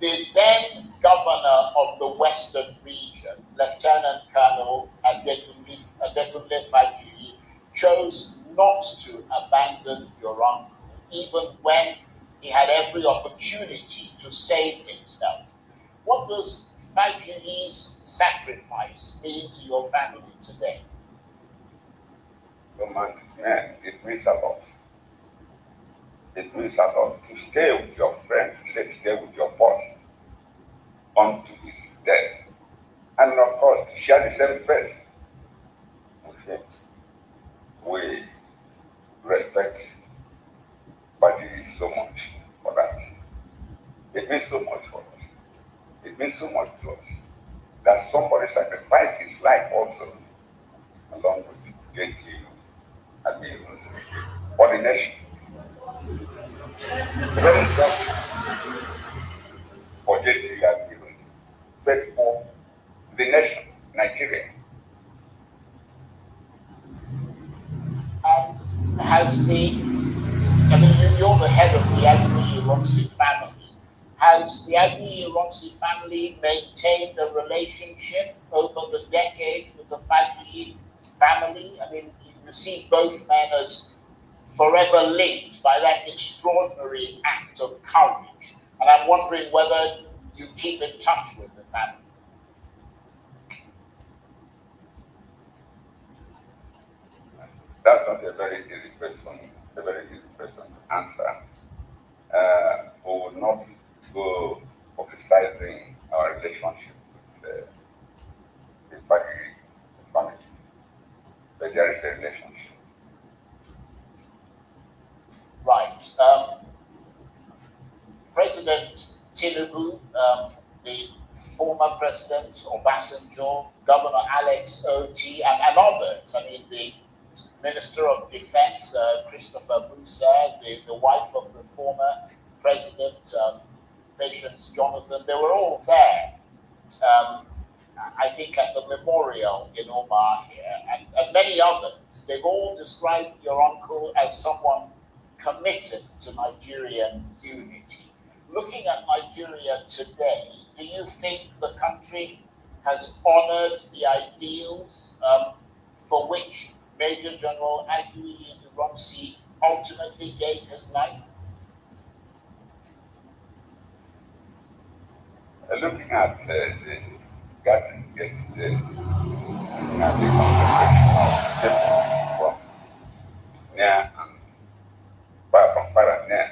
The then governor of the Western region, Lieutenant Colonel Adekunle Fajuyi, chose not to abandon your uncle, even when he had every opportunity to save himself. What does Fajuyi's sacrifice mean to your family today? Man, it means a lot. It means a lot to stay with your friend, to stay with your boss unto his death. And of course, to share the same faith with him. We respect Badi so much for that. It means so much for us. It means so much to us that somebody sacrificed his life also, along with JT and me, for the nation. Not just for JT and me, but for the nation, Nigeria. And has you're the head of the Agni-Ironsi family. Has the Agni-Ironsi family maintained a relationship over the decades with the Fajuyi family? I mean, you see both men as forever linked by that extraordinary act of courage. And I'm wondering whether you keep in touch with the family. That's not a very easy question to answer. We will not go publicizing our relationship with the family, but there is a relationship. Right. President Tinubu, the former President Obasanjo, Governor Alex Oti, and others. I mean, the Minister of Defense, Christopher Musa, the wife of the former President, Patience Jonathan, they were all there. I think at the memorial in Omar here, and many others. They've all described your uncle as someone committed to Nigerian unity. Looking at Nigeria today, do you think the country has honored the ideals for which Major General Aguiyi-Ironsi ultimately gave his life? Looking at the gathering yesterday, and the conversation of people from near and far and near,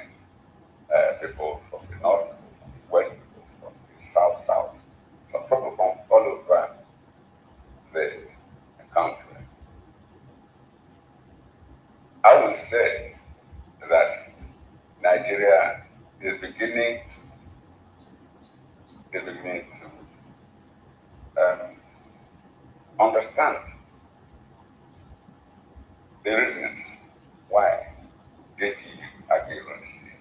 people from the north, west, people from the south, some people from all over the country. I would say that Nigeria is beginning to understand the reasons why JT Aguiyi-Ironsi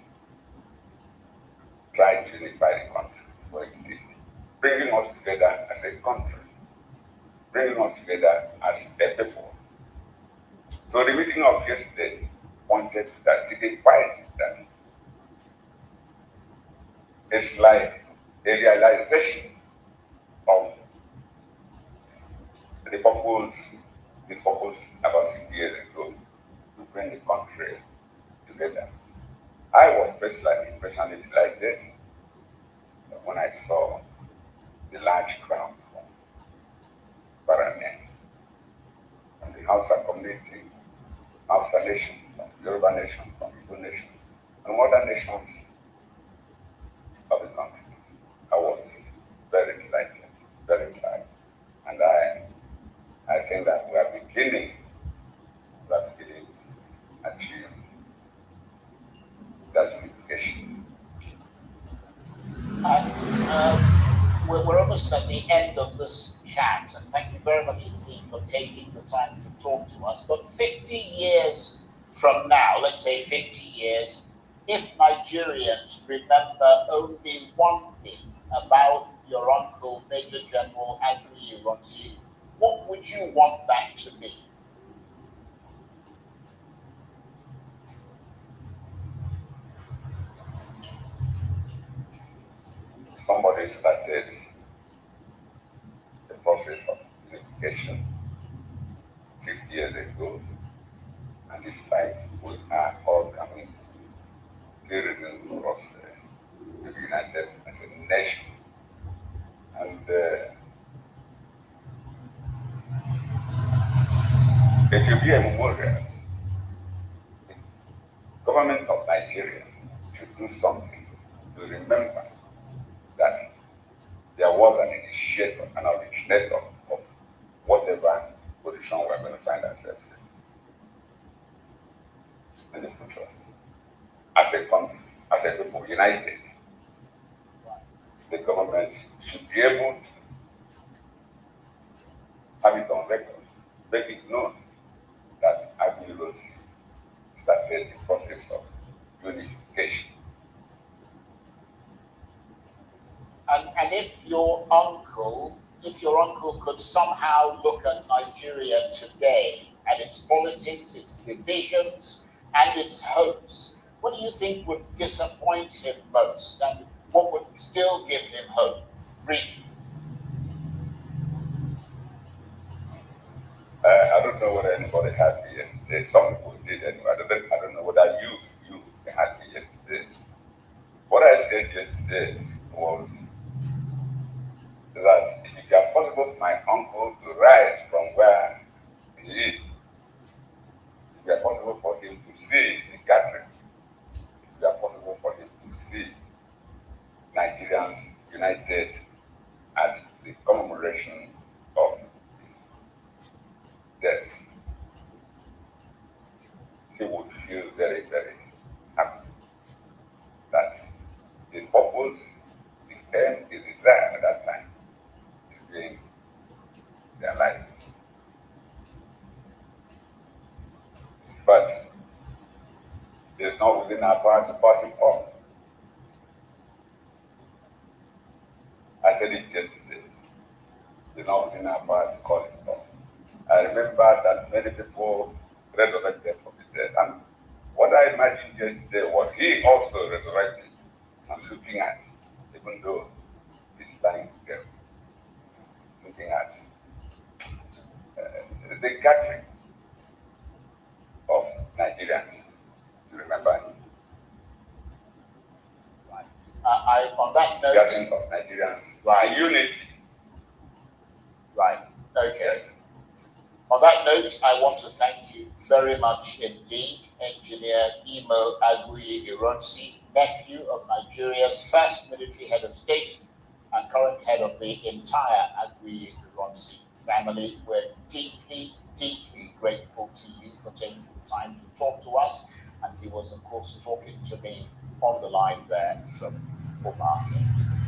tried to unify the country, what it did, bringing us together as a country, bringing us together as a people. So the meeting of yesterday pointed to that, signified that it's like a realization of the this purpose about 60 years ago to bring the country together. I was personally delighted when I saw the large crowd from Parliament, from the Hausa community, Hausa nation, from Yoruba nation, from Igbo nation, and other nations of the country. I was very delighted, very glad. And I think that we are beginning to achieve that unification. We're almost at the end of this chat, and thank you very much indeed for taking the time to talk to us. But 50 years from now, let's say 50 years, if Nigerians remember only one thing about your uncle, Major General Agui Ironsi, what would you want that to be? Somebody started the process of unification 60 years ago, and it's like we are all coming to the reason for us to be united as a nation. And it will be a memorial. The government of Nigeria should do something to remember that there was an initiator, an originator of whatever position we're going to find ourselves in the future. As a country, as a people united, the government should be able to have it on record, make it known that Agui Ironsi started the process of unification. And if your uncle could somehow look at Nigeria today and its politics, its divisions, and its hopes, what do you think would disappoint him most, and what would still give him hope? Briefly. I don't know whether anybody had me yesterday. Some people did anyway. I don't know whether you had me yesterday. What I said yesterday was that if it were possible for my uncle to rise from where he is, if it were possible for him to see the gathering, if it were possible for him to see Nigerians united at the commemoration of his death, he would feel very, very happy that his purpose, his aim, his desire at that time is being realized. But it's not within our power to put him off. I said it yesterday. It's not within our power to call him off. I remember that many people resurrected from the dead. And what I imagined yesterday was he also resurrected and looking at, even though he's lying there, looking at the gathering of Nigerians to remember him. On that note, gathering of Nigerians, right, unity. Right. Okay. On that note, I want to thank you very much indeed, Engineer Imo Agui Ironsi, nephew of Nigeria's first military head of state and current head of the entire Agui Ironsi family. We're deeply, deeply grateful to you for taking the time to talk to us. And he was, of course, talking to me on the line there from Omani.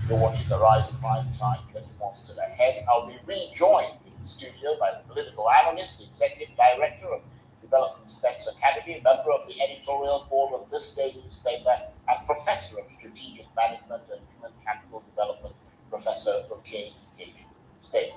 You're watching The Rise of Prime Time, because it wants to the head. I'll be rejoined in the studio by the political analyst, the executive director of Development Specs Academy, member of the editorial board of This Day newspaper, and professor of strategic management and human capital development, Professor Oke Ikeju. Stay.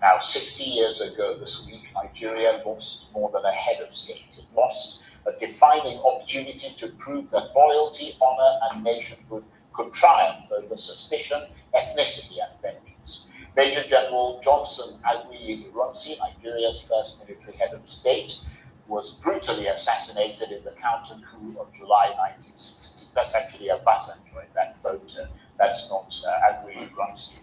Now, 60 years ago this week, Nigeria lost more than a head of state. It lost a defining opportunity to prove that loyalty, honor, and nationhood could triumph over suspicion, ethnicity, and vengeance. Major General Johnson Agui Ironsi, Nigeria's first military head of state, was brutally assassinated in the counter coup of July 1962. That's actually Obasanjo in that photo. That's not Agui Ironsi.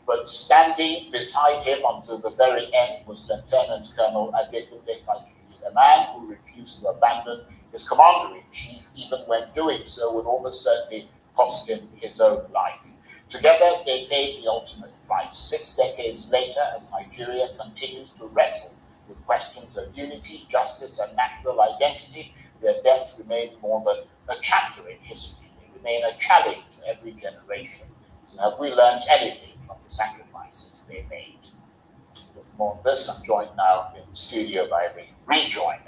But standing beside him until the very end was Lieutenant Colonel Adekunle Fajiri, a man who refused to abandon his commander-in-chief, even when doing so would almost certainly cost him his own life. Together, they paid the ultimate price. 6 decades later, as Nigeria continues to wrestle with questions of unity, justice, and national identity, their deaths remain more than a chapter in history. They remain a challenge to every generation. So have we learned anything from the sacrifices they made? With more on this, I'm joined now in the studio rejoined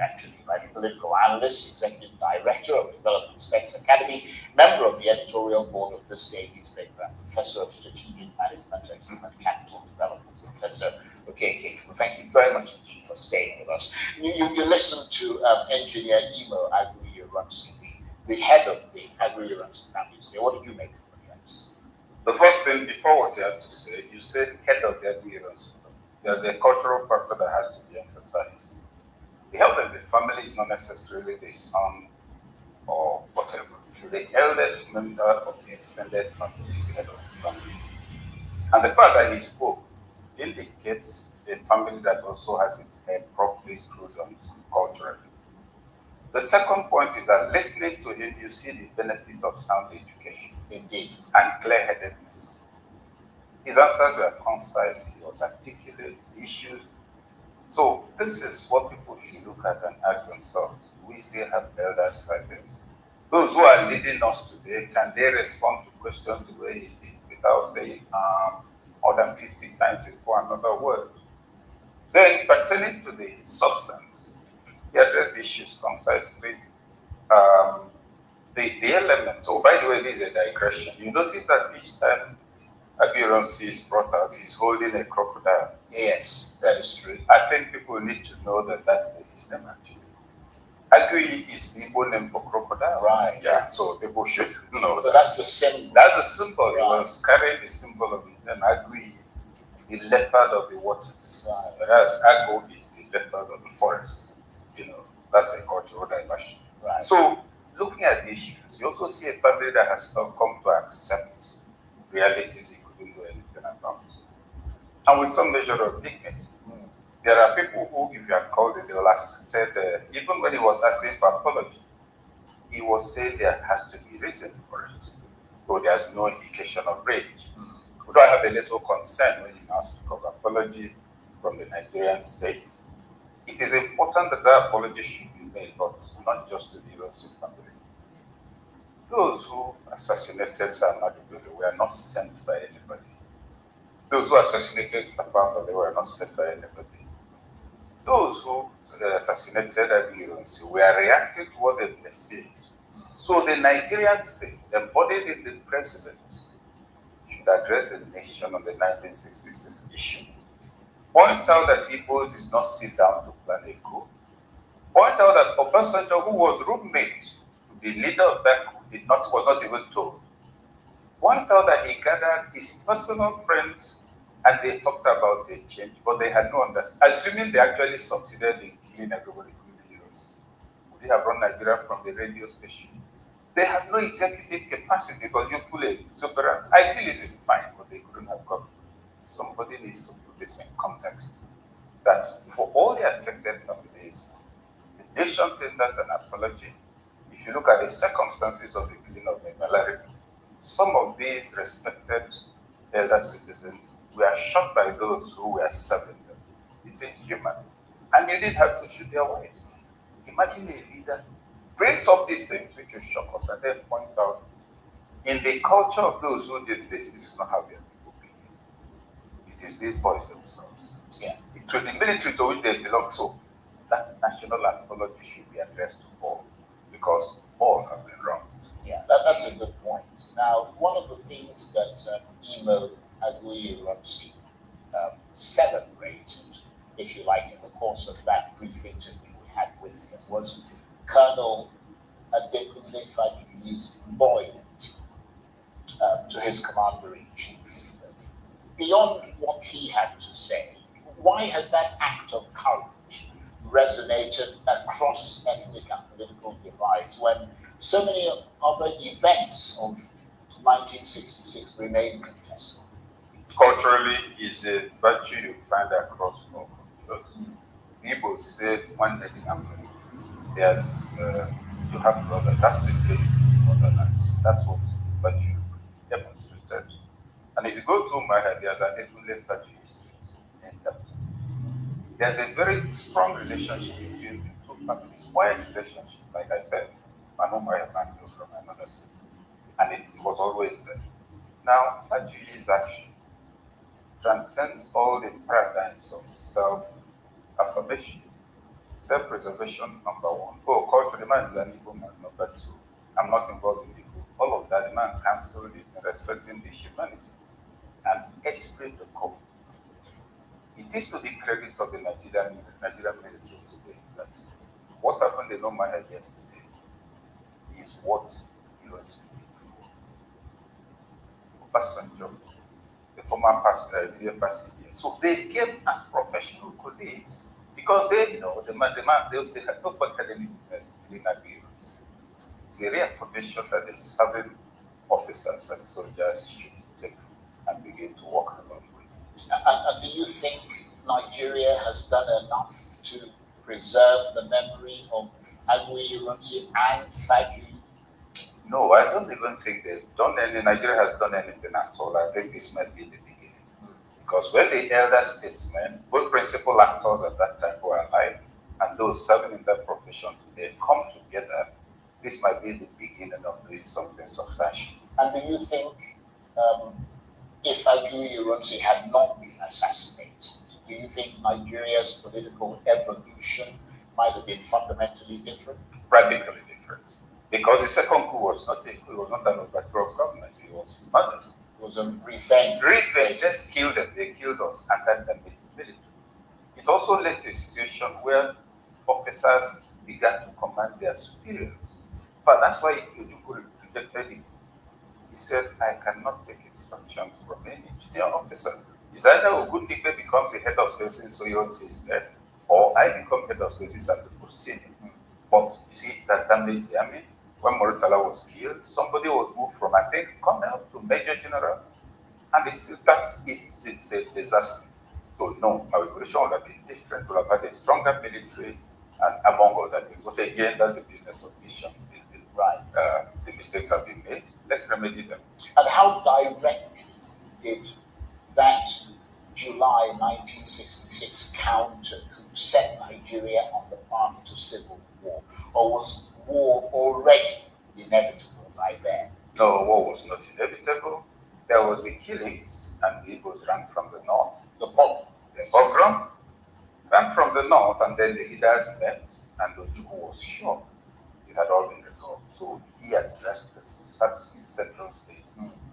by the political analyst, executive director of Development Specs Academy, member of the editorial board of this day newspaper, professor of strategic management and human capital development, Professor Okeke. Thank you very much indeed for staying with us. You listened to engineer Imo Agui Ironsi, the head of the Agui Ironsi family today. What did you make of what he had to say? The first thing, before what you had to say, you said head of the Agui Ironsi. There's a cultural factor that has to be emphasized. The head of the family is not necessarily the son or whatever. The eldest member of the extended family is the head of the family. And the fact that he spoke indicates a family that also has its head properly screwed on culturally. The second point is that listening to him, you see the benefit of sound education. Indeed. And clear-headedness. His answers were concise, he was articulate, issues. So this is what people should look at and ask themselves. Do we still have elders like this? Those who are leading us today, can they respond to questions the way he did without saying more than 50 times before another word? Then, pertaining to the substance, he addressed issues concisely. The element, oh, by the way, this is a digression. You notice that each time Agui Ironsi is brought out, he's holding a crocodile. Yes, that is true. I think people need to know that that's his name actually. Agui is the Igbo name for crocodile. Right. Yeah, so people should know. So that's the symbol. That's the symbol. Right. He was carrying the symbol of his name, Agui, the leopard of the waters. Right. Whereas Ago is the leopard of the forest. That's a cultural diversion. Right. So, looking at the issues, you also see a family that has come to accept realities he couldn't do anything about. And with some measure of dignity. There are people who, if you had called it, they will ask, even when he was asking for apology, he was saying there has to be reason for it. So there's no indication of rage. We don't have a little concern when he now speaks of apology from the Nigerian state. It is important that that apology should be made, but not just to the Ironsi family. Those who assassinated Sam Adubele were not sent by anybody. Those who assassinated Stefan they were not sent by anybody. Those who assassinated Agui Ironsi were reacting to what they perceived. So the Nigerian state, embodied in the president, should address the nation on the 1966 issue. Point out that Igbos did not sit down to plan a coup. Point out that Obasanjo, who was roommate to the leader of that coup, was not even told. Point out that he gathered his personal friends and they talked about a change, but they had no understanding. Assuming they actually succeeded in killing everybody, including Ironsi, would they have run Nigeria from the radio station? They had no executive capacity. It was youthfully exuberant. Idealism, fine, but they couldn't have got. Somebody needs to put this in context. That for all the affected families, the nation tenders an apology. If you look at the circumstances of the killing of Malari, some of these respected elder citizens were shot by those who were serving them. It's inhuman. And you didn't have to shoot their wives. Imagine a leader brings up these things which will shock us and then point out in the culture of those who did this is not how their people behave. It is these boys themselves. Yeah. To the military to which they belong. So that national apology should be addressed to all because all have been wronged. Yeah, that's a good point. Now, one of the things that Imo Agui Ironsi celebrated, if you like, in the course of that brief interview we had with him was Colonel Adekunle Fajiri's loyalty to his commander-in-chief. Beyond what he had to say, why has that act of courage resonated across ethnic and political divides when so many other events of 1966 remain contested? Culturally, is a virtue you find across all cultures. People say one thing happened. There's you have brother. That's the place in other lands. That's what virtue demonstrated. And if you go to my head, there's an Edwin virtue street in that. There's a very strong relationship between the two families. Quiet relationship, like I said. I know my man from another state, and it was always there. Now, virtue is action. Transcends all the paradigms of self-affirmation, self-preservation, number one. Oh, culture, the man is an Igbo man, number two. I'm not involved in Igbo. All of that, the man cancelled it, respecting the humanity and esprit de corps. It is to the credit of the Nigerian ministry today that what happened in Omaha yesterday is what he was speaking for. Obasanjo, the former pastor, so they came as professional colleagues because they know they had nobody had any business in agreements. It's a reaffirmation that the serving officers and soldiers should take and begin to work along with. And do you think Nigeria has done enough to preserve the memory of Agui Irunsi and Faju? No, I don't even think they've done any. Nigeria has done anything at all. I think this might be the beginning. Because when the elder statesmen, both principal actors at that time who are alive, and those serving in that profession today come together, this might be the beginning of doing something substantial. And do you think if Agui Irunsi had not been assassinated, do you think Nigeria's political evolution might have been fundamentally different? Radically different. Because the second coup was not an overthrow of government, it was murder. It was a revenge. Revenge, just killed them, they killed us, and then damaged the military. It also led to a situation where officers began to command their superiors. But that's why Ojukwu rejected him. He said, I cannot take instructions from any junior officer. It's either Ogundipe becomes the head of state so Yonsi is dead, or I become head of state at the proceeding. But you see, it has damaged the army. When Moritala was killed, somebody was moved from, I think, colonel to major general. And it's a disaster. So no, our evolution would have been different. We would have had a stronger military, and among other things. But again, that's the business of mission. Right. The mistakes have been made. Let's remedy them. And how directly did that July 1966 counter coup set Nigeria on the path to civil war? Or was war already inevitable by then? No, war was not inevitable. There was the killings, and the Igbos ran from the north. The pogrom ran from the north, and then the leaders met, and Ojukwu was sure it had all been resolved. So he addressed the central state,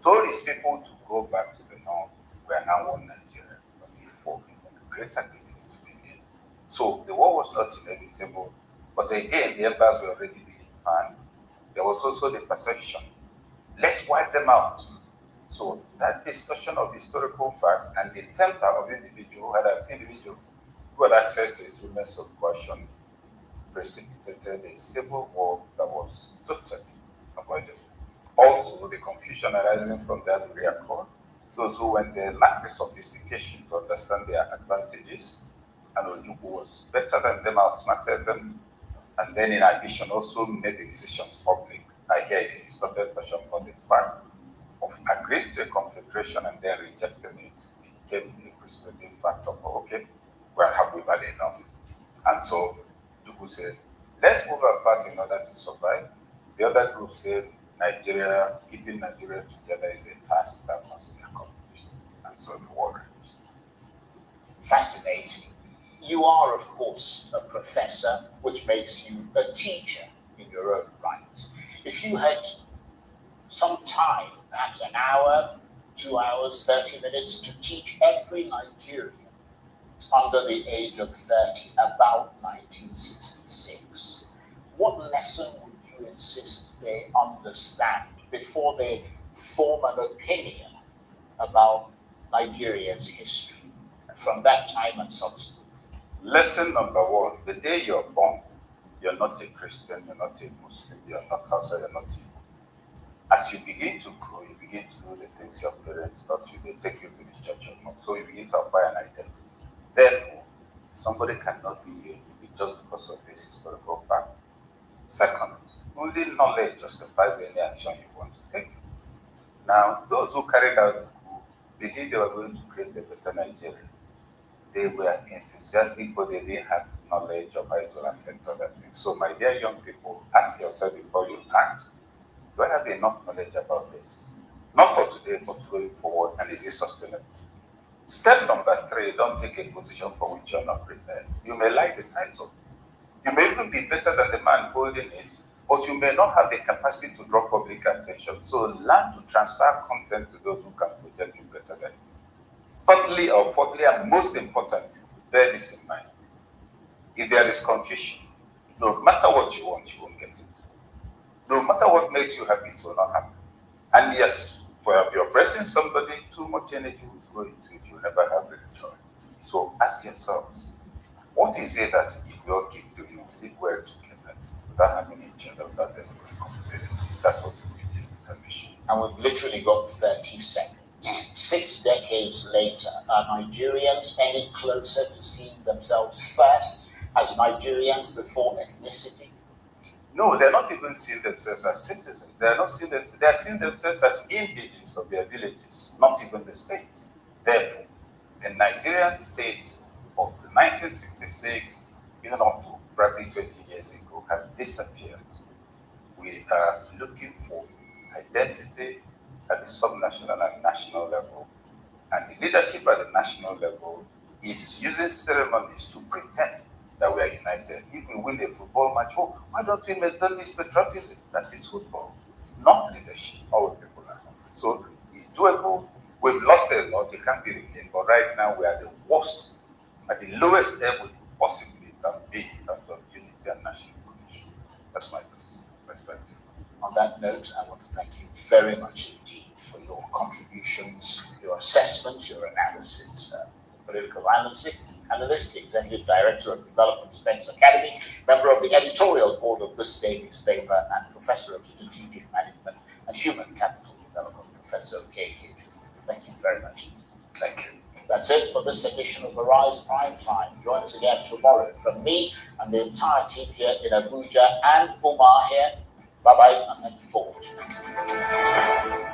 told his people to go back to the north. We are now one Nigeria, but before the greater beginnings to begin. So the war was not inevitable, but again, the empires were already being found. There was also the perception, let's wipe them out. So that discussion of historical facts and the temper of individuals who had access to instruments of coercion precipitated a civil war that was totally avoidable. Also, the confusion arising from that Accord, those who went there lacked the sophistication to understand their advantages, and Ojukwu was better than them, outsmarted them, and then in addition also made the decisions public. I hear a distorted version on the fact of agreeing to a confederation and then rejecting it became a precipitating factor for, okay, well, have we had enough? And so Ojukwu said, let's move apart in order to survive. The other group said, Nigeria, keeping Nigeria together is a task that must be accomplished. And so the war raged. Fascinating. You are, of course, a professor, which makes you a teacher in your own right. If you had some time, perhaps an hour, 2 hours, 30 minutes, to teach every Nigerian under the age of 30 about 1966, what lesson would you insist they understand before they form an opinion about Nigeria's history from that time and subsequent? Lesson number one, the day you're born, you're not a Christian, you're not a Muslim, you're not Hausa, you're not Igbo. As you begin to grow, you begin to do the things your parents taught you. They take you to the church or not. So you begin to acquire an identity. Therefore, somebody cannot be a just because of this historical fact. Second, only knowledge justifies any action you want to take. Now, those who carried out the coup believed they were going to create a better Nigeria. They were enthusiastic, but they didn't have knowledge of how it will affect other things. So, my dear young people, ask yourself before you act, do I have enough knowledge about this? Not for today, but going forward, and is it sustainable? Step number 3, don't take a position for which you're not prepared. You may like the title. You may even be better than the man holding it, but you may not have the capacity to draw public attention. So learn to transfer content to those who can project you better than you. Thirdly, or fourthly, and most importantly, bear this in mind. If there is confusion, no matter what you want, you won't get it. No matter what makes you happy, it will not happen. And yes, if you're pressing somebody, too much energy will go into it. You'll never have any joy. So ask yourselves, what is it that if we all keep doing, we live well together without having each other, without any compatibility? That's what we need with a mission. And we've literally got 30 seconds. 6 decades later, are Nigerians any closer to seeing themselves first as Nigerians before ethnicity? No, they're not even seeing themselves as citizens. They're seeing themselves as indigenous of their villages, not even the state. Therefore, the Nigerian state of 1966, even up to probably 20 years ago, has disappeared. We are looking for identity at the subnational and national level. And the leadership at the national level is using ceremonies to pretend that we are united. If we win a football match, oh, why don't we maintain this patriotism? That is football, not leadership. All people are hungry. So it's doable. We've lost a lot, it can't be regained, but right now we are the worst, at the lowest level possibly can be in terms of unity and national cohesion. That's my perspective. On that note, I want to thank you very much indeed for your contributions, your assessment, your analysis, political analyst, executive director of Development Spencer Academy, member of the editorial board of this day newspaper, and professor of strategic management and human capital development, Professor K.K. Thank you very much. Thank you. That's it for this edition of Arise Prime Time. Join us again tomorrow from me and the entire team here in Abuja and Umar here. Bye-bye, and thank you for watching.